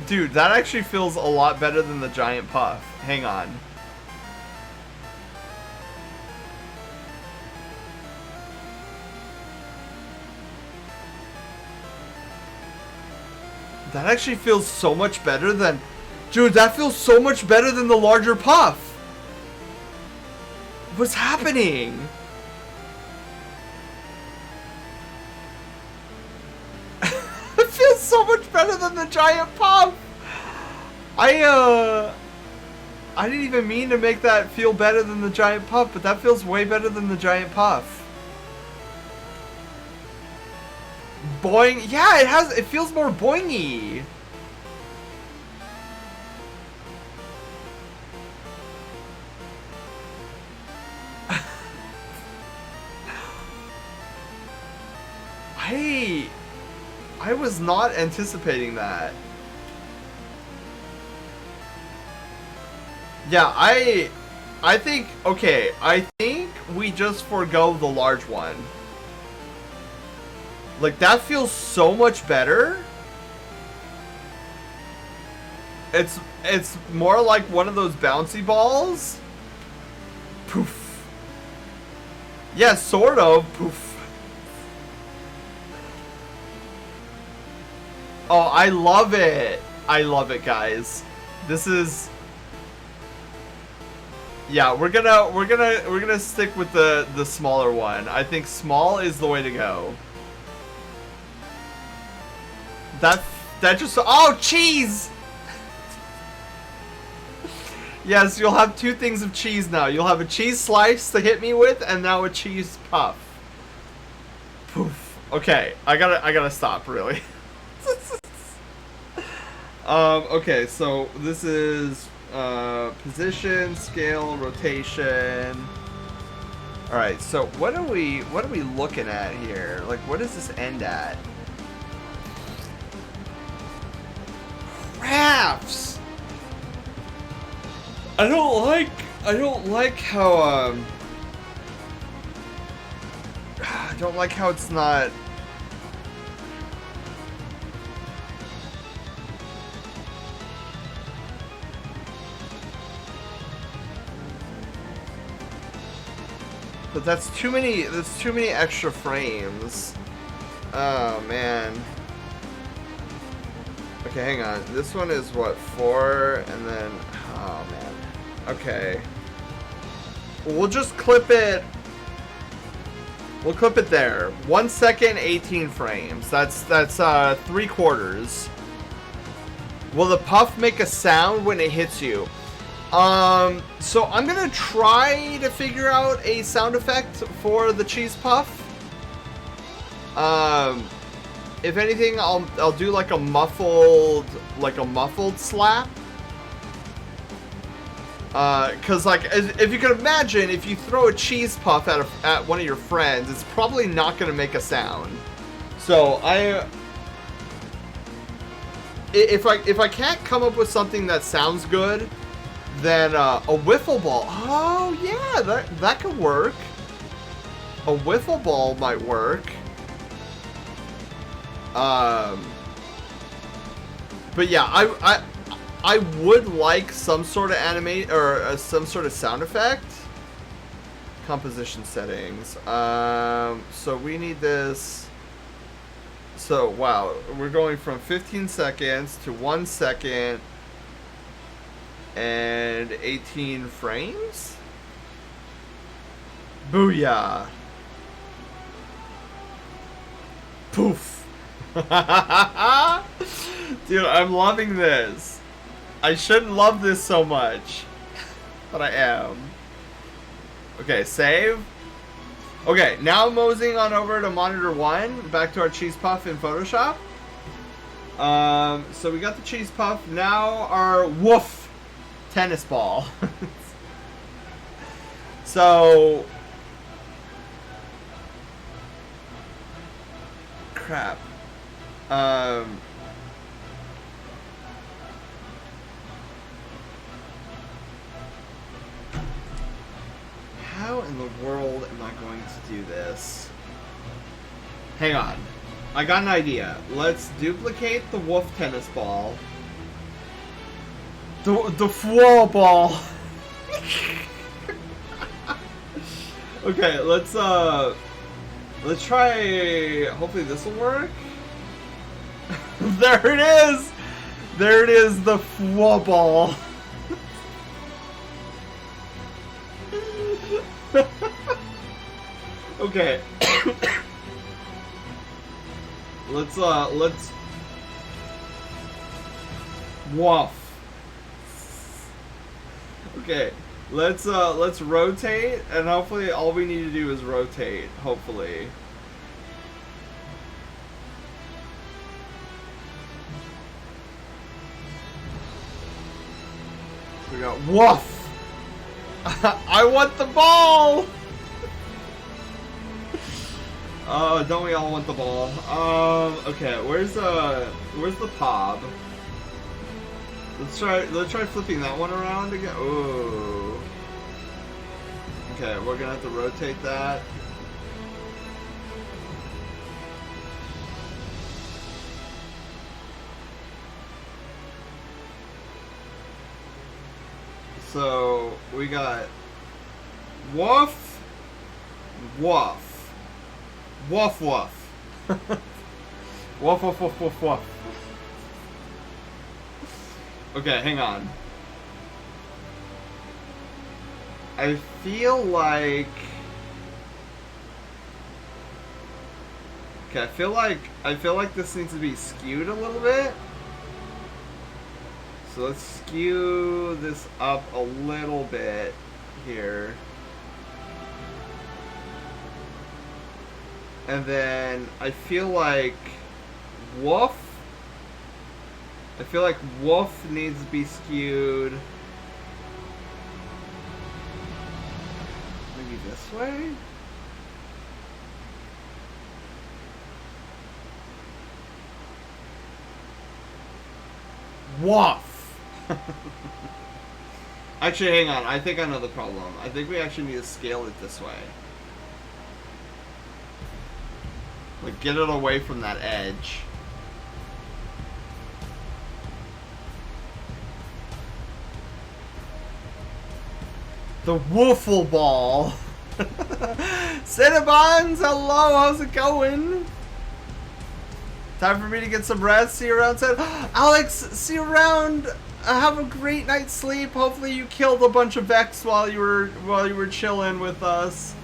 Speaker 2: Dude, that actually feels a lot better than the giant puff. Hang on. That actually feels so much better than... Dude, that feels so much better than the larger puff. What's happening? It feels so much better than the giant puff. I didn't even mean to make that feel better than the giant puff, but that feels way better than the giant puff. Boing. Yeah, it feels more boingy. I was not anticipating that. Yeah, I think, okay, I think we just forego the large one. Like, that feels so much better. It's more like one of those bouncy balls. Poof. Yeah, sort of. Poof. Oh, I love it. I love it, guys. This is... Yeah, we're gonna stick with the smaller one. I think small is the way to go. That just... Oh, cheese! Yes, you'll have two things of cheese now. You'll have a cheese slice to hit me with, and now a cheese puff. Poof. Okay, I gotta stop, really. Okay, so this is position, scale, rotation. All right, so what are we looking at here? Like, what does this end at? Crafts. I don't like how I don't like how it's not. But that's too many extra frames. Oh man. Okay, hang on. This one is what, 4 and then oh man. Okay. We'll just clip it. We'll clip it there. 1 second, 18 frames. That's 3/4. Will the puff make a sound when it hits you? So I'm gonna try to figure out a sound effect for the cheese puff. If anything, I'll do like a muffled slap. Cause like, if you can imagine, if you throw a cheese puff at one of your friends, it's probably not gonna make a sound. So if I can't come up with something that sounds good, then a wiffle ball. Oh yeah, that could work. A wiffle ball might work. But yeah, I would like some sort of animate or some sort of sound effect. Composition settings. So we need this. So wow, we're going from 15 seconds to 1 second and 18 frames. Booyah! Poof! Dude, I'm loving this. I shouldn't love this so much, but I am. Okay, save. Okay, now moseying on over to monitor 1, back to our cheese puff in Photoshop. So we got the cheese puff, now our woof tennis ball. So crap. How in the world am I going to do this? Hang on. I got an idea. Let's duplicate the wolf tennis ball. The floor ball. Okay, let's try. Hopefully this will work. There it is. There it is, the floor ball. Okay. let's waff. Okay. Let's rotate, and hopefully all we need to do is rotate, hopefully. So we got woof. I want the ball. Don't we all want the ball? Okay, where's the pob? Let's try flipping that one around again. Ooh. Okay, we're gonna have to rotate that. So we got woof, woof. Woof woof. Woof woof woof woof woof. Okay, hang on. I feel like... Okay, I feel like this needs to be skewed a little bit. So let's skew this up a little bit here. And then I feel like woof. I feel like woof needs to be skewed maybe this way. Woof. Actually, hang on. I think I know the problem. I think we actually need to scale it this way. Like, get it away from that edge. The woofle ball. Cinnabons, hello, how's it going? Time for me to get some rest. See you around 10. Alex, see you around. Have a great night's sleep. Hopefully you killed a bunch of Vex while you were chilling with us.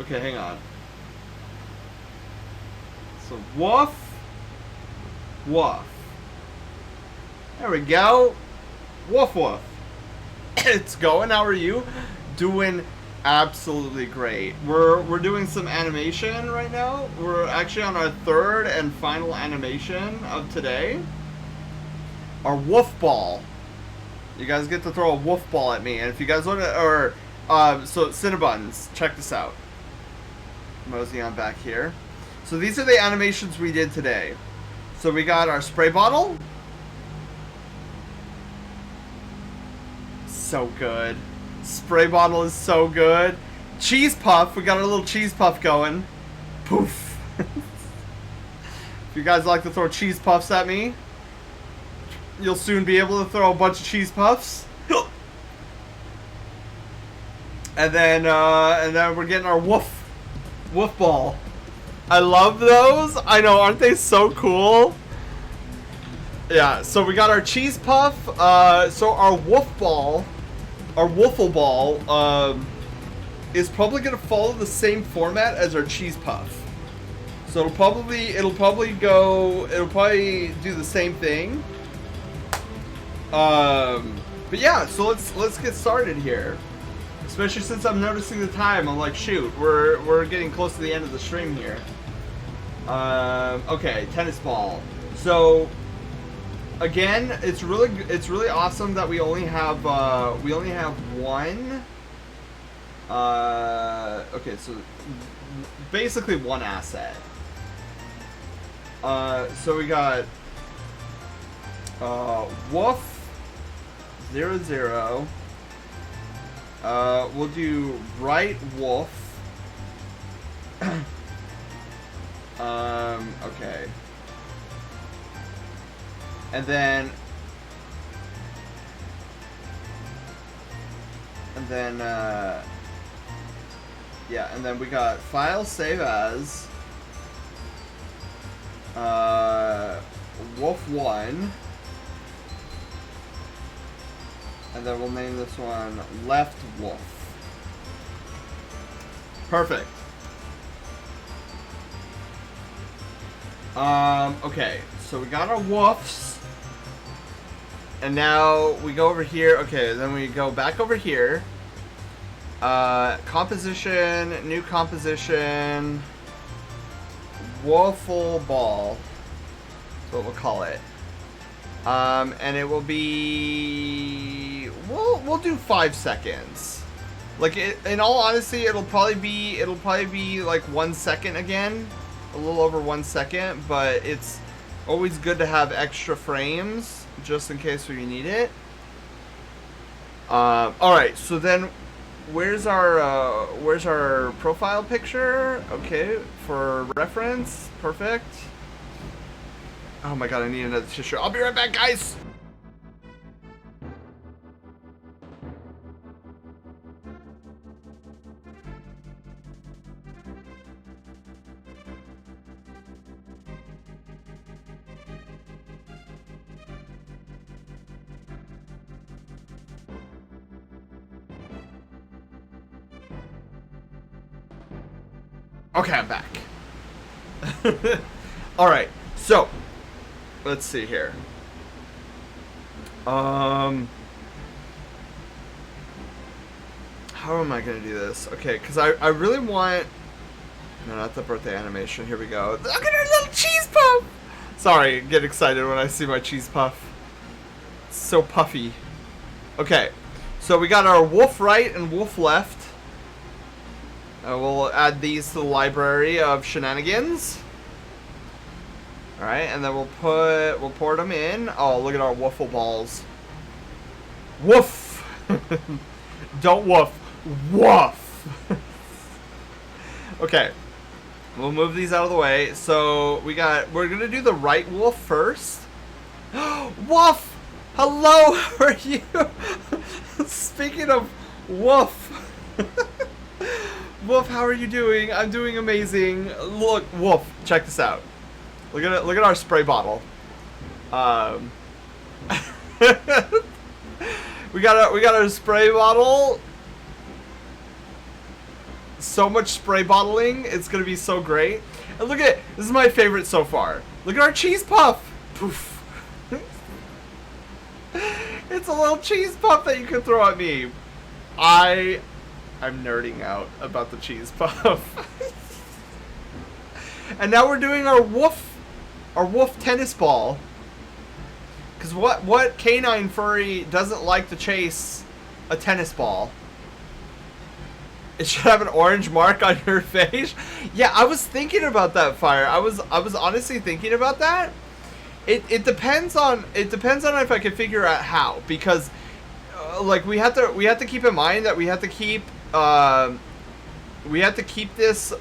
Speaker 2: Okay, hang on. So woof, woof. There we go. Woof woof. It's going. How are you? Doing absolutely great. We're doing some animation right now. We're actually on our third and final animation of today. Our woof ball. You guys get to throw a woof ball at me, and if you guys want to, or so Cinnabons, check this out. Mosey on back here. So these are the animations we did today. So we got our spray bottle. So good. Spray bottle is so good. Cheese puff. We got our little cheese puff going. Poof. If you guys like to throw cheese puffs at me, you'll soon be able to throw a bunch of cheese puffs. And then we're getting our woof ball. I love those. I know, aren't they so cool? Yeah, so we got our cheese puff. So our woof ball, our woofle ball, is probably gonna follow the same format as our cheese puff. So it'll probably do the same thing. But yeah, so let's get started here. Especially since I'm noticing the time, I'm like, shoot, we're getting close to the end of the stream here. Okay, tennis ball. So again, it's really awesome that we only have one. Okay, so basically one asset. So we got woof 0-0. We'll do right wolf. Okay. And then yeah, and then we got file save as wolf 1. And then we'll name this one Left Wolf. Perfect. Okay, so we got our woofs. And now we go over here. Okay, then we go back over here. Composition, new composition, waffle ball. That's what we'll call it. And it will be, we'll do 5 seconds. Like, in all honesty, it'll probably be like 1 second again, a little over 1 second. But it's always good to have extra frames just in case we need it. All right, so then where's our profile picture? Okay, for reference, perfect. Oh my god, I need another tissue. I'll be right back, guys! Okay, I'm back. Alright, so let's see here. How am I gonna do this? Okay, because I really want... No, not the birthday animation. Here we go. Look at our little cheese puff! Sorry, get excited when I see my cheese puff. It's so puffy. Okay, so we got our wolf right and wolf left. We'll add these to the library of shenanigans. Alright, and then we'll pour them in. Oh, look at our waffle balls. Woof! Don't woof. Woof! Okay. We'll move these out of the way. So we're gonna do the right wolf first. Woof! Hello, how are you? Speaking of woof. Wolf, how are you doing? I'm doing amazing. Look, Wolf, check this out. Look at it. Look at our spray bottle. we got our spray bottle. So much spray bottling. It's gonna be so great. And look at, this is my favorite so far. Look at our cheese puff. Poof. It's a little cheese puff that you can throw at me. I'm nerding out about the cheese puff. And now we're doing our wolf tennis ball. Because what canine furry doesn't like to chase a tennis ball? It should have an orange mark on your face. Yeah, I was thinking about that, Fire. I was honestly thinking about that. It depends on if I can figure out how, because like we have to keep in mind that we have to keep this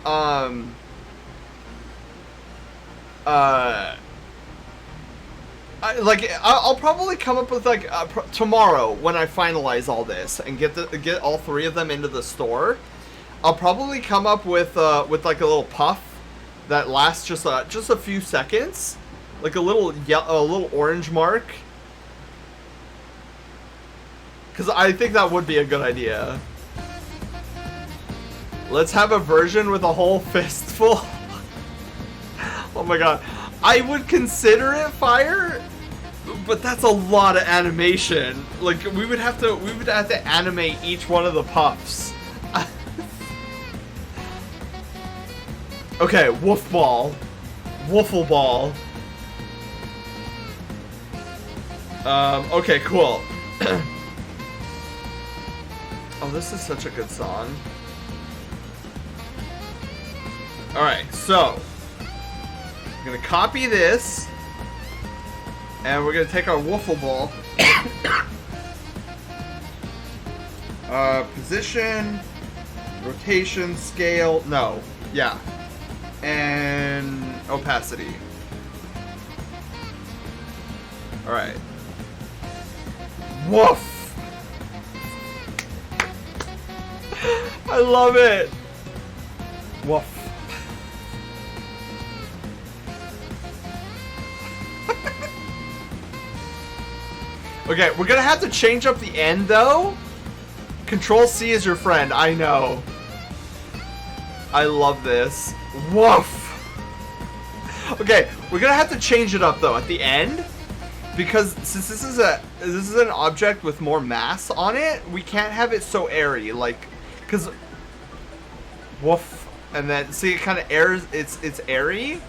Speaker 2: I'll probably come up with like tomorrow when I finalize all this and get all 3 of them into the store. I'll probably come up with like a little puff that lasts just a few seconds, like a little orange mark. Because I think that would be a good idea. Let's have a version with a whole fistful. Oh my god. I would consider it, Fire, but that's a lot of animation. Like we would have to animate each one of the puffs. Okay, woof ball. Woofle ball. Okay, cool. Oh, this is such a good song. Alright, so I'm gonna copy this, and we're gonna take our woofle ball. Position, rotation, scale, no, yeah, and opacity. Alright. Woof! I love it! Woof. Okay, we're gonna have to change up the end though. Control C is your friend, I know. I love this. Woof! Okay, we're gonna have to change it up though at the end, because since this is an object with more mass on it, we can't have it so airy, like, cause woof, and then see it kind of airs. It's airy.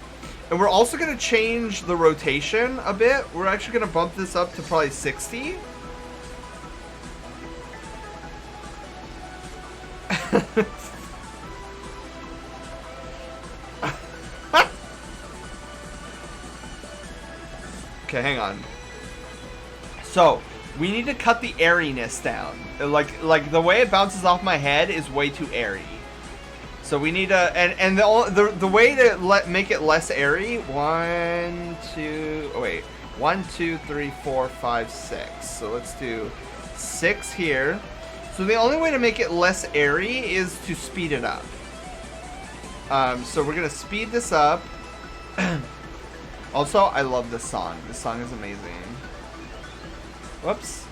Speaker 2: And we're also going to change the rotation a bit. We're actually going to bump this up to probably 60. Okay, hang on. So, we need to cut the airiness down. Like the way it bounces off my head is way too airy. So we need to, and the way to make it less airy, 1, 2, 3, 4, 5, 6. So let's do 6 here. So the only way to make it less airy is to speed it up. So we're gonna speed this up. Also, I love this song. This song is amazing. Whoops.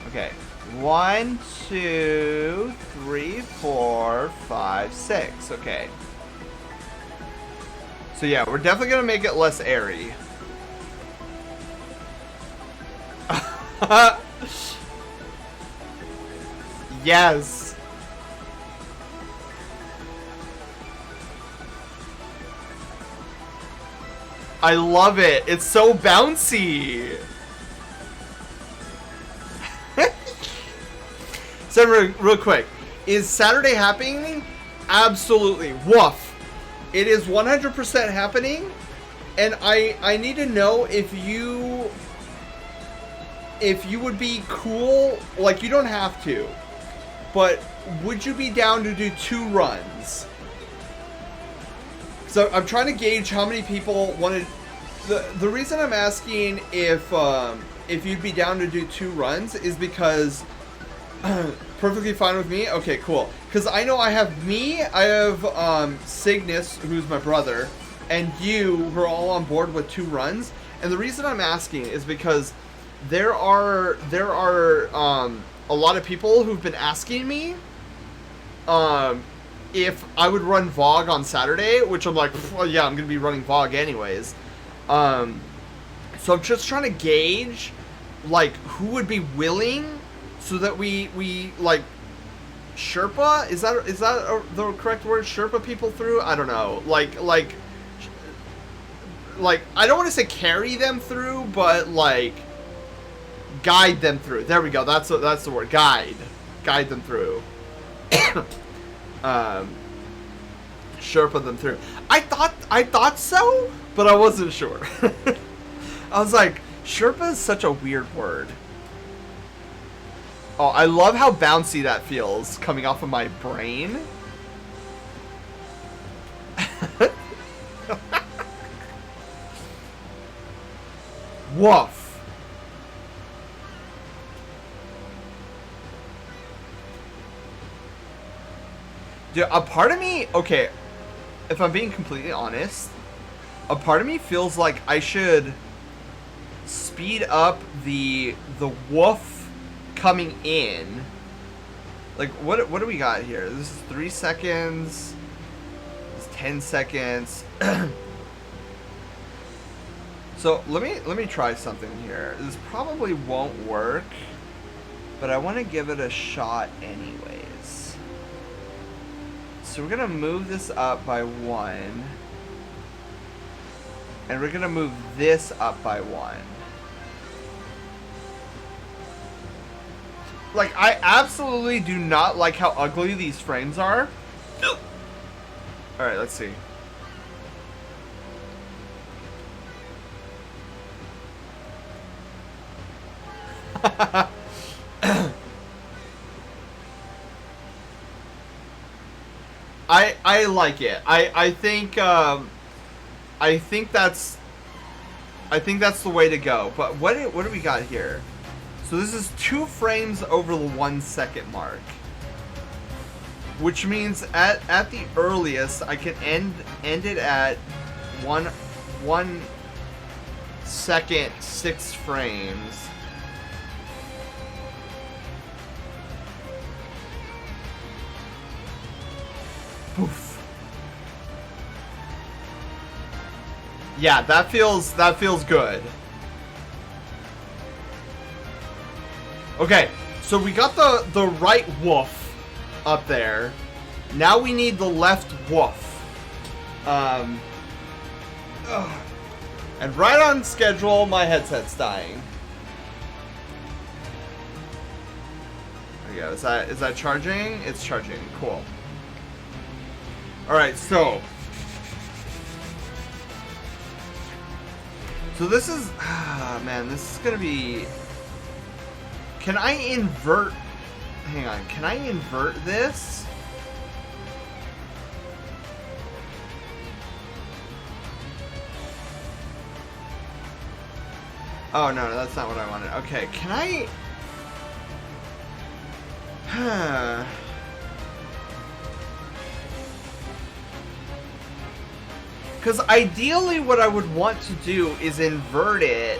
Speaker 2: Okay. 1, 2, 3, 4, 5, 6. Okay. So yeah, we're definitely gonna make it less airy. Yes. I love it. It's so bouncy. So real quick, is Saturday happening? Absolutely. Woof. It is 100% happening, and I need to know if you would be cool. Like, you don't have to, but would you be down to do 2 runs? So I'm trying to gauge how many people wanted. The reason I'm asking if you'd be down to do 2 runs is because perfectly fine with me. Okay, cool. Because I know I have Cygnus, who's my brother, and you, who are all on board with 2 runs. And the reason I'm asking is because there are a lot of people who've been asking me if I would run VOG on Saturday, which I'm like, well, yeah, I'm gonna be running VOG anyways. So I'm just trying to gauge like who would be willing, so that we like Sherpa, is that the correct word? Sherpa people through? I don't know. Like I don't want to say carry them through, but like guide them through. There we go. That's the word. Guide them through. Sherpa them through. I thought so, but I wasn't sure. I was like, Sherpa is such a weird word. Oh, I love how bouncy that feels coming off of my brain. Woof. Dude, a part of me, okay, if I'm being completely honest, a part of me feels like I should speed up the woof coming in. Like, what do we got here? This is 3 seconds. This is 10 seconds. So let me try something here. This probably won't work, but I want to give it a shot anyways. So we're gonna move this up by 1, and we're gonna move this up by 1. Like, I absolutely do not like how ugly these frames are. Alright, let's see. I like it. I think that's the way to go. But what do we got here? So this is 2 frames over the 1 second mark, which means at the earliest I can end it at 1 second 6 frames. Poof. Yeah, that feels good. Okay, so we got the right woof up there. Now we need the left woof. And right on schedule, my headset's dying. There we go. Is that charging? It's charging. Cool. Alright, so this is, man, this is gonna be, can I invert, hang on, can I invert this? Oh, no, that's not what I wanted. Okay, can I, because ideally what I would want to do is invert it.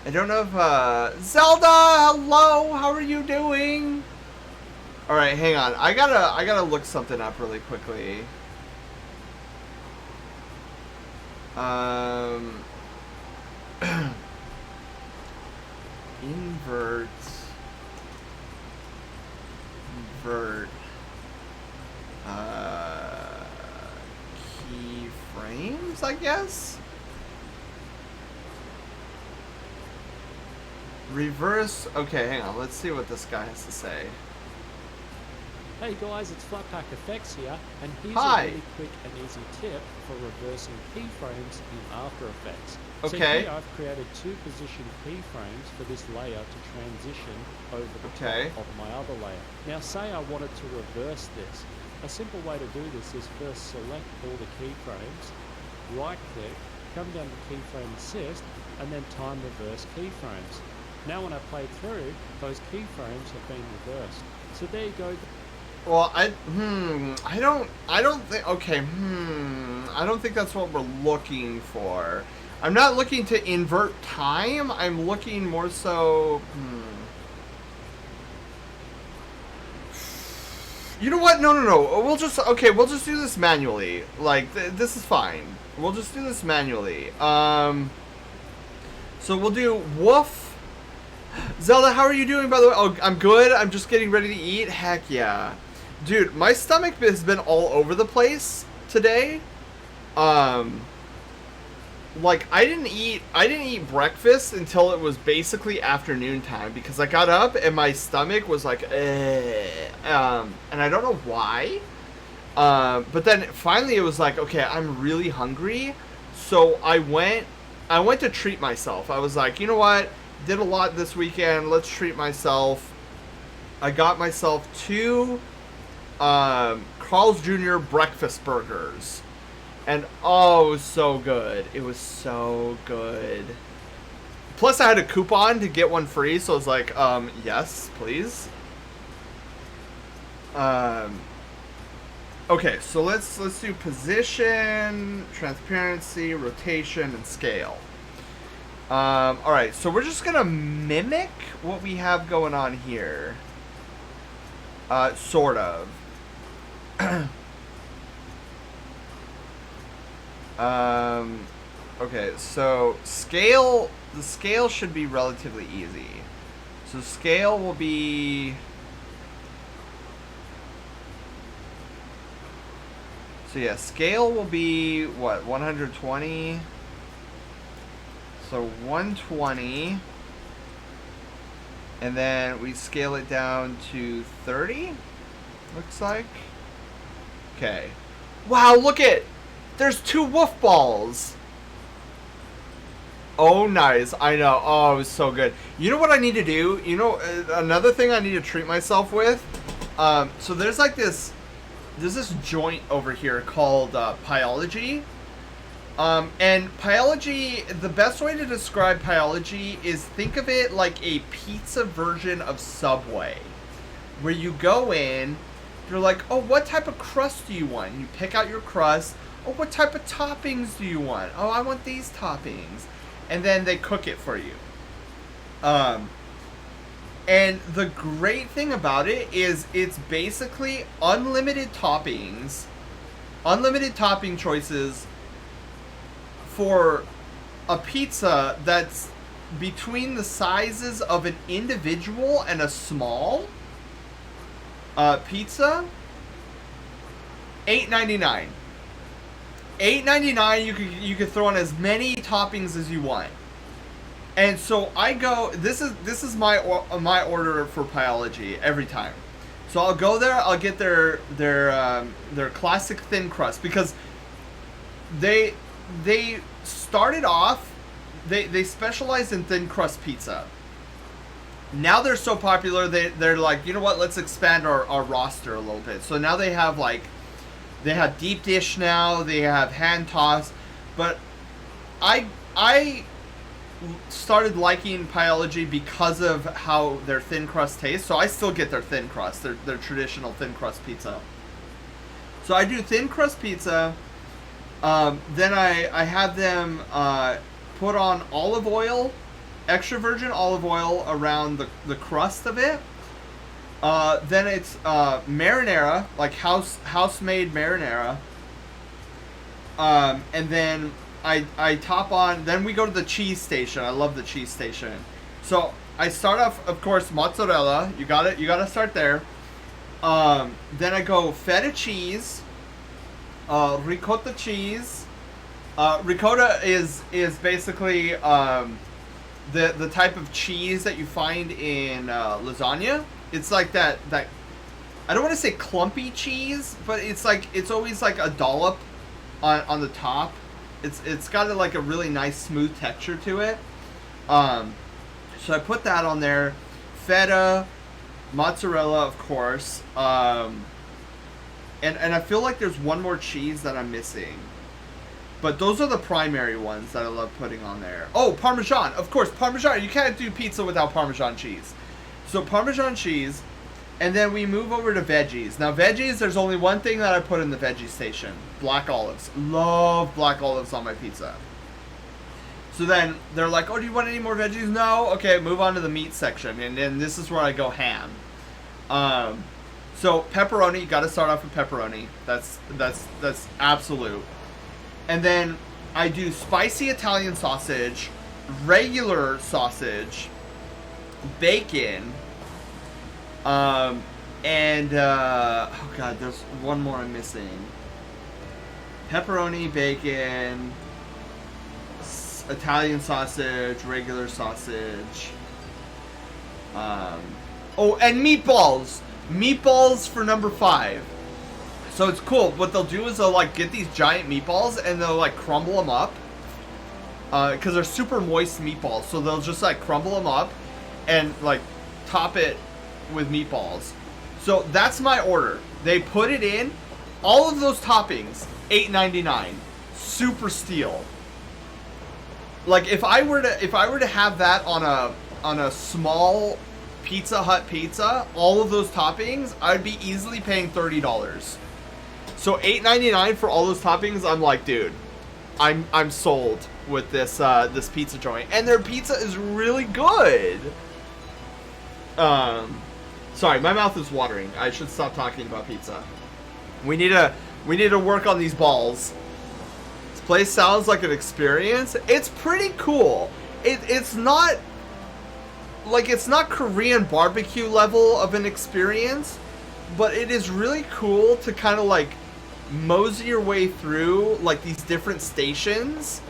Speaker 2: I don't know if, Zelda, hello, how are you doing? Alright, hang on. I gotta look something up really quickly. Invert, keyframes, I guess? Reverse, okay, hang on, let's see what this guy has to say.
Speaker 3: Hey guys, it's Flatpack Effects here, and here's
Speaker 2: Hi.
Speaker 3: a really quick and easy tip for reversing keyframes in After Effects.
Speaker 2: Okay.
Speaker 3: So here I've created 2 position keyframes for this layer to transition over the
Speaker 2: Okay.
Speaker 3: top of my other layer. Now say I wanted to reverse this. A simple way to do this is first select all the keyframes, right click, come down to Keyframe Assist, and then time reverse keyframes. Now when I play through, those keyframes have been reversed. So there you go.
Speaker 2: Well, I don't think, okay, I don't think that's what we're looking for. I'm not looking to invert time, I'm looking more so, You know what, no, we'll just do this manually. Like, this is fine. We'll just do this manually. So we'll do woof. Zelda, how are you doing, by the way? Oh, I'm good, I'm just getting ready to eat, heck yeah. Dude, my stomach has been all over the place today. like I didn't eat breakfast until it was basically afternoon time because I got up and my stomach was like, and I don't know why. But then finally it was like, okay, I'm really hungry, so I went to treat myself. I was like, you know what? Did a lot this weekend. Let's treat myself. I got myself 2 Carl's Jr. breakfast burgers. And oh, it was so good. It was so good. Plus I had a coupon to get one free, so I was like, yes, please. Okay, so let's do position, transparency, rotation, and scale. Alright, so we're just gonna mimic what we have going on here. Sort of. Okay, so scale, the scale should be relatively easy. So scale will be... So yeah, scale will be, what, 120? So 120. And then we scale it down to 30, looks like. Okay. Wow, look it! There's 2 wolf balls! Oh, nice. I know. Oh, it was so good. You know what I need to do? You know, another thing I need to treat myself with? So there's like this... There's this joint over here called Pyology. And Pyology, the best way to describe Pyology is think of it like a pizza version of Subway. Where you go in, you're like, oh, what type of crust do you want? You pick out your crust. Oh, what type of toppings do you want? Oh, I want these toppings. And then they cook it for you. And the great thing about it is it's basically unlimited toppings, unlimited topping choices for a pizza that's between the sizes of an individual and a small pizza. $8.99. $8.99. You could throw in as many toppings as you want. And so I go. This is my order for Pyology every time. So I'll go there. I'll get their classic thin crust because they started off. They specialized in thin crust pizza. Now they're so popular. They're like, you know what? Let's expand our roster a little bit. So now they have they have deep dish now. They have hand toss. But I started liking Pyology because of how their thin crust tastes. So I still get their thin crust, their traditional thin crust pizza. So I do thin crust pizza. Then I have them put on olive oil, extra virgin olive oil around the crust of it. Then it's marinara, like house-made marinara. And then I top on, then we go to the cheese station. I love the cheese station. So I start off, of course, mozzarella. You gotta start there. Then I go feta cheese, ricotta cheese. Ricotta is basically the type of cheese that you find in lasagna. It's like that I don't want to say clumpy cheese, but it's always like a dollop on the top. It's got like a really nice smooth texture to it. So I put that on there. Feta, mozzarella, of course. And I feel like there's one more cheese that I'm missing. But those are the primary ones that I love putting on there. Oh, Parmesan. Of course, Parmesan. You can't do pizza without Parmesan cheese. So Parmesan cheese. And then we move over to veggies. Now, veggies, there's only one thing that I put in the veggie station. Black olives. Love black olives on my pizza. So then they're like, oh, do you want any more veggies? No? Okay, move on to the meat section. And then this is where I go ham. So pepperoni, you got to start off with pepperoni. That's absolute. And then I do spicy Italian sausage, regular sausage, bacon, oh god, there's one more I'm missing. Pepperoni, bacon, Italian sausage, regular sausage. Oh, and meatballs. Meatballs for number 5. So it's cool. What they'll do is they'll like get these giant meatballs and they'll like crumble them up. Because they're super moist meatballs. So they'll just like crumble them up and like top it with meatballs. So that's my order. They put it in. All of those toppings, $8.99. Super steal. Like if I were to have that on a small Pizza Hut pizza, all of those toppings, I'd be easily paying $30. So $8.99 for all those toppings, I'm like, dude, I'm sold with this this pizza joint, and their pizza is really good. Sorry, my mouth is watering. I should stop talking about pizza. We need to work on these balls. This place sounds like an experience. It's pretty cool. It's not like it's not Korean barbecue level of an experience, but it is really cool to kind of like mosey your way through like these different stations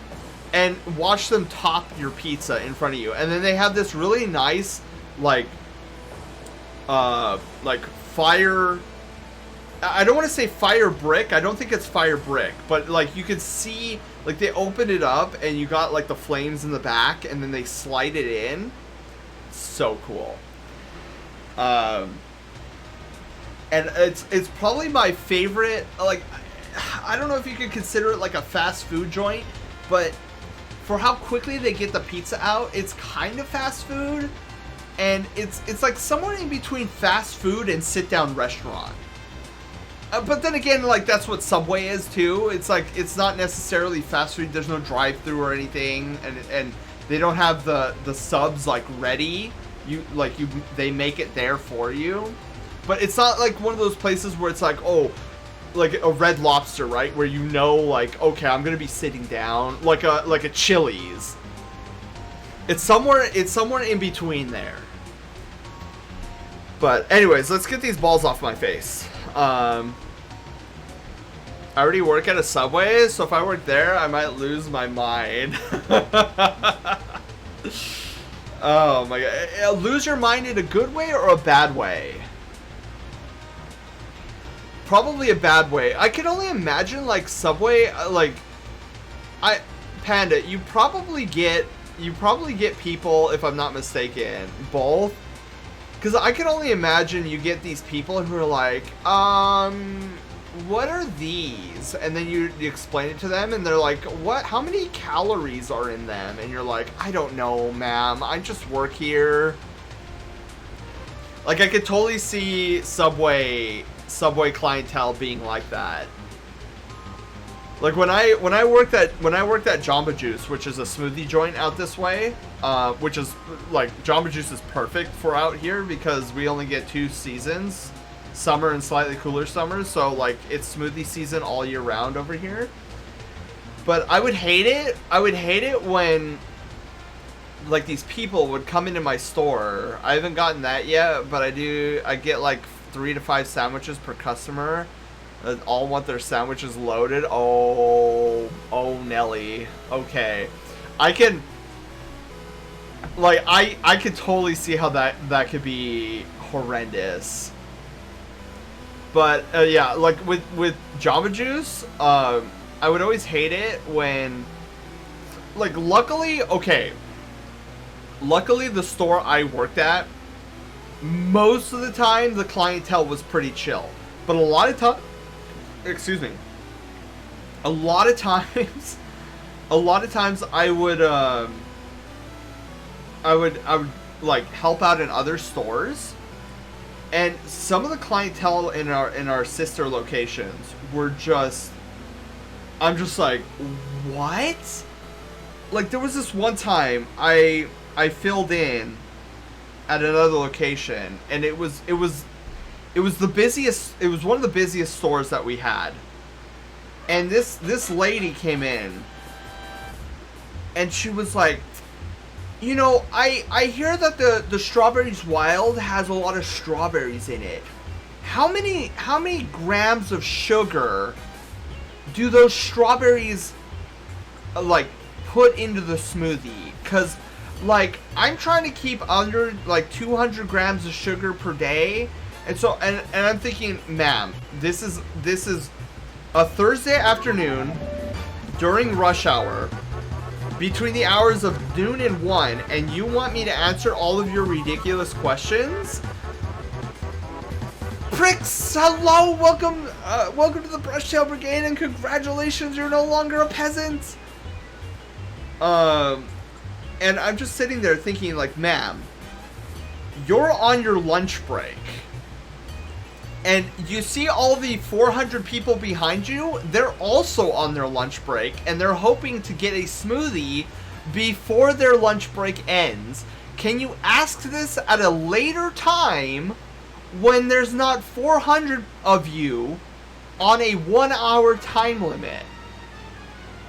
Speaker 2: and watch them top your pizza in front of you. And then they have this really nice like fire, I don't want to say fire brick. I don't think it's fire brick, but like you can see like they open it up and you got like the flames in the back and then they slide it in. So cool. And it's probably my favorite, like, I don't know if you could consider it like a fast food joint, but for how quickly they get the pizza out, it's kind of fast food, and it's like somewhere in between fast food and sit-down restaurant. But then again, like, that's what Subway is too. It's like, it's not necessarily fast food, there's no drive-thru or anything, and they don't have the subs like ready. They make it there for you. But it's not like one of those places where it's like, oh, like a Red Lobster, right? Where you know, like, okay, I'm gonna be sitting down, like a Chili's. It's somewhere in between there. But anyways, let's get these balls off my face. I already work at a Subway, so if I work there, I might lose my mind. Oh my god. Lose your mind in a good way or a bad way? Probably a bad way. I can only imagine like Subway, Panda, you probably get people, if I'm not mistaken, both. Because I can only imagine you get these people who are like, what are these? And then you explain it to them and they're like, what? How many calories are in them? And you're like, I don't know, ma'am. I just work here. Like, I could totally see Subway clientele being like that. Like when I worked at Jamba Juice, which is a smoothie joint out this way, which is like Jamba Juice is perfect for out here because we only get 2 seasons, summer and slightly cooler summers, so like it's smoothie season all year round over here. But I would hate it. I would hate it when like these people would come into my store. I haven't gotten that yet, but I get like 3 to 5 sandwiches per customer. All want their sandwiches loaded. Oh Nelly. Okay, I can I could totally see how that could be horrendous. But yeah, like with Jamba Juice, I would always hate it when like luckily the store I worked at, most of the time the clientele was pretty chill, but a lot of times I would like help out in other stores, and some of the clientele in our sister locations were just, I'm just like, what? Like there was this one time I filled in at another location, and it was the busiest. It was one of the busiest stores that we had. And this lady came in, and she was like, you know, I hear that the Strawberries Wild has a lot of strawberries in it. How many grams of sugar do those strawberries like put into the smoothie, because like I'm trying to keep under like 200 grams of sugar per day, and so and I'm thinking, ma'am, this is a Thursday afternoon during rush hour between the hours of noon and 1, and you want me to answer all of your ridiculous questions? Pricks, hello, welcome to the Brushtail Brigade, and congratulations, you're no longer a peasant. And I'm just sitting there thinking, like, ma'am, you're on your lunch break, and you see all the 400 people behind you, they're also on their lunch break, and they're hoping to get a smoothie before their lunch break ends. Can you ask this at a later time when there's not 400 of you on a 1 hour time limit?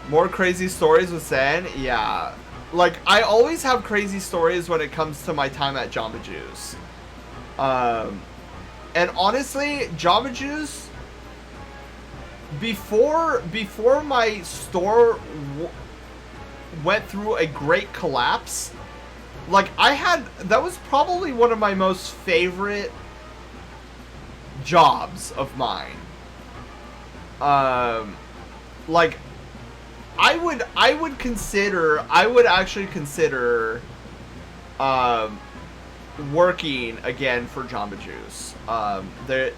Speaker 2: More crazy stories with Sen? Yeah. Like, I always have crazy stories when it comes to my time at Jamba Juice. And honestly, Jamba Juice, before my store went through a great collapse, like, that was probably one of my most favorite jobs of mine. Like, I would actually consider working again for Jamba Juice.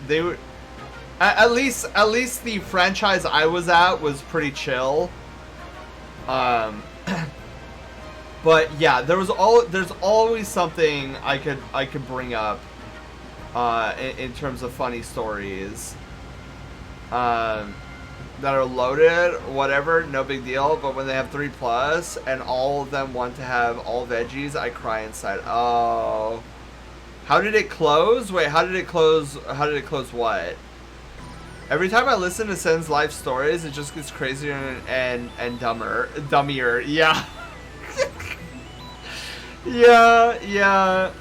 Speaker 2: They would, at least the franchise I was at was pretty chill. But yeah, there's always something I could bring up in terms of funny stories that are loaded, whatever, no big deal. But when they have 3+ and all of them want to have all veggies, I cry inside. Oh, how did it close? Wait, how did it close? How did it close what? Every time I listen to Sen's life stories, it just gets crazier and dummier. Yeah. Yeah.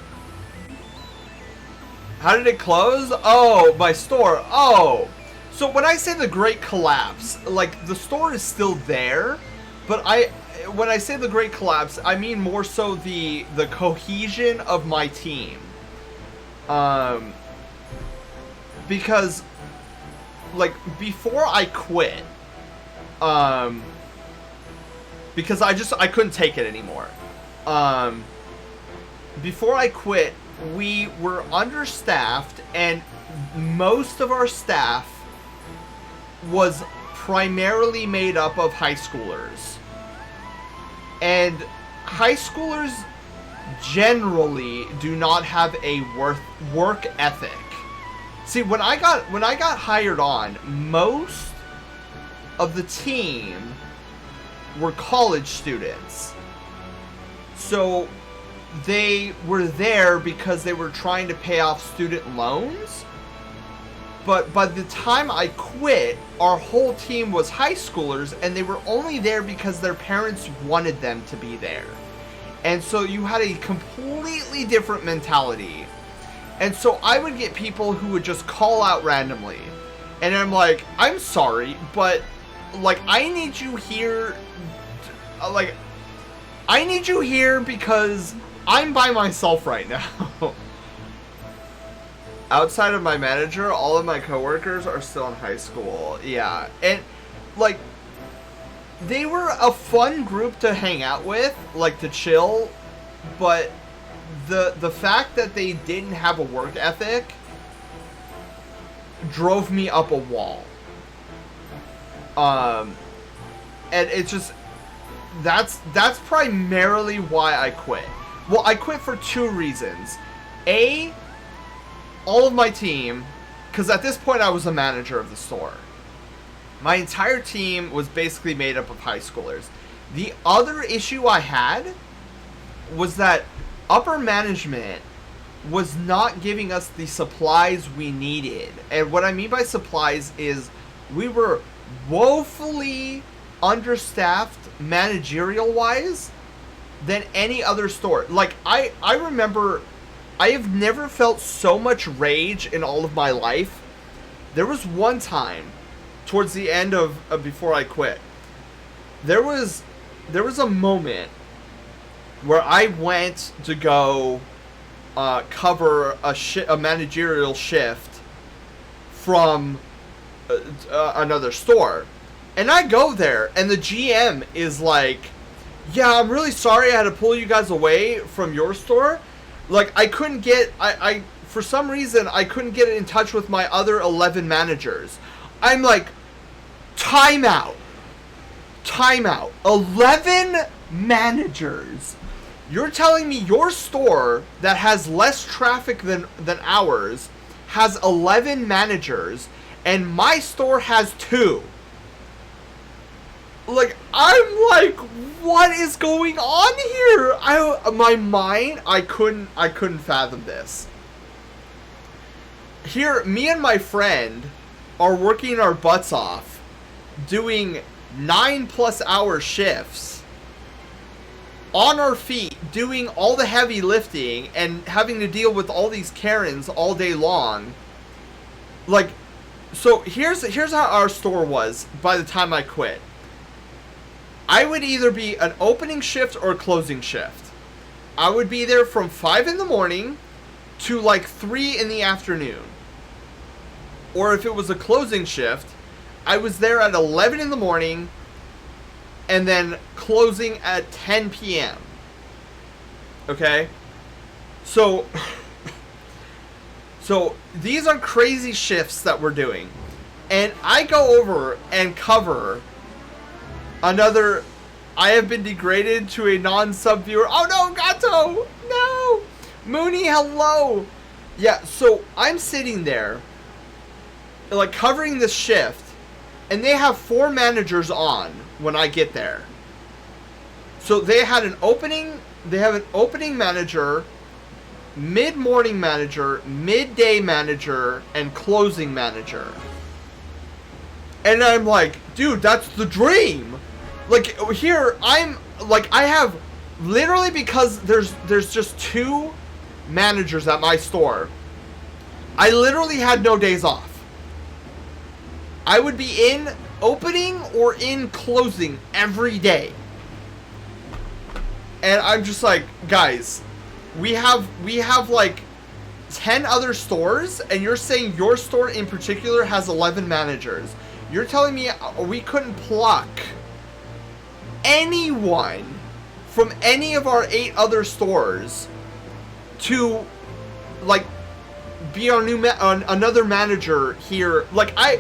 Speaker 2: How did it close? Oh, my store. Oh. So when I say the great collapse, like, the store is still there, but when I say the great collapse, I mean more so the cohesion of my team. Because, like, before I quit, because I couldn't take it anymore. Before I quit, we were understaffed, and most of our staff was primarily made up of high schoolers. And high schoolers generally do not have a work ethic. See, when I got hired on, most of the team were college students. So they were there because they were trying to pay off student loans. But by the time I quit, our whole team was high schoolers, and they were only there because their parents wanted them to be there. And so you had a completely different mentality. And so I would get people who would just call out randomly. And I'm like, I'm sorry, but, like, I need you here. Like, I need you here because I'm by myself right now. Outside of my manager, all of my coworkers are still in high school. Yeah. And, like, they were a fun group to hang out with, like, to chill, but the fact that they didn't have a work ethic drove me up a wall. And it's just, that's primarily why I quit. Well, I quit for 2 reasons. A, all of my team, because at this point I was the manager of the store. My entire team was basically made up of high schoolers. The other issue I had was that upper management was not giving us the supplies we needed. And what I mean by supplies is we were woefully understaffed managerial-wise than any other store. Like, I remember, I have never felt so much rage in all of my life. There was one time, towards the end of before I quit, there was there was a moment where I went to go cover a managerial shift from another store. And I go there, and the GM is like, yeah, I'm really sorry I had to pull you guys away from your store. Like, I couldn't get, for some reason, I couldn't get in touch with my other 11 managers. I'm like, timeout. 11 managers. You're telling me your store that has less traffic than ours has 11 managers, and my store has 2. Like, I'm like, what is going on here? My mind, I couldn't fathom this. Here, me and my friend are working our butts off, doing 9+ hour shifts, on our feet, doing all the heavy lifting, and having to deal with all these Karens all day long. Like, so here's how our store was by the time I quit. I would either be an opening shift or a closing shift. I would be there from 5 in the morning to like 3 in the afternoon. Or if it was a closing shift, I was there at 11 in the morning and then closing at 10 p.m. Okay? So these are crazy shifts that we're doing. And I go over and cover another, I have been degraded to a non-sub viewer. Oh no, Gato! No! Mooney, hello! Yeah, so I'm sitting there, like, covering this shift, and they have 4 managers on when I get there. So they have an opening manager, mid-morning manager, midday manager, and closing manager. And I'm like, dude, that's the dream! Like, here, I'm, like, I have, literally, because there's just 2 managers at my store, I literally had no days off. I would be in opening or in closing every day. And I'm just like, guys, we have like 10 other stores, and you're saying your store in particular has 11 managers. You're telling me we couldn't pluck anyone from any of our 8 other stores to, like, be our new another manager here. Like, I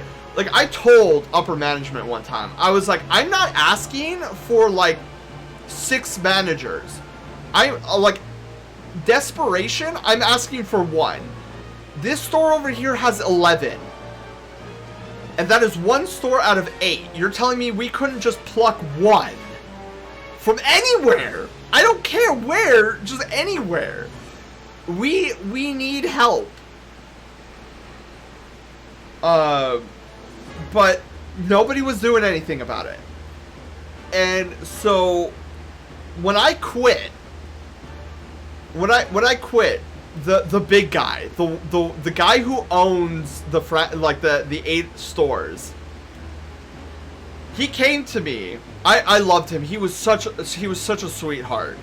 Speaker 2: told upper management one time, I was like, I'm not asking for like 6 managers. I like, desperation, I'm asking for 1. This store over here has 11. And that is 1 store out of 8. You're telling me we couldn't just pluck 1 from anywhere? I don't care where, just anywhere. We need help. But nobody was doing anything about it. And so when I quit, the big guy, the guy who owns the 8 stores, he came to me. I loved him. He was such a sweetheart.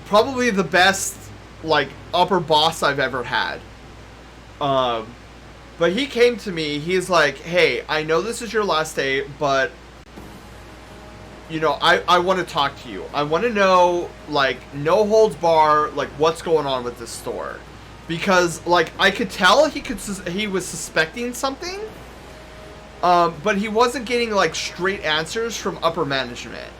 Speaker 2: Probably the best, like, upper boss I've ever had. But he came to me, he's like, hey, I know this is your last day, but, you know, I want to talk to you. I want to know, like, no holds bar, like, what's going on with this store. Because, like, I could tell he was suspecting something, but he wasn't getting, like, straight answers from upper management.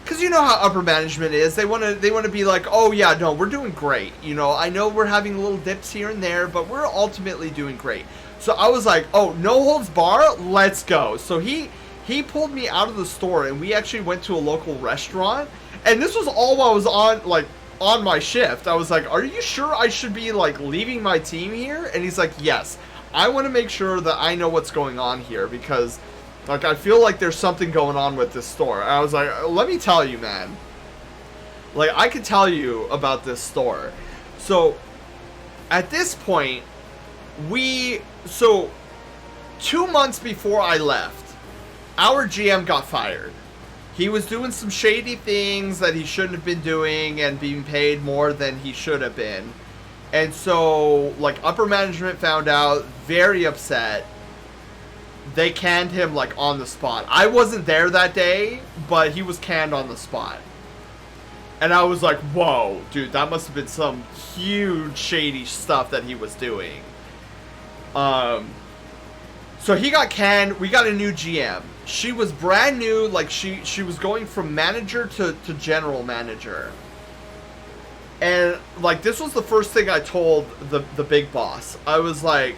Speaker 2: Because you know how upper management is. They want to be like, oh yeah, no, we're doing great. You know, I know we're having little dips here and there, but we're ultimately doing great. So I was like, oh, no holds bar, let's go. So he pulled me out of the store, and we actually went to a local restaurant. And this was all while I was on my shift. I was like, are you sure I should be, like, leaving my team here? And he's like, yes, I want to make sure that I know what's going on here, because, like, I feel like there's something going on with this store. And I was like, let me tell you, man. Like, I could tell you about this store. So, at this point, so 2 months before I left, our GM got fired. he was doing some shady things that he shouldn't have been doing and being paid more than he should have been. And so, like, upper management found out, very upset. They canned him, like, on the spot. I wasn't there that day, but he was canned on the spot. And I was like, whoa, dude, that must have been some huge shady stuff that he was doing. So he got canned. We got a new GM. She was brand new. Like, she was going from manager to general manager. And, like, this was the first thing I told the big boss. I was like,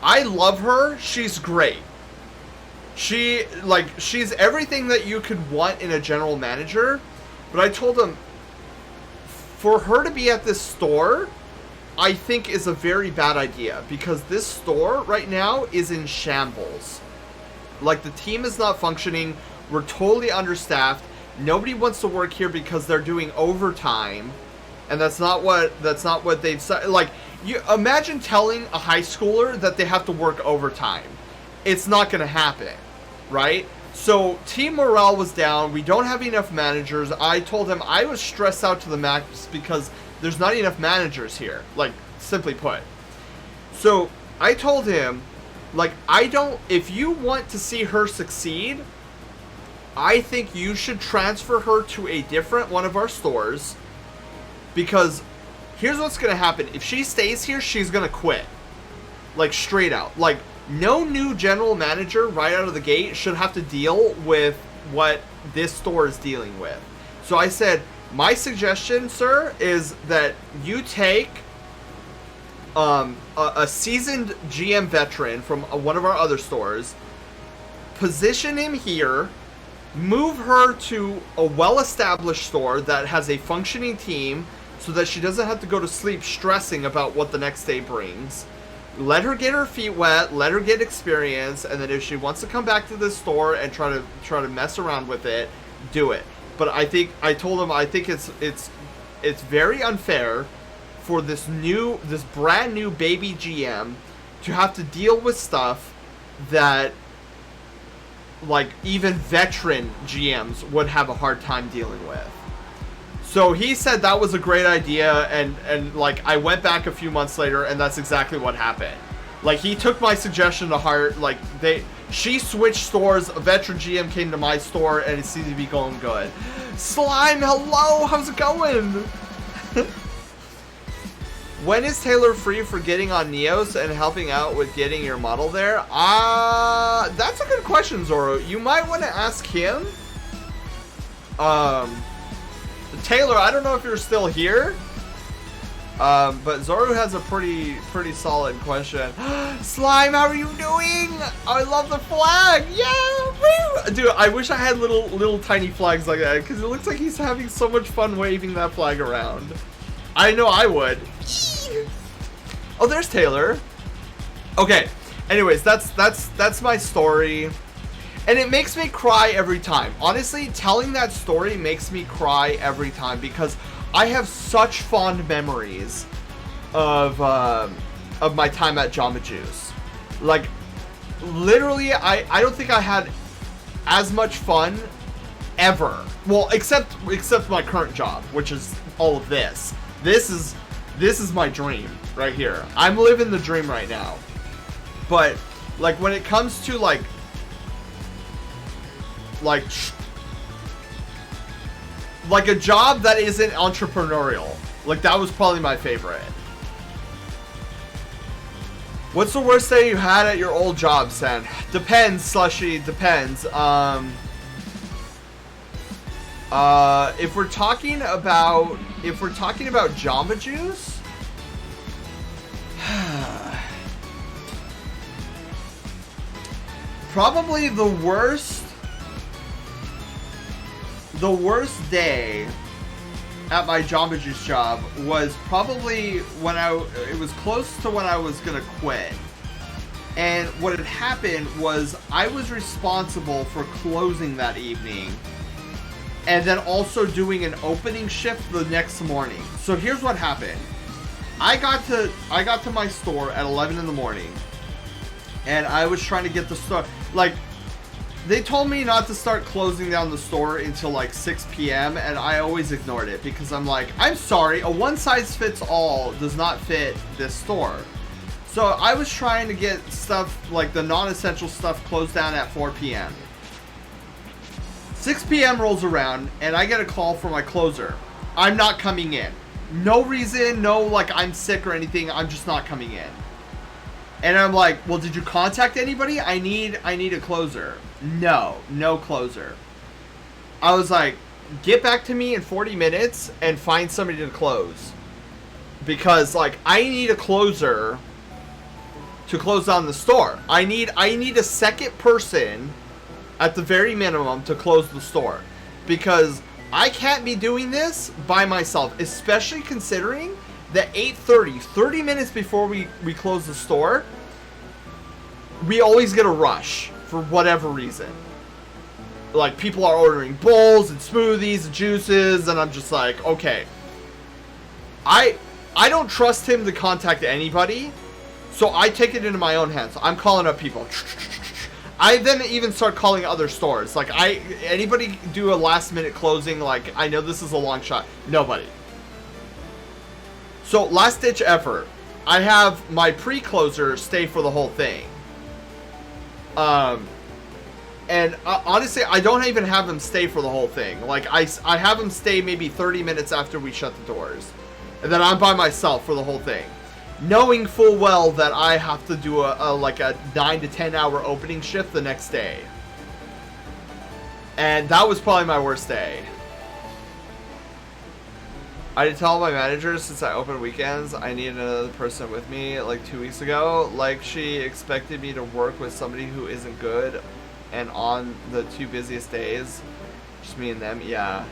Speaker 2: I love her. She's great. She's everything that you could want in a general manager. But I told him, for her to be at this store, I think is a very bad idea. Because this store right now is in shambles. Like, the team is not functioning. We're totally understaffed. Nobody wants to work here because they're doing overtime. And that's not what they've said. Like, you imagine telling a high schooler that they have to work overtime. It's not going to happen, right? So team morale was down. We don't have enough managers. I told him I was stressed out to the max because there's not enough managers here, like, simply put. So I told him, like, if you want to see her succeed, I think you should transfer her to a different one of our stores, because here's what's going to happen. If she stays here, she's going to quit. Like, straight out. Like, no new general manager right out of the gate should have to deal with what this store is dealing with. So I said, my suggestion, sir, is that you take a seasoned GM veteran from one of our other stores, position him here, move her to a well-established store that has a functioning team so that she doesn't have to go to sleep stressing about what the next day brings. Let her get her feet wet, let her get experience, and then if she wants to come back to this store and try to mess around with it, do it. But I told him I think it's very unfair for this brand new baby GM to have to deal with stuff that, like, even veteran GMs would have a hard time dealing with. So he said that was a great idea, and like, I went back a few months later, and that's exactly what happened. Like, he took my suggestion to heart. Like, she switched stores, a veteran GM came to my store, and it seemed to be going good. Slime, hello, how's it going? When is Taylor free for getting on Neos and helping out with getting your model there? That's a good question, Zoro. You might want to ask him. Taylor, I don't know if you're still here, but Zoru has a pretty solid question. Slime, how are you doing? I love the flag. Yeah, woo! Dude, I wish I had little tiny flags like that, because it looks like he's having so much fun waving that flag around. I know I would. Oh, there's Taylor. Okay. Anyways, that's my story. And it makes me cry every time. Honestly, telling that story makes me cry every time because I have such fond memories of my time at Jamba Juice. Like, literally, I don't think I had as much fun ever. Well, except my current job, which is all of this. This is my dream right here. I'm living the dream right now. But, like, when it comes to, like a job that isn't entrepreneurial. Like, that was probably my favorite. What's the worst day you had at your old job, Sen? Depends, Slushy, depends. If we're talking about Jamba Juice, probably the worst day at my Jamba Juice job was probably when it was close to when I was gonna quit. And what had happened was I was responsible for closing that evening and then also doing an opening shift the next morning. So here's what happened. I got to my store at 11 in the morning and I was trying to get the store, like, They told me not to start closing down the store until like 6 p.m. and I always ignored it because I'm like, I'm sorry, a one-size-fits-all does not fit this store. So I was trying to get stuff, like the non-essential stuff, closed down at 4 p.m. 6 p.m. rolls around and I get a call from my closer. I'm not coming in. No reason, no like I'm sick or anything, I'm just not coming in. And I'm like, well, did you contact anybody? I need a closer. No closer. I was like, get back to me in 40 minutes and find somebody to close. Because like I need a closer to close down the store. I need a second person at the very minimum to close the store. Because I can't be doing this by myself, especially considering that 8:30, 30 minutes before we close the store, we always get a rush for whatever reason. Like, people are ordering bowls and smoothies and juices, and I'm just like, okay. I don't trust him to contact anybody, so I take it into my own hands. I'm calling up people. I then even start calling other stores. Like, anybody do a last minute closing? Like, I know this is a long shot. Nobody. So, last ditch effort. I have my pre-closer stay for the whole thing. And honestly, I don't even have him stay for the whole thing. Like, I have him stay maybe 30 minutes after we shut the doors. And then I'm by myself for the whole thing. Knowing full well that I have to do a 9 to 10 hour opening shift the next day. And that was probably my worst day. I did tell my manager since I open weekends I needed another person with me like 2 weeks ago. Like, she expected me to work with somebody who isn't good and on the 2 busiest days. Just me and them, yeah.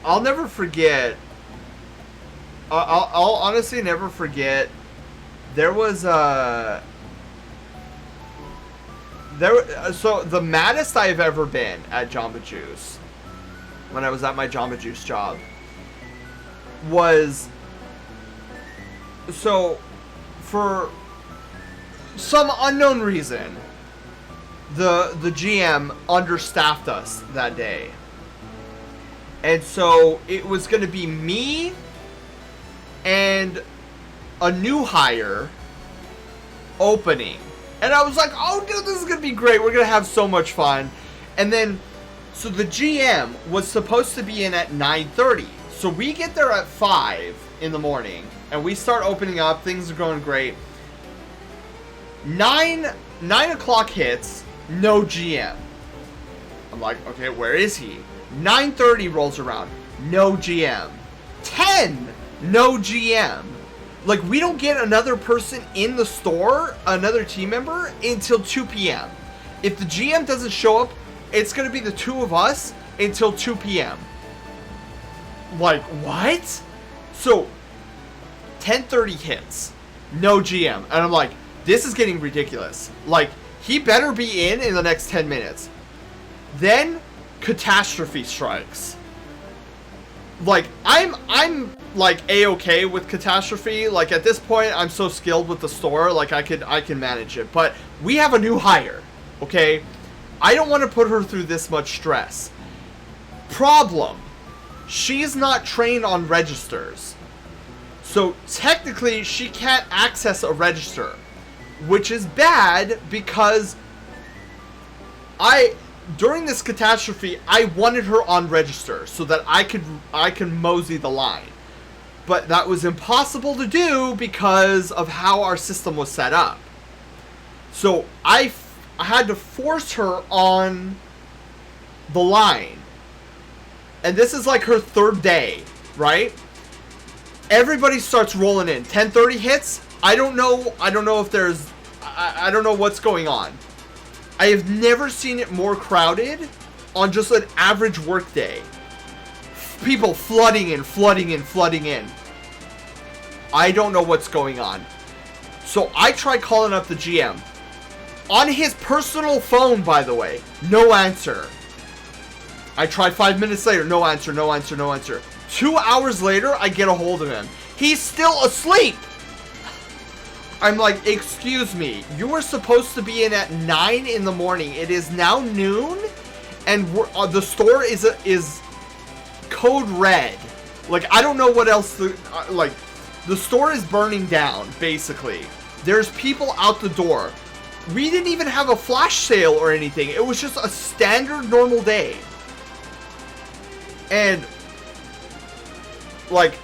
Speaker 2: I'll never forget. I'll honestly never forget. There was so the maddest I've ever been at Jamba Juice, when I was at my Jamba Juice job, was, so for some unknown reason, the GM understaffed us that day. And so it was going to be me and a new hire opening. And I was like, oh, dude, this is going to be great. We're going to have so much fun. And then, so the GM was supposed to be in at 9:30. So we get there at 5 in the morning. And we start opening up. Things are going great. 9 o'clock hits. No GM. I'm like, okay, where is he? 9:30 rolls around. No GM. 10. No GM. Like, we don't get another person in the store, another team member, until 2 p.m. If the GM doesn't show up, it's going to be the two of us until 2 p.m. Like, what? So, 10:30 hits. No GM. And I'm like, this is getting ridiculous. Like, he better be in the next 10 minutes. Then, catastrophe strikes. Like, I'm like A-okay with catastrophe. Like, at this point, I'm so skilled with the store, like I can manage it. But we have a new hire, okay? I don't want to put her through this much stress. Problem: she's not trained on registers. So technically, she can't access a register, which is bad because during this catastrophe, I wanted her on register so that I could mosey the line. But that was impossible to do because of how our system was set up. So I had to force her on the line. And this is like her third day, right? Everybody starts rolling in. 10:30 hits. I don't know if there's, I don't know what's going on. I have never seen it more crowded on just an average work day. People flooding in. I don't know what's going on. So I try calling up the GM. On his personal phone, by the way. No answer. I try 5 minutes later. No answer. 2 hours later, I get a hold of him. He's still asleep. I'm like, excuse me, you were supposed to be in at 9 in the morning. It is now noon, and the store is code red. Like, I don't know what else like, the store is burning down, basically. There's people out the door. We didn't even have a flash sale or anything. It was just a standard normal day. And, like,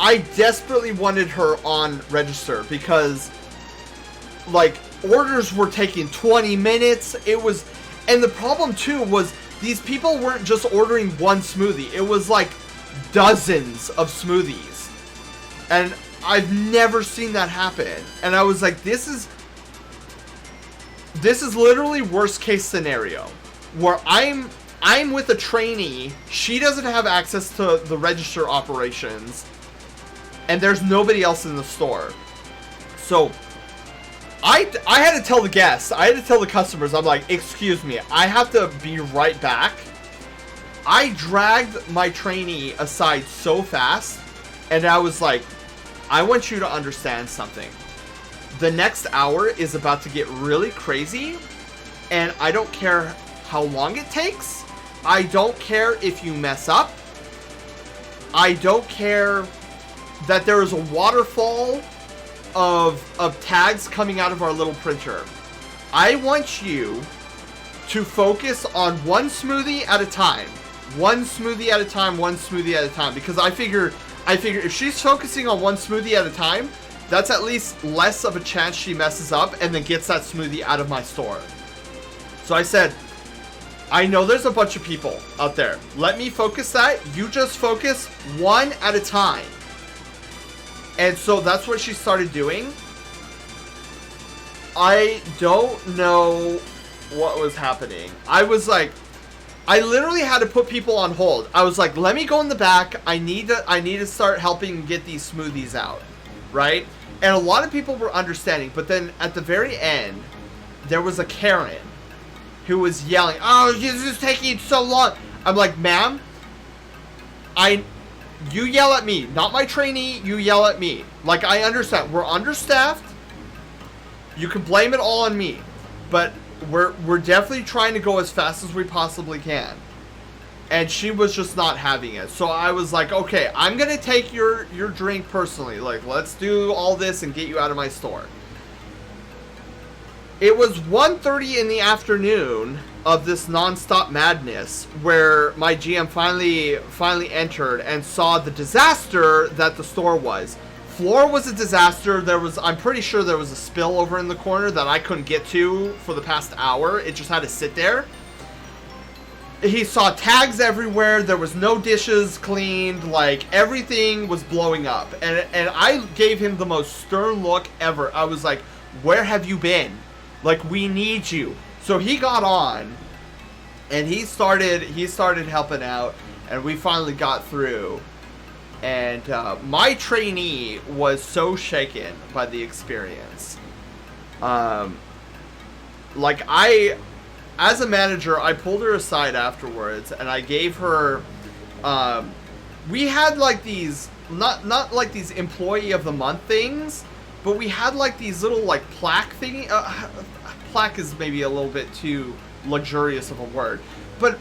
Speaker 2: I desperately wanted her on register because, like, orders were taking 20 minutes. It was, and the problem too was these people weren't just ordering one smoothie. It was like dozens of smoothies. And I've never seen that happen. And I was like, this is literally worst case scenario where I'm with a trainee. She doesn't have access to the register operations. And there's nobody else in the store. So, I had to tell the guests, I had to tell the customers, I'm like, excuse me, I have to be right back. I dragged my trainee aside so fast, and I was like, I want you to understand something. The next hour is about to get really crazy, and I don't care how long it takes. I don't care if you mess up. I don't care that there is a waterfall of tags coming out of our little printer. I want you to focus on one smoothie at a time. One smoothie at a time, one smoothie at a time. Because I figure if she's focusing on one smoothie at a time, that's at least less of a chance she messes up and then gets that smoothie out of my store. So I said, I know there's a bunch of people out there. Let me focus that. You just focus one at a time. And so that's what she started doing. I don't know what was happening. I was like, I literally had to put people on hold. I was like, let me go in the back. I need to start helping get these smoothies out, right? And a lot of people were understanding, but then at the very end, there was a Karen who was yelling, "Oh, this is taking so long." I'm like, ma'am, you yell at me, not my trainee, you yell at me. Like, I understand. We're understaffed. You can blame it all on me. But we're definitely trying to go as fast as we possibly can. And she was just not having it. So I was like, okay, I'm going to take your drink personally. Like, let's do all this and get you out of my store. It was 1:30 in the afternoon of this non-stop madness where my GM finally entered and saw the disaster that the store was. Floor was a disaster. I'm pretty sure there was a spill over in the corner that I couldn't get to for the past hour. It just had to sit there. He saw tags everywhere. There was no dishes cleaned. Like, everything was blowing up. And I gave him the most stern look ever. I was like, where have you been? Like, we need you. So he got on, and he started helping out, and we finally got through. And my trainee was so shaken by the experience. Like, as a manager, I pulled her aside afterwards, and I gave her, we had like these, not like these employee of the month things, but we had like these little like plaque thingy. Plaque is maybe a little bit too luxurious of a word, but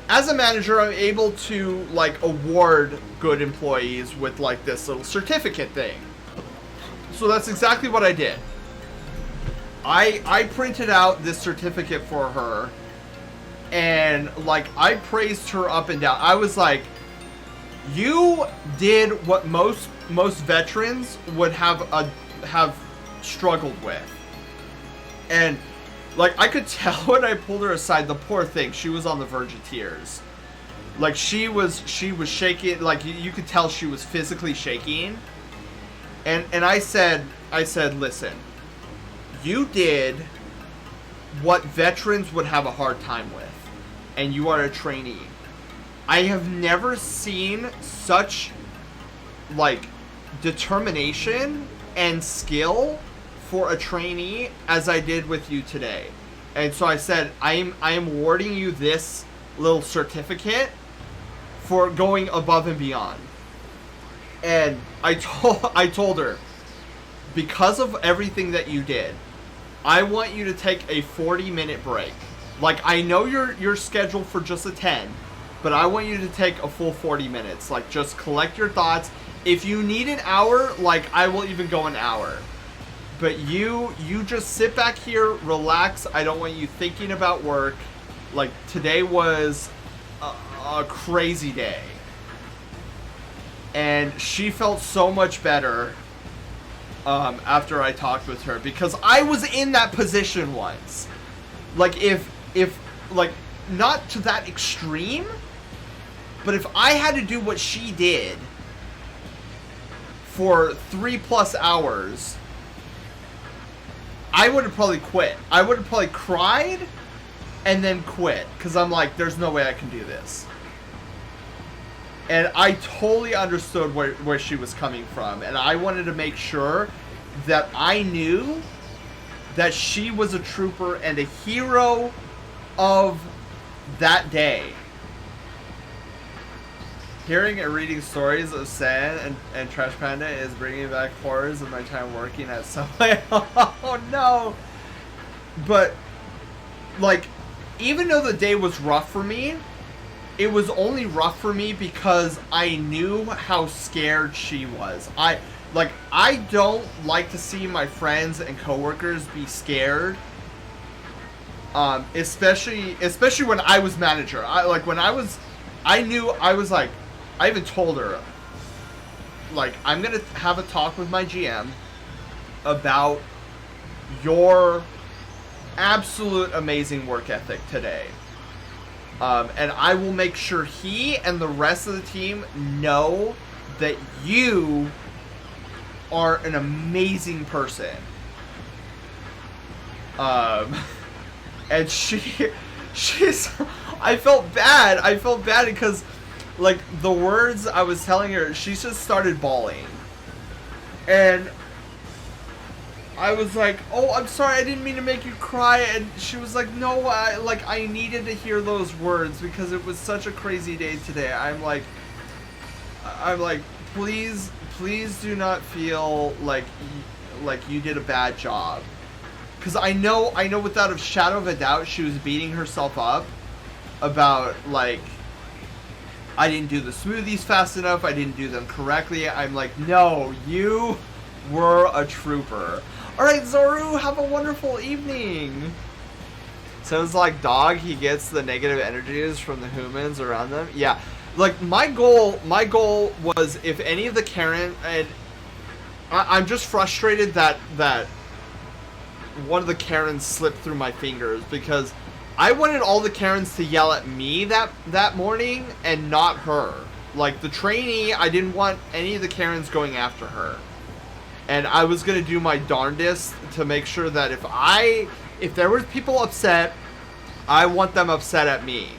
Speaker 2: as a manager, I'm able to like award good employees with like this little certificate thing. So that's exactly what I did. I printed out this certificate for her, and like I praised her up and down. I was like, you did what most veterans would have struggled with. And like, I could tell when I pulled her aside, the poor thing, she was on the verge of tears. Like, she was shaking. Like, you could tell she was physically shaking. And I said, listen, you did what veterans would have a hard time with, and you are a trainee. I have never seen such like determination and skill for a trainee as I did with you today. And so I said, I am awarding you this little certificate for going above and beyond. And I told her, because of everything that you did, I want you to take a 40-minute break. Like, I know you're scheduled for just a 10, but I want you to take a full 40 minutes. Like, just collect your thoughts. If you need an hour, like, I will even go an hour. But you just sit back here, relax. I don't want you thinking about work. Like, today was a crazy day. And she felt so much better after I talked with her, because I was in that position once. Like, if like, not to that extreme, but if I had to do what she did for 3+ hours, I would have probably quit. I would have probably cried and then quit, because I'm like, there's no way I can do this. And I totally understood where she was coming from, and I wanted to make sure that I knew that she was a trooper and a hero of that day. Hearing and reading stories of San and Trash Panda is bringing back horrors of my time working at Subway. Oh no! But, like, even though the day was rough for me, it was only rough for me because I knew how scared she was. I don't like to see my friends and coworkers be scared. Especially when I was manager. I even told her, like, I'm gonna have a talk with my GM about your absolute amazing work ethic today. And I will make sure he and the rest of the team know that you are an amazing person. And she's, I felt bad because, like, the words I was telling her, she just started bawling. And I was like, oh, I'm sorry, I didn't mean to make you cry. And she was like, no, I needed to hear those words because it was such a crazy day today. I'm like, please do not feel like you did a bad job. Because I know without a shadow of a doubt she was beating herself up about, like, I didn't do the smoothies fast enough, I didn't do them correctly. I'm like, no, you were a trooper. Alright, Zoru, have a wonderful evening. Sounds like dog, he gets the negative energies from the humans around them. Yeah. Like, my goal was, if any of the Karen, and I'm just frustrated that one of the Karens slipped through my fingers, because I wanted all the Karens to yell at me that morning and not her. Like, the trainee, I didn't want any of the Karens going after her. And I was going to do my darndest to make sure that if there were people upset, I want them upset at me.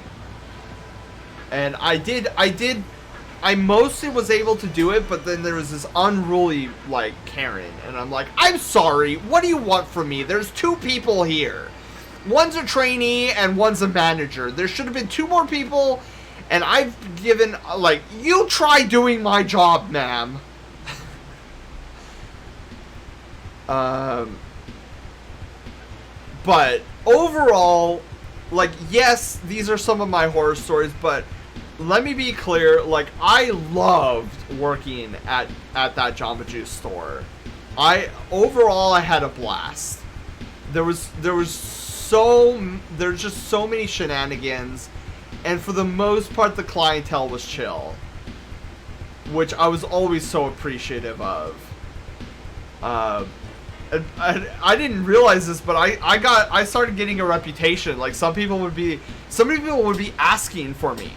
Speaker 2: And I mostly was able to do it, but then there was this unruly, like, Karen. And I'm like, I'm sorry, what do you want from me? There's 2 people here. One's a trainee and one's a manager. There should have been 2 more people, and I've given, like, you try doing my job, ma'am. But overall, like, yes, these are some of my horror stories, but let me be clear, like, I loved working at that Jamba Juice store. Overall I had a blast. There's just so many shenanigans, and for the most part the clientele was chill, which I was always so appreciative of. I didn't realize this, but I started getting a reputation. Like, some people would be asking for me.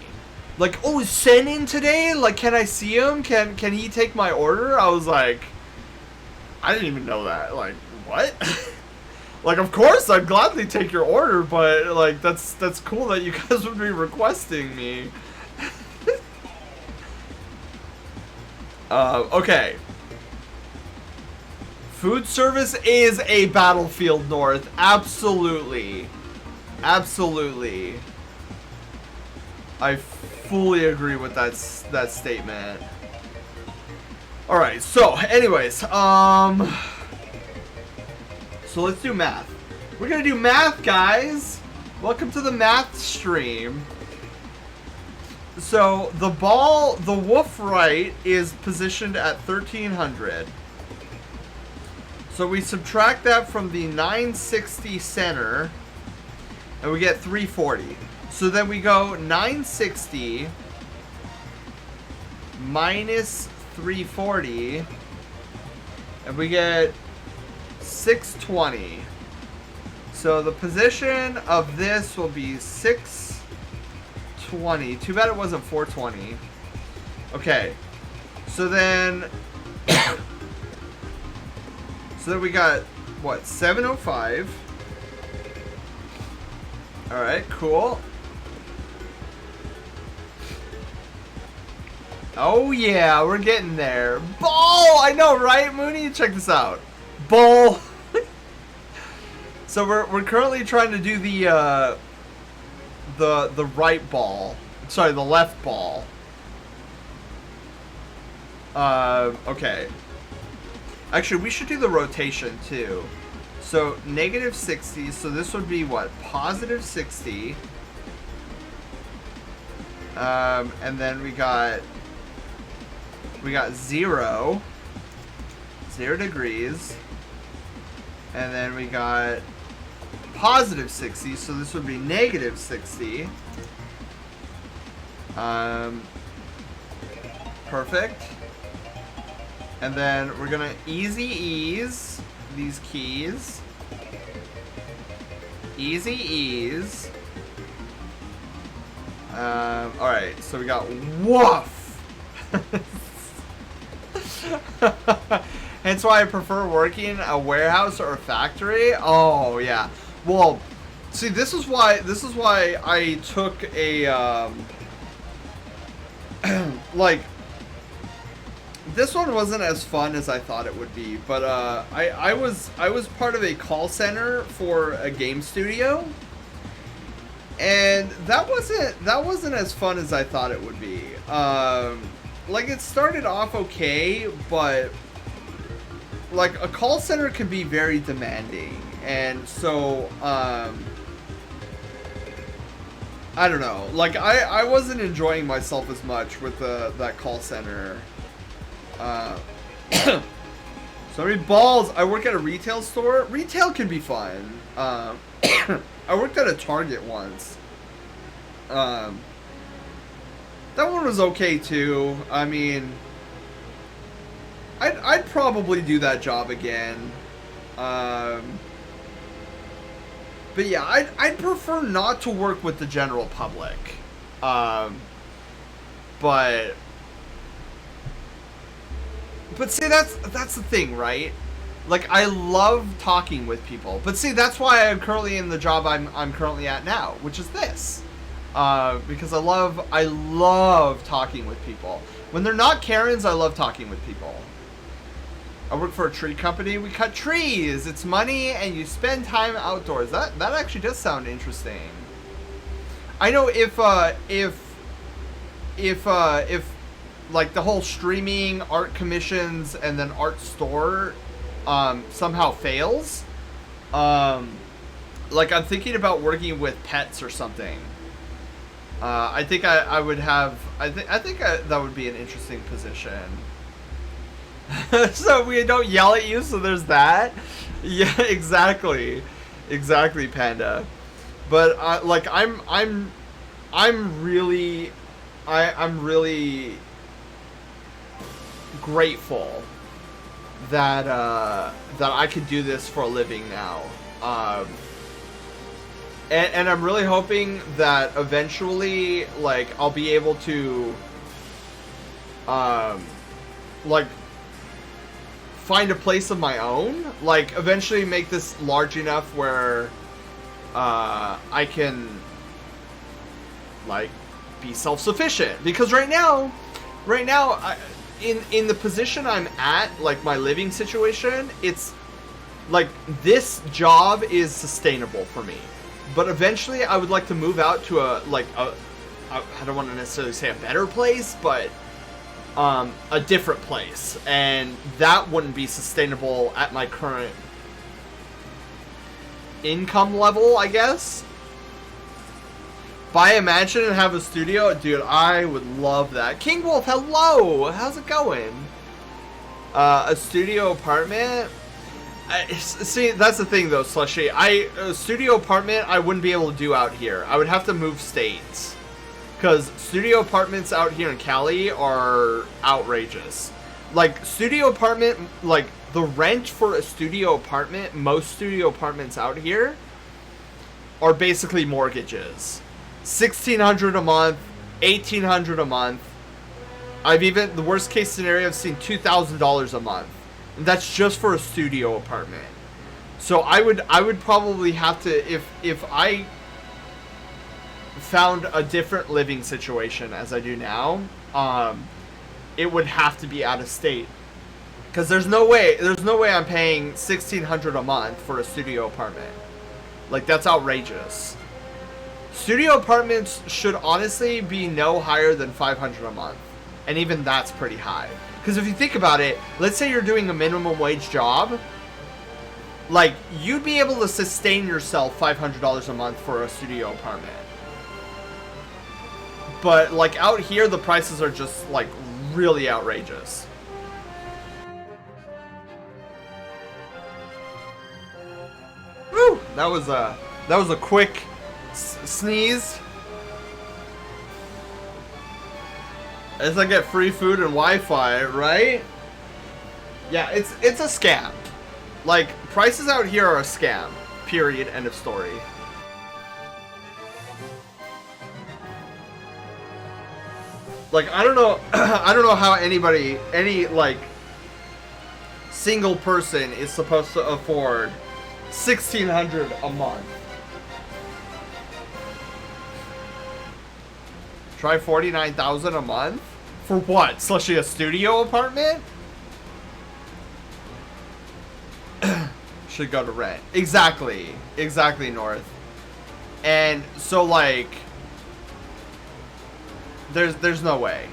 Speaker 2: Like, oh, is Sen in today? Like, can I see him? Can he take my order? I was like, I didn't even know that. Like, what? Like, of course, I'd gladly take your order, but, like, that's cool that you guys would be requesting me. Okay. Food service is a Battlefield North. Absolutely. Absolutely. I fully agree with that statement. Alright, so, anyways, So let's do math. We're gonna do math, guys. Welcome to the math stream. So the ball, the wolf right is positioned at 1300. So we subtract that from the 960 center, and we get 340. So then we go 960 minus 340, and we get 620. So the position of this will be 620. Too bad it wasn't 420. Okay. So then we got what? 705. All right, cool. Oh yeah, we're getting there. Ball! I know, right, Mooney? Check this out. Ball. So we're currently trying to do the right ball. Sorry, the left ball. Okay. Actually, we should do the rotation too. So negative 60. So this would be what? Positive 60. And then we got 0 degrees, and then we got positive 60, so this would be negative 60. Perfect. And then we're gonna easy ease these keys. Easy ease. Alright, so we got woof. Hence why I prefer working a warehouse or a factory. Oh yeah. Well, see, this is why I took a like, this one wasn't as fun as I thought it would be, but I was part of a call center for a game studio, and that wasn't as fun as I thought it would be. Like, it started off okay, but like, a call center can be very demanding, and so I don't know, like, I wasn't enjoying myself as much with that call center. So many balls. I work at a retail store. Retail can be fun. I worked at a Target once. That one was okay too. I mean, I'd probably do that job again. But yeah, I'd prefer not to work with the general public. But see, that's the thing, right? Like, I love talking with people. But see, that's why I'm currently in the job I'm currently at now, which is this. Because I love talking with people. When they're not Karens, I love talking with people. I work for a tree company. We cut trees. It's money, and you spend time outdoors. That actually does sound interesting. I know if like the whole streaming, art commissions, and then art store somehow fails, like, I'm thinking about working with pets or something. I think I would have. I think that would be an interesting position. So we don't yell at you. So there's that. Yeah, exactly, Panda. But like, I'm really grateful that I could do this for a living now. And I'm really hoping that eventually, like, I'll be able to, like, find a place of my own. Like, eventually make this large enough where, I can, like, be self-sufficient. Because right now, in the position I'm at, like, my living situation, it's, like, this job is sustainable for me. But eventually, I would like to move out to I don't want to necessarily say a better place, but a different place. And that wouldn't be sustainable at my current income level, I guess. Buy a mansion and have a studio? Dude, I would love that. King Wolf, hello! How's it going? A studio apartment? See, that's the thing though, Slushy. A studio apartment I wouldn't be able to do out here. I would have to move states. Because studio apartments out here in Cali are outrageous. Like, studio apartment, like, the rent for a studio apartment, most studio apartments out here are basically mortgages. $1,600 a month, $1,800 a month. The worst case scenario, I've seen $2,000 a month. And that's just for a studio apartment. So I would probably have to, if I found a different living situation as I do now, it would have to be out of state. Because there's no way I'm paying $1,600 a month for a studio apartment. Like, that's outrageous. Studio apartments should honestly be no higher than $500 a month. And even that's pretty high. Because if you think about it, let's say you're doing a minimum wage job. Like, you'd be able to sustain yourself $500 a month for a studio apartment. But, like, out here, the prices are just, like, really outrageous. Woo! That was a quick sneeze. As I get free food and Wi-Fi, right? Yeah, it's a scam. Like, prices out here are a scam. Period. End of story. Like, I don't know I don't know how any like single person is supposed to afford $1,600 a month. Try $49,000 a month? For what? Slushy, a studio apartment? Should go to rent. Exactly. Exactly, North. And so, like, there's no way.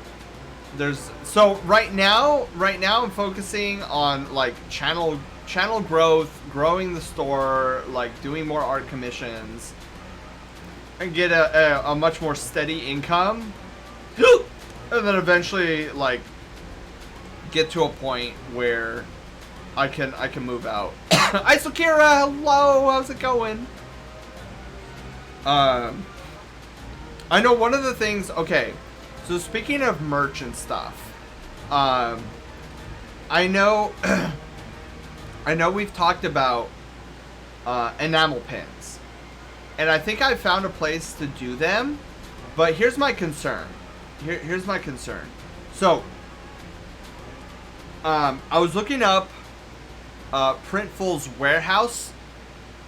Speaker 2: So right now I'm focusing on, like, channel growth, growing the store, like doing more art commissions, and get a much more steady income, and then eventually, like, get to a point where I can move out. Isokira, hello, how's it going? I know one of the things. Okay, so speaking of merch and stuff, I know I know we've talked about enamel pins, and I think I found a place to do them, but here's my concern. Here's my concern. So, I was looking up Printful's warehouse,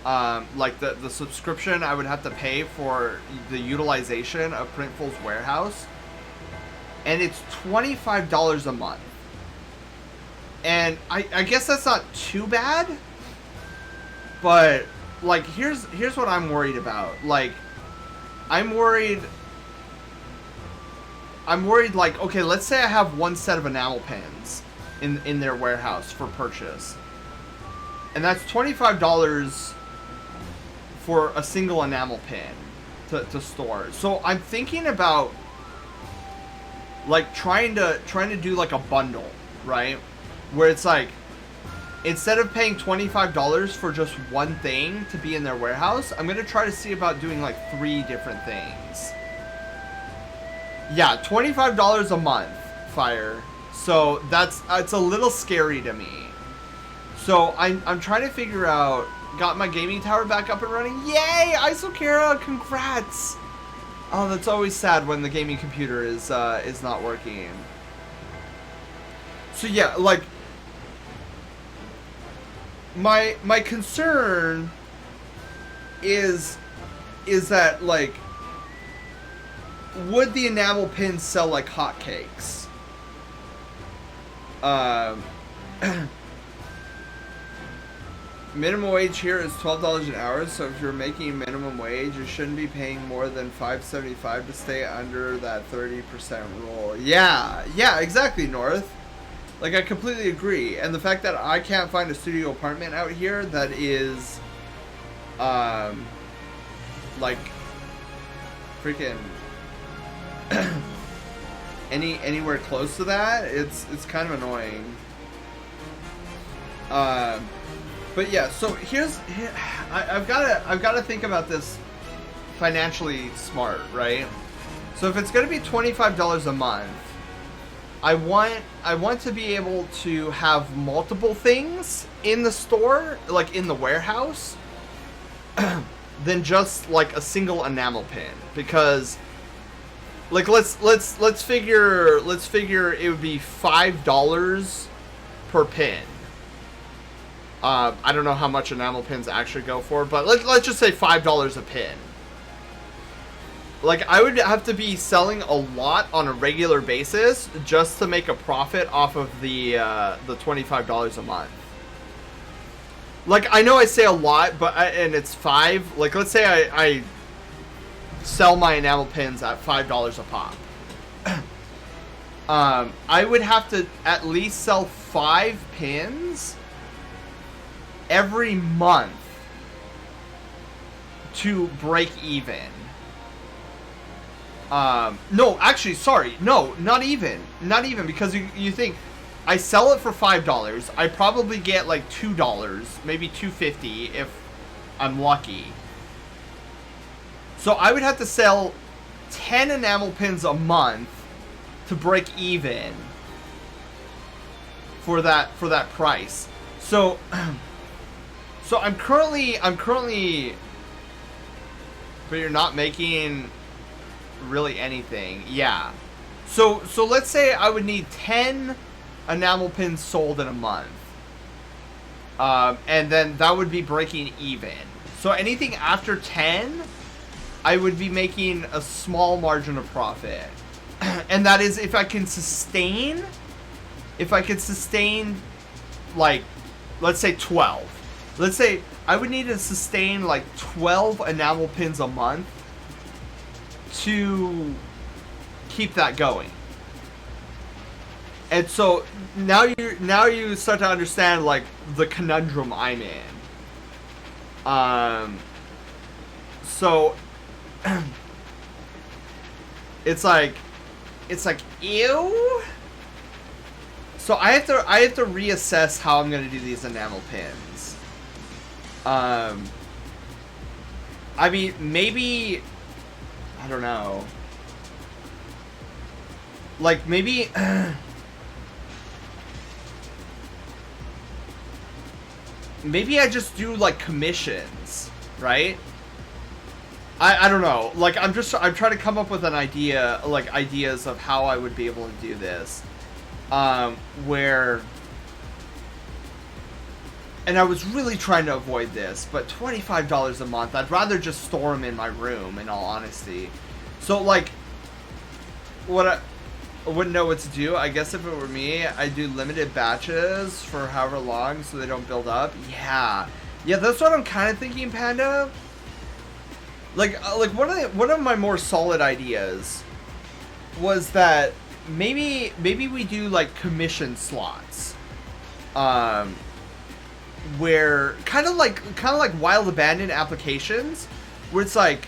Speaker 2: like the subscription I would have to pay for the utilization of Printful's warehouse, and it's $25 a month. And I guess that's not too bad, but, like, here's what I'm worried about. Like, I'm worried, like, okay, let's say I have one set of enamel pins in their warehouse for purchase, and that's $25 for a single enamel pin to store. So I'm thinking about, like, trying to do, like, a bundle, right? Where it's like, instead of paying $25 for just one thing to be in their warehouse, I'm going to try to see about doing, like, 3 different things. Yeah, $25 a month, Fire. So it's a little scary to me. So I'm trying to figure out, got my gaming tower back up and running. Yay, Isokira, congrats. Oh, that's always sad when the gaming computer is not working. So yeah, like, my concern is that, like, would the enamel pins sell like hotcakes? Minimum wage here is $12 an hour, so if you're making minimum wage, you shouldn't be paying more than $5.75 to stay under that 30% rule. Yeah, exactly, North. Like, I completely agree. And the fact that I can't find a studio apartment out here that is like freaking anywhere close to that. It's kind of annoying. But yeah, so I've got to think about this financially smart, right? So if it's going to be $25 a month, I want to be able to have multiple things in the store, like in the warehouse, than just like a single enamel pin, because like let's figure it would be $5 per pin. I don't know how much enamel pins actually go for, but let's just say $5 a pin. Like, I would have to be selling a lot on a regular basis just to make a profit off of the $25 a month. Like, I know I say a lot, but and it's 5. Like, let's say I sell my enamel pins at $5 a pop. I would have to at least sell 5 pins every month to break even. No, actually, sorry. No, not even, because you think I sell it for $5. I probably get like $2, maybe $2.50 if I'm lucky. So I would have to sell 10 enamel pins a month to break even for that price. So so I'm currently but you're not making really anything. Yeah. So let's say I would need 10 enamel pins sold in a month. And then that would be breaking even. So anything after 10, I would be making a small margin of profit. And that is if I can sustain like, let's say 12. Let's say I would need to sustain like 12 enamel pins a month to keep that going. And so now you start to understand like the conundrum I'm in. So it's like ew. So I have to reassess how I'm gonna do these enamel pins. I mean, maybe, I don't know. Like, maybe maybe I just do like commissions, right? I don't know. Like, I'm trying to come up with an idea, like ideas of how I would be able to do this. Where, and I was really trying to avoid this, but $25 a month, I'd rather just store them in my room, in all honesty. So, like, what I wouldn't know what to do. I guess if it were me, I'd do limited batches for however long so they don't build up. Yeah, that's what I'm kind of thinking, Panda. Like one of my more solid ideas was that maybe we do like commission slots, where kind of like wild abandoned applications, where it's like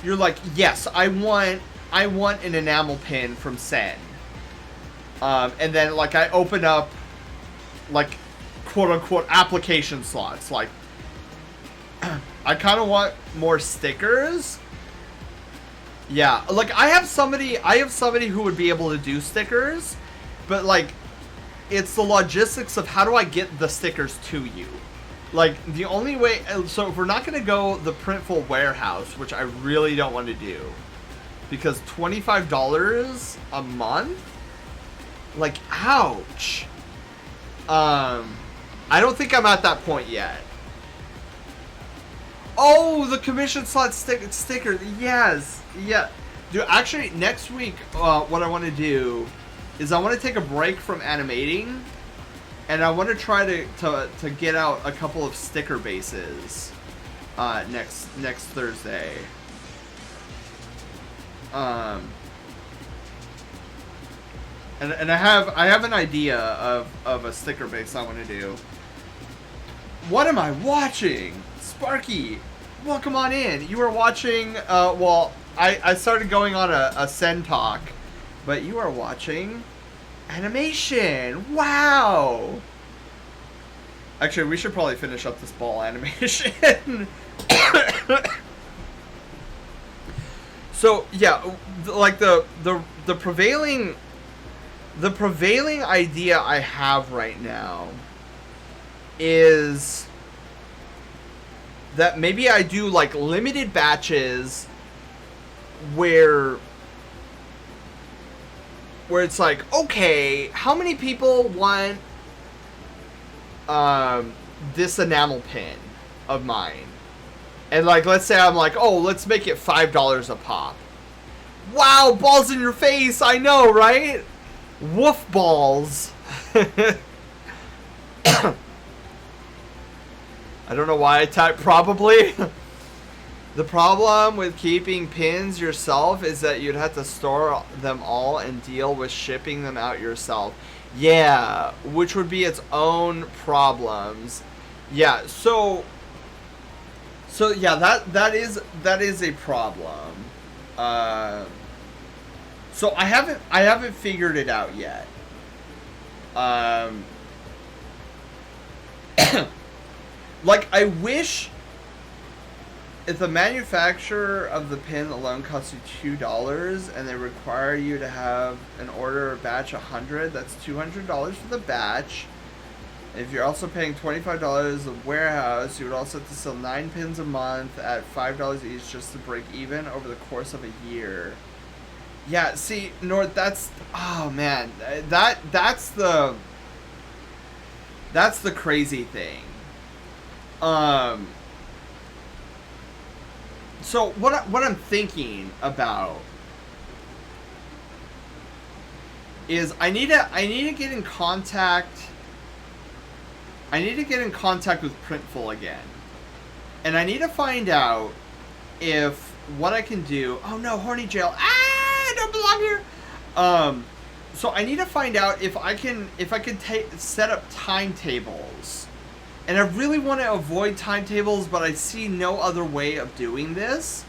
Speaker 2: you're like, yes, I want an enamel pin from Sen, and then like I open up like quote unquote application slots, like I kind of want more stickers. Yeah, like I have somebody who would be able to do stickers, but like it's the logistics of how do I get the stickers to you. Like the only way, so if we're not going to go the Printful warehouse, which I really don't want to do, because $25 a month, like ouch. I don't think I'm at that point yet. Oh, the commission slot sticker. Yes. Yeah. Dude, actually, next week, what I want to do is I want to take a break from animating, and I want to try to get out a couple of sticker bases next Thursday. And I have an idea of a sticker base I want to do. What am I watching? Sparky, welcome on in. You are watching, well, I started going on a Sen talk, but you are watching animation. Wow. Actually, we should probably finish up this ball animation. So, yeah, like the prevailing idea I have right now is that maybe I do like limited batches where it's like, okay, how many people want this enamel pin of mine? And like, let's say I'm like, oh, let's make it $5 a pop. Wow, balls in your face, I know, right? Woof balls. I don't know why I typed probably. The problem with keeping pins yourself is that you'd have to store them all and deal with shipping them out yourself. Yeah, which would be its own problems. Yeah, so yeah, that is a problem. So I haven't figured it out yet. Like, I wish if the manufacturer of the pin alone costs you $2 and they require you to have an order or batch 100, that's $200 for the batch. If you're also paying $25 of warehouse, you would also have to sell 9 pins a month at $5 each just to break even over the course of a year. Yeah, see, North, that's, oh man, that's the crazy thing. So what I'm thinking about is I need to get in contact. I need to get in contact with Printful again, and I need to find out if what I can do. Oh no, horny jail! Ah, I don't belong here. So I need to find out if I can set up timetables. And I really want to avoid timetables, but I see no other way of doing this.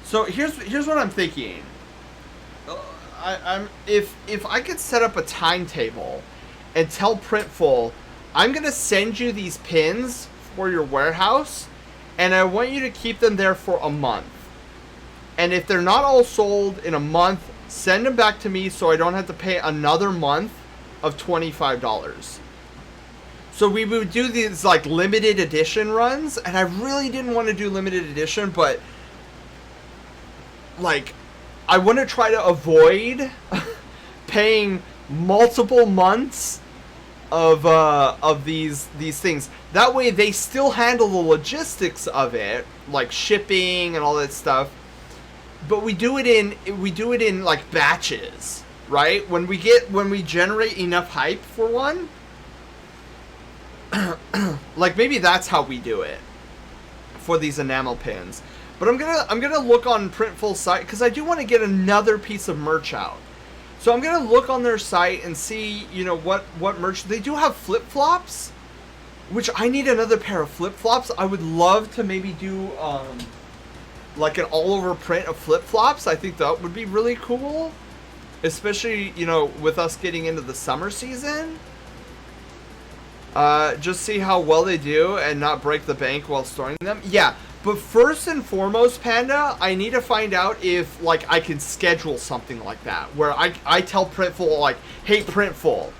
Speaker 2: So here's what I'm thinking. If I could set up a timetable and tell Printful, I'm gonna send you these pins for your warehouse, and I want you to keep them there for a month. And if they're not all sold in a month, send them back to me so I don't have to pay another month of $25. So we would do these like limited edition runs, and I really didn't want to do limited edition, but like I want to try to avoid paying multiple months of these things. That way they still handle the logistics of it, like shipping and all that stuff. But we do it in like batches, right? When we generate enough hype for one, like maybe that's how we do it for these enamel pins. But I'm gonna look on Printful's site because I do want to get another piece of merch out. So I'm gonna look on their site and see, you know, what merch they do have. Flip-flops, which I need another pair of flip-flops. I would love to maybe do like an all-over print of flip-flops. I think that would be really cool, especially, you know, with us getting into the summer season. Just see how well they do and not break the bank while storing them. Yeah, but first and foremost, Panda, I need to find out if, like, I can schedule something like that. Where I tell Printful, like, hey, Printful,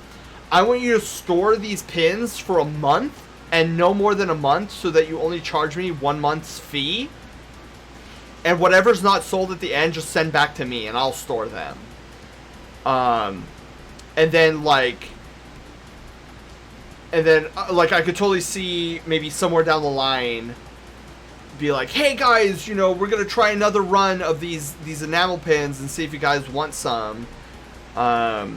Speaker 2: I want you to store these pins for a month and no more than a month so that you only charge me 1 month's fee. And whatever's not sold at the end, just send back to me and I'll store them. And then, like... And then, like, I could totally see maybe somewhere down the line be like, hey guys, you know, we're gonna try another run of these enamel pins and see if you guys want some. But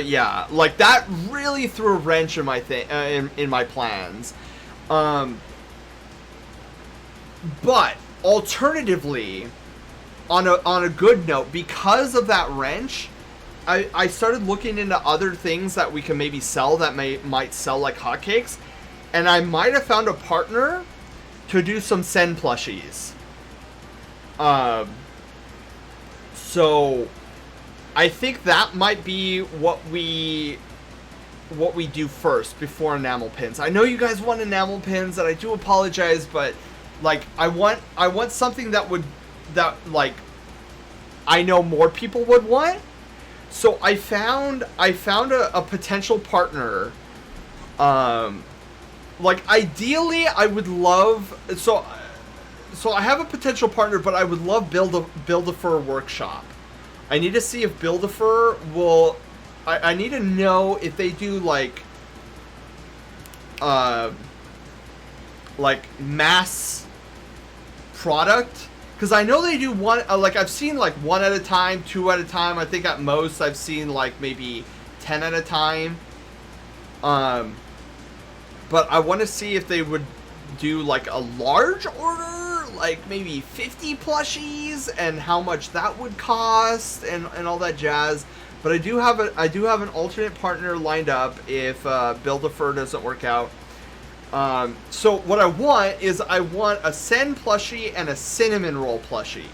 Speaker 2: yeah, like, that really threw a wrench in my in my plans. But alternatively, on a good note, because of that wrench, I started looking into other things that we can maybe sell that might sell like hotcakes, and I might have found a partner to do some Sen plushies. So I think that might be what we do first before enamel pins. I know you guys want enamel pins, and I do apologize, but like I want something that like I know more people would want. So I found a potential partner. Like ideally I would love so I have a potential partner, but I would love Build-A-Fur workshop. I need to see if Build-A-Fur will. I need to know if they do like mass product, because I know they do one. Like I've seen like 1 at a time, 2 at a time. I think at most I've seen like maybe 10 at a time. But I want to see if they would do like a large order, like maybe 50 plushies, and how much that would cost, and all that jazz. But I do have an alternate partner lined up if Build-A-Fur doesn't work out. So what I want is a Sen plushie and a cinnamon roll plushie,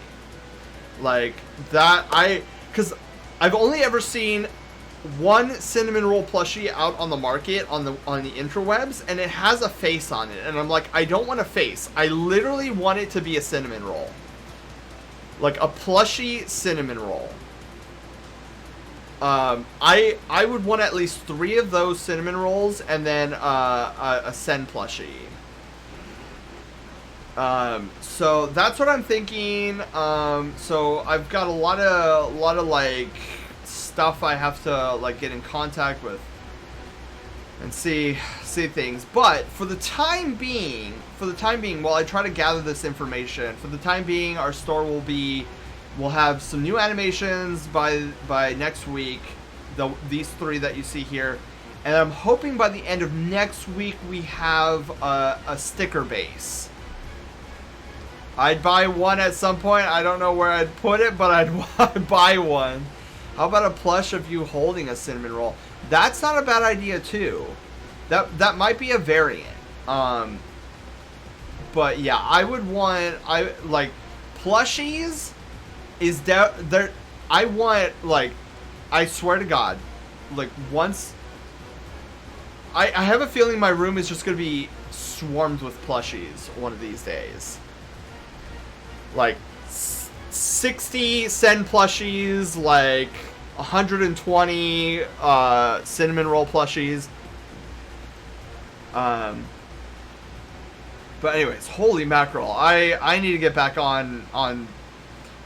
Speaker 2: like that. Because I've only ever seen one cinnamon roll plushie out on the market on the interwebs, and it has a face on it, and I'm like, I don't want a face. I literally want it to be a cinnamon roll, like a plushie cinnamon roll. I would want at least 3 of those cinnamon rolls, and then a Sen plushie. So that's what I'm thinking. So I've got a lot of like stuff I have to like get in contact with and see things. But for the time being, while I try to gather this information, for the time being, our store we'll have some new animations by next week. These 3 that you see here, and I'm hoping by the end of next week we have a sticker base. I'd buy one at some point. I don't know where I'd put it, but I'd buy one. How about a plush of you holding a cinnamon roll? That's not a bad idea too. That might be a variant. But yeah, I would want like plushies. I want, like, I swear to God, like once. I have a feeling my room is just gonna be swarmed with plushies one of these days. Like 60 Sen plushies, like 120 cinnamon roll plushies. But anyways, holy mackerel! I need to get back on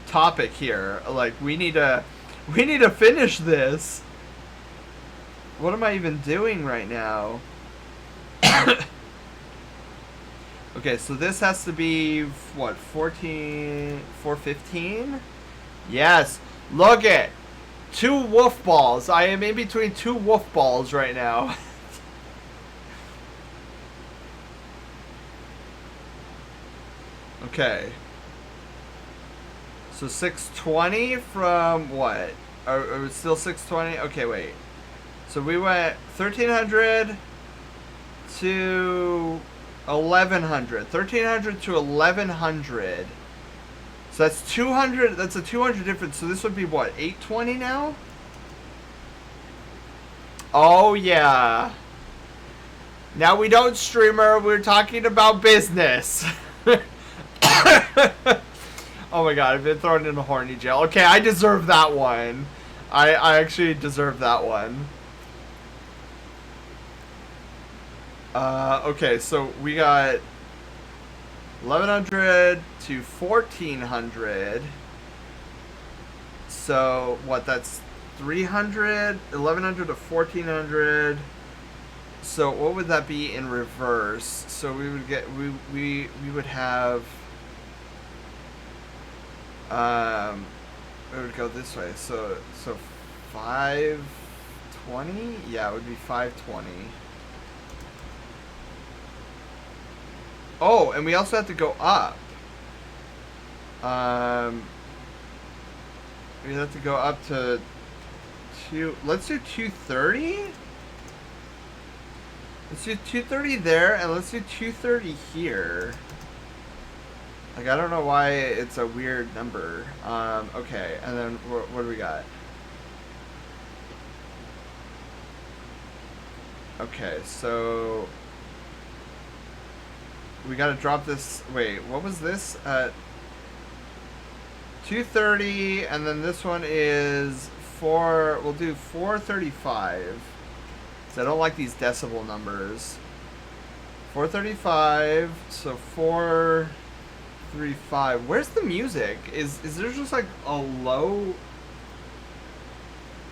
Speaker 2: topic here. Like we need to finish this. What am I even doing right now? Okay, so this has to be what, 415? Yes. Look it. 2 wolf balls. I am in between 2 wolf balls right now. Okay. So 620 from what? Are we still 620? Okay, wait. So we went 1300 to 1100. 1300 to 1100. So that's 200. That's a 200 difference. So this would be what? 820 now? Oh, yeah. Now we don't streamer. We're talking about business. Oh my god, I've been thrown into horny jail. Okay, I deserve that one. I actually deserve that one. Okay, so we got 1100 to 1400. So, what, that's 300? 1100 to 1400. So, what would that be in reverse? So, we would get, we would have, it would go this way. So 520? Yeah, it would be 520. Oh, and we also have to go up. We have to go up to Let's do 230. Let's do 230 there, and let's do 230 here. Like, I don't know why it's a weird number. Okay, and then what do we got? Okay, so we gotta drop this. Wait, what was this? 230, and then this one is we'll do 435. So I don't like these decibel numbers. 435, so 435. Where's the music? Is there just like a low?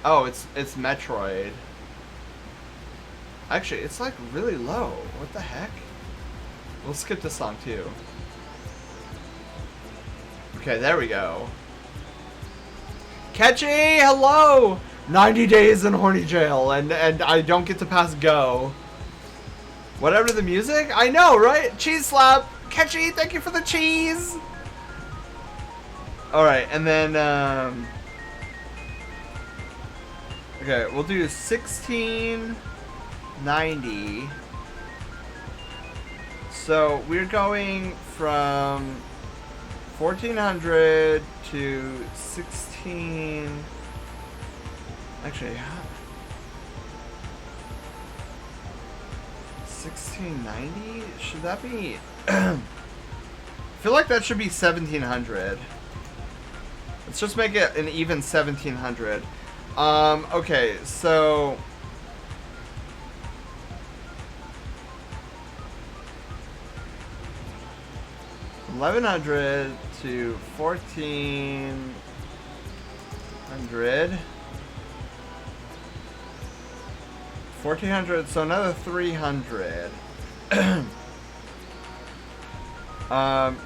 Speaker 2: Oh, it's Metroid. Actually, it's like really low. What the heck? We'll skip this song too. Okay, there we go. Catchy, hello! 90 days in horny jail, and I don't get to pass go. Whatever the music? I know, right? Cheese slap! Catchy, thank you for the cheese! Alright, and then, okay, we'll do 1690. So, we're going from 1400 to 16... Actually, 1690? Should that be... I feel like that should be 1700. Let's just make it an even 1700. Okay, so... $1,100 to 1,400. 1,400, so another 300.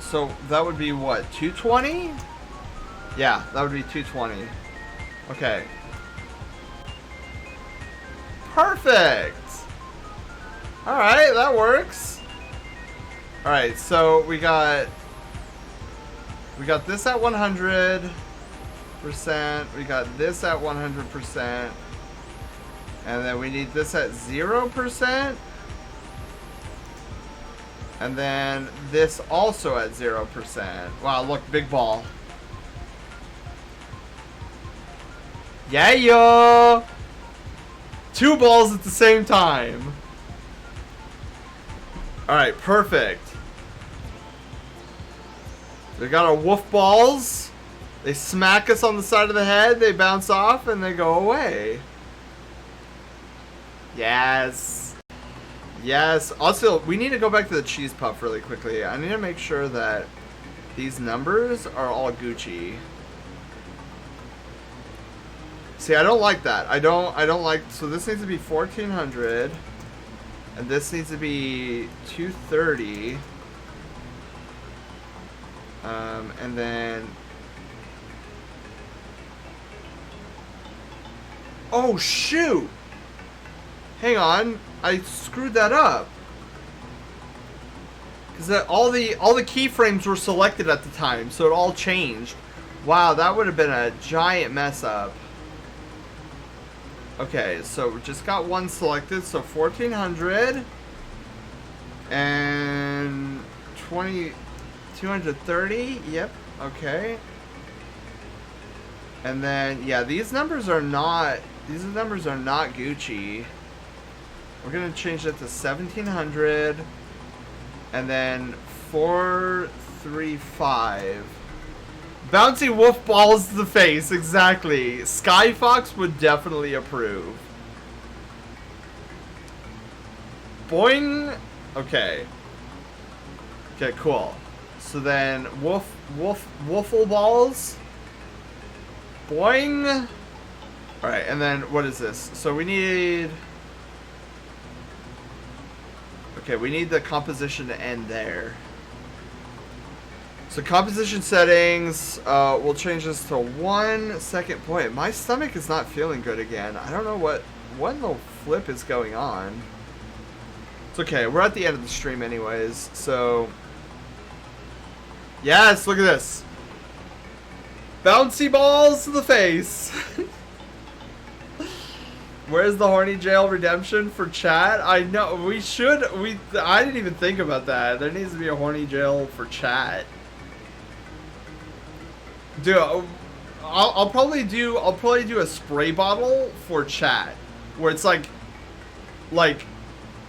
Speaker 2: So that would be what, 220? Yeah, that would be 220. Okay. Perfect! Alright, that works. Alright, so we got this at 100%. We got this at 100%. And then we need this at 0%. And then this also at 0%. Wow, look, big ball. Yeah, yo! 2 balls at the same time. Alright, perfect. We got our wolf balls. They smack us on the side of the head, they bounce off, and they go away. Yes. Yes. Also, we need to go back to the cheese puff really quickly. I need to make sure that these numbers are all Gucci. See, I don't like that. I don't like... So this needs to be 1,400. And this needs to be 230. And then... Oh, shoot! Hang on, I screwed that up. Because all the keyframes were selected at the time, so it all changed. Wow, that would have been a giant mess up. Okay, so we just got one selected, so 1,400 and 230. Yep. Okay. And then yeah, these numbers are not Gucci. We're gonna change that to 1,700, and then 435. Bouncy wolf balls to the face, exactly. Sky Fox would definitely approve. Boing. Okay. Okay, cool. So then wolfle balls. Boing. All right, and then what is this? So we need. Okay, we need the composition to end there. So composition settings, we'll change this to 1 second. Boy, my stomach is not feeling good again. I don't know what in the flip is going on. It's okay, we're at the end of the stream anyways, so... Yes, look at this. Bouncy balls to the face. Where's the horny jail redemption for chat? I know we should. I didn't even think about that. There needs to be a horny jail for chat. Dude, I'll probably do a spray bottle for chat, where it's like,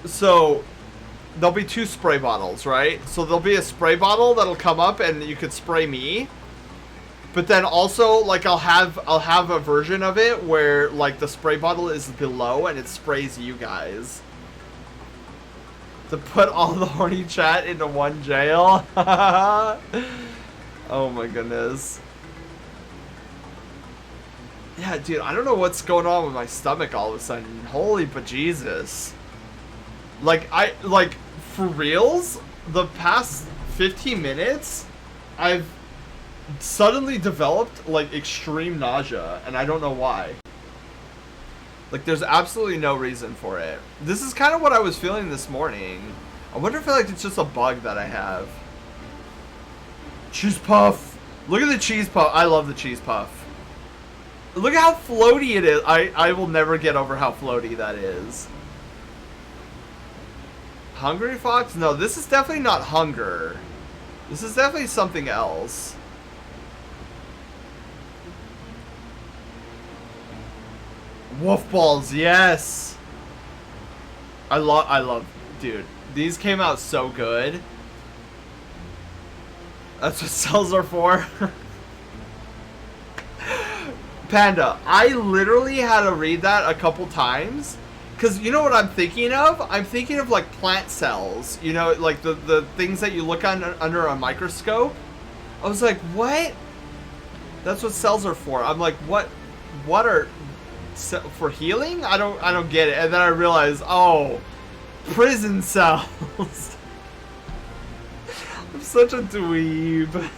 Speaker 2: so there'll be 2 spray bottles, right? So there'll be a spray bottle that'll come up and you could spray me. But then also, like, I'll have a version of it where, like, the spray bottle is below and it sprays you guys. To put all the horny chat into one jail. Oh my goodness. Yeah, dude, I don't know what's going on with my stomach all of a sudden. Holy bejesus. Like, for reals, the past 15 minutes, I've suddenly developed, like, extreme nausea, and I don't know why. Like, there's absolutely no reason for it. This is kind of what I was feeling this morning. I wonder if, like, it's just a bug that I have. Cheese puff! Look at the cheese puff. I love the cheese puff. Look at how floaty it is. I will never get over how floaty that is. Hungry Fox? No, this is definitely not hunger. This is definitely something else. Wolf balls, yes. I love, dude. These came out so good. That's what cells are for. Panda, I literally had to read that a couple times. Because you know what I'm thinking of? I'm thinking of, like, plant cells. You know, like the things that you look under a microscope. I was like, what? That's what cells are for. I'm like, what are... for healing? I don't get it. And then I realized, oh, prison cells. I'm such a dweeb.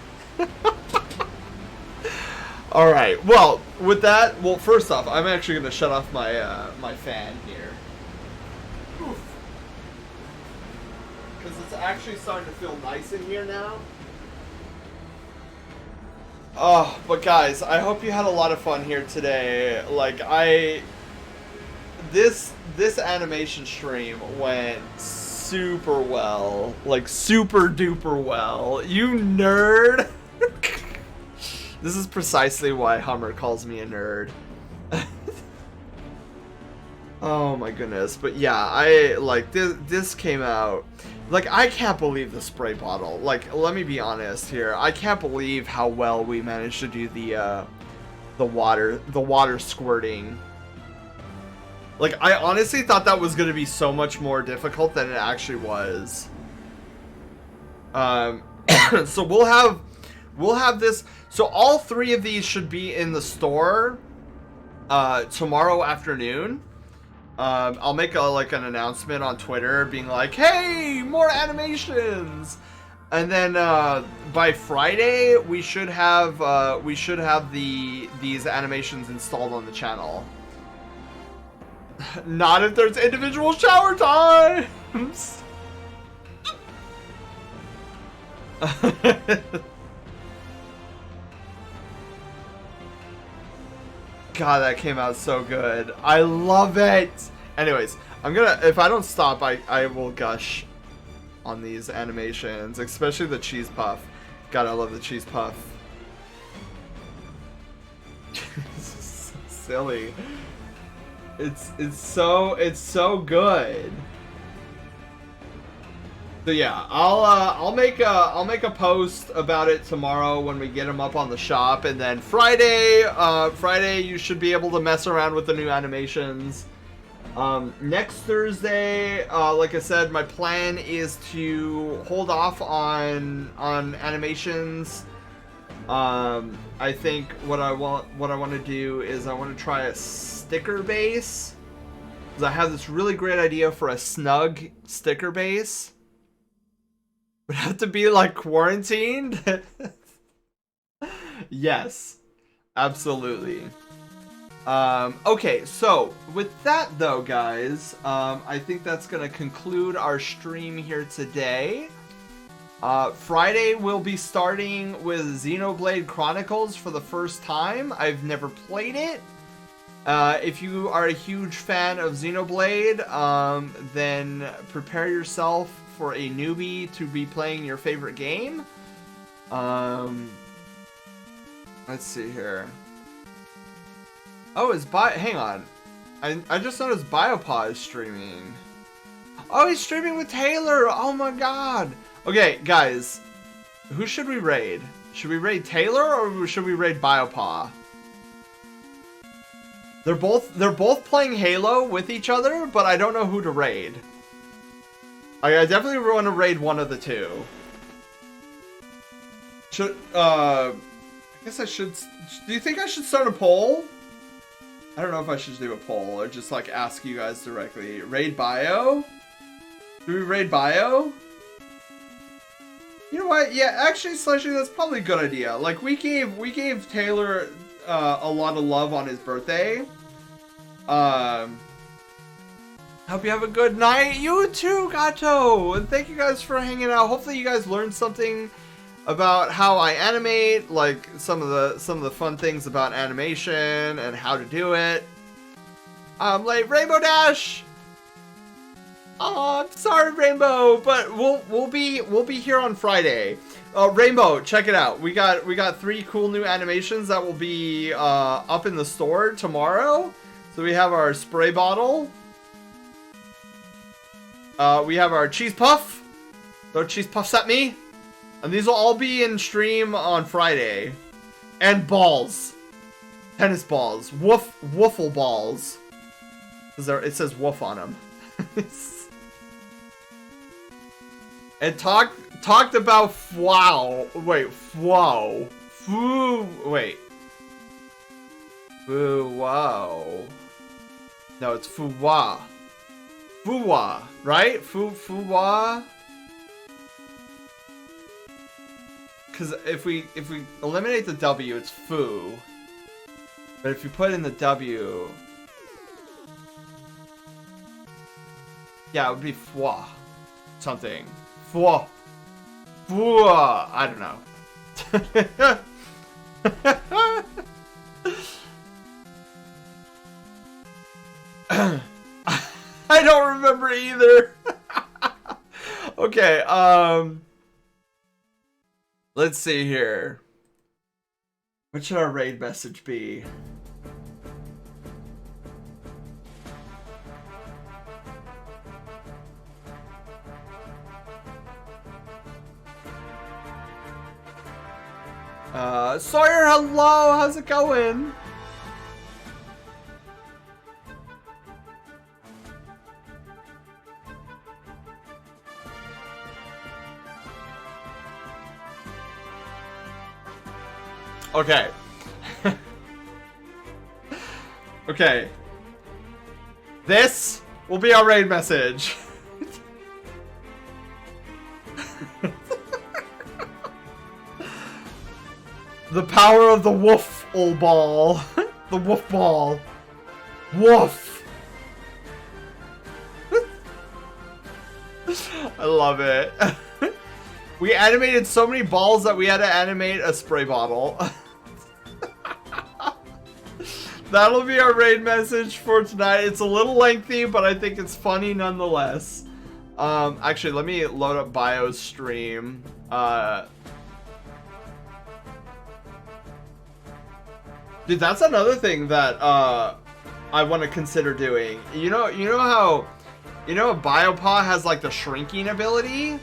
Speaker 2: All right. Well, with that, well, first off, I'm actually going to shut off my my fan here. Because it's actually starting to feel nice in here now. Oh, but guys, I hope you had a lot of fun here today. Like, this animation stream went super well. Like, super duper well. You nerd! This is precisely why Hummer calls me a nerd. Oh my goodness. But yeah, this came out. Like, I can't believe the spray bottle. Like, let me be honest here. I can't believe how well we managed to do the water squirting. Like, I honestly thought that was going to be so much more difficult than it actually was. So we'll have this. So all 3 of these should be in the store tomorrow afternoon. I'll make an announcement on Twitter being like, hey, more animations. And then by Friday we should have these animations installed on the channel. Not if there's individual shower times. God, that came out so good. I love it. Anyways, if I don't stop, I will gush on these animations, especially the cheese puff. God, I love the cheese puff. This is so silly. It's so good. So yeah, I'll make a post about it tomorrow when we get them up on the shop, and then Friday you should be able to mess around with the new animations. Next Thursday, like I said, my plan is to hold off on animations. I think what I want to do is I want to try a sticker base, because I have this really great idea for a snug sticker base. Would have to be like quarantined. Yes, absolutely. Okay, so with that though, guys, I think that's gonna conclude our stream here today. Friday we'll be starting with Xenoblade Chronicles for the first time. I've never played it. If you are a huge fan of Xenoblade, then prepare yourself for a newbie to be playing your favorite game. Let's see here. Oh, hang on. I just noticed Biopaw is streaming. Oh, he's streaming with Taylor. Oh my god. Okay, guys. Who should we raid? Should we raid Taylor or should we raid Biopaw? They're both playing Halo with each other, but I don't know who to raid. I definitely want to raid one of the two. I guess I should. Do you think I should start a poll? I don't know if I should do a poll or just like ask you guys directly. Raid Bio? Do we raid Bio? You know what? Yeah, actually, Slushy, that's probably a good idea. Like we gave Taylor a lot of love on his birthday. Hope you have a good night. You too, Gato. And thank you guys for hanging out. Hopefully, you guys learned something about how I animate, like some of the fun things about animation and how to do it. Like Rainbow Dash. Oh, I'm sorry, Rainbow, but we'll be here on Friday. Rainbow, check it out. We got 3 cool new animations that will be up in the store tomorrow. So we have our spray bottle. We have our cheese puff. Throw cheese puffs at me. And these will all be in stream on Friday. And balls. Tennis balls. Woofle balls. It says woof on them. And talked about wow. Wait, wow. Wait. Wow. No, it's fuwa. Fuwa, right? Fuwa. Because if we eliminate the W, it's foo. But if you put in the W, yeah, it would be fwa. Something. Fwa. Fwa. I don't know. I don't remember either. Okay, let's see here. What should our raid message be? Sawyer, hello, how's it going? Okay. Okay. This will be our raid message. The power of the woof ball. The woof ball. Woof. I love it. We animated so many balls that we had to animate a spray bottle. That'll be our raid message for tonight. It's a little lengthy, but I think it's funny nonetheless. Actually, let me load up Bio's stream. Dude, that's another thing that I want to consider doing. You know how Biopaw has like the shrinking ability?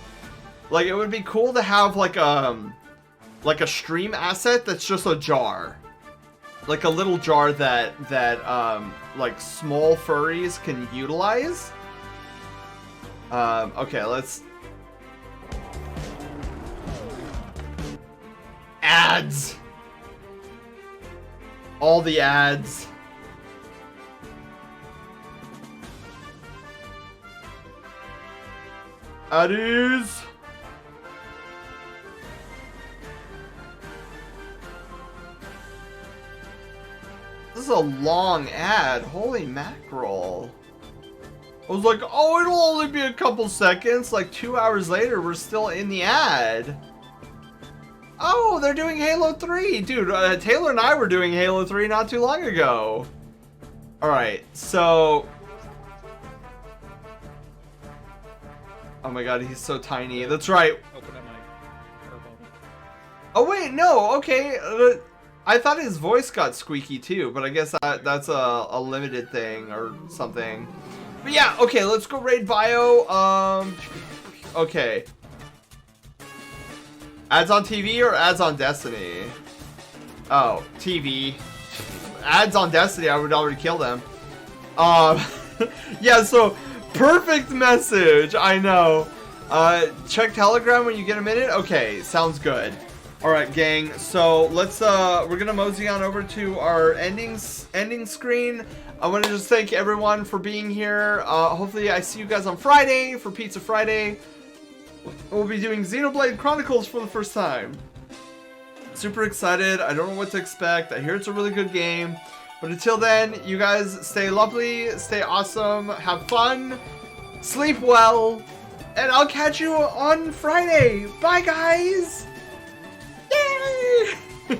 Speaker 2: Like it would be cool to have like a stream asset that's just a jar. Like a little jar that like small furries can utilize. Okay, let's ads. All the ads. Addies. This is a long ad. Holy mackerel. I was like, oh, it'll only be a couple seconds. Like 2 hours later, we're still in the ad. Oh, they're doing Halo 3. Dude, Taylor and I were doing Halo 3 not too long ago. Alright, so... Oh my god, he's so tiny. That's right.
Speaker 4: Open up my purple.
Speaker 2: Oh wait, no, okay. I thought his voice got squeaky too, but I guess that's a limited thing or something. But yeah, okay, let's go raid bio. Okay. Ads on TV or ads on Destiny? Oh, TV. Ads on Destiny, I would already kill them. Yeah, so perfect message, I know. Check Telegram when you get a minute. Okay, sounds good. All right, gang. So let's we're gonna mosey on over to our ending screen. I want to just thank everyone for being here. Hopefully, I see you guys on Friday for Pizza Friday. We'll be doing Xenoblade Chronicles for the first time. Super excited. I don't know what to expect. I hear it's a really good game. But until then, you guys stay lovely, stay awesome, have fun, sleep well, and I'll catch you on Friday. Bye, guys. Yay!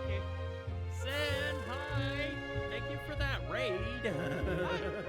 Speaker 4: Okay. Senpai, thank you for that raid.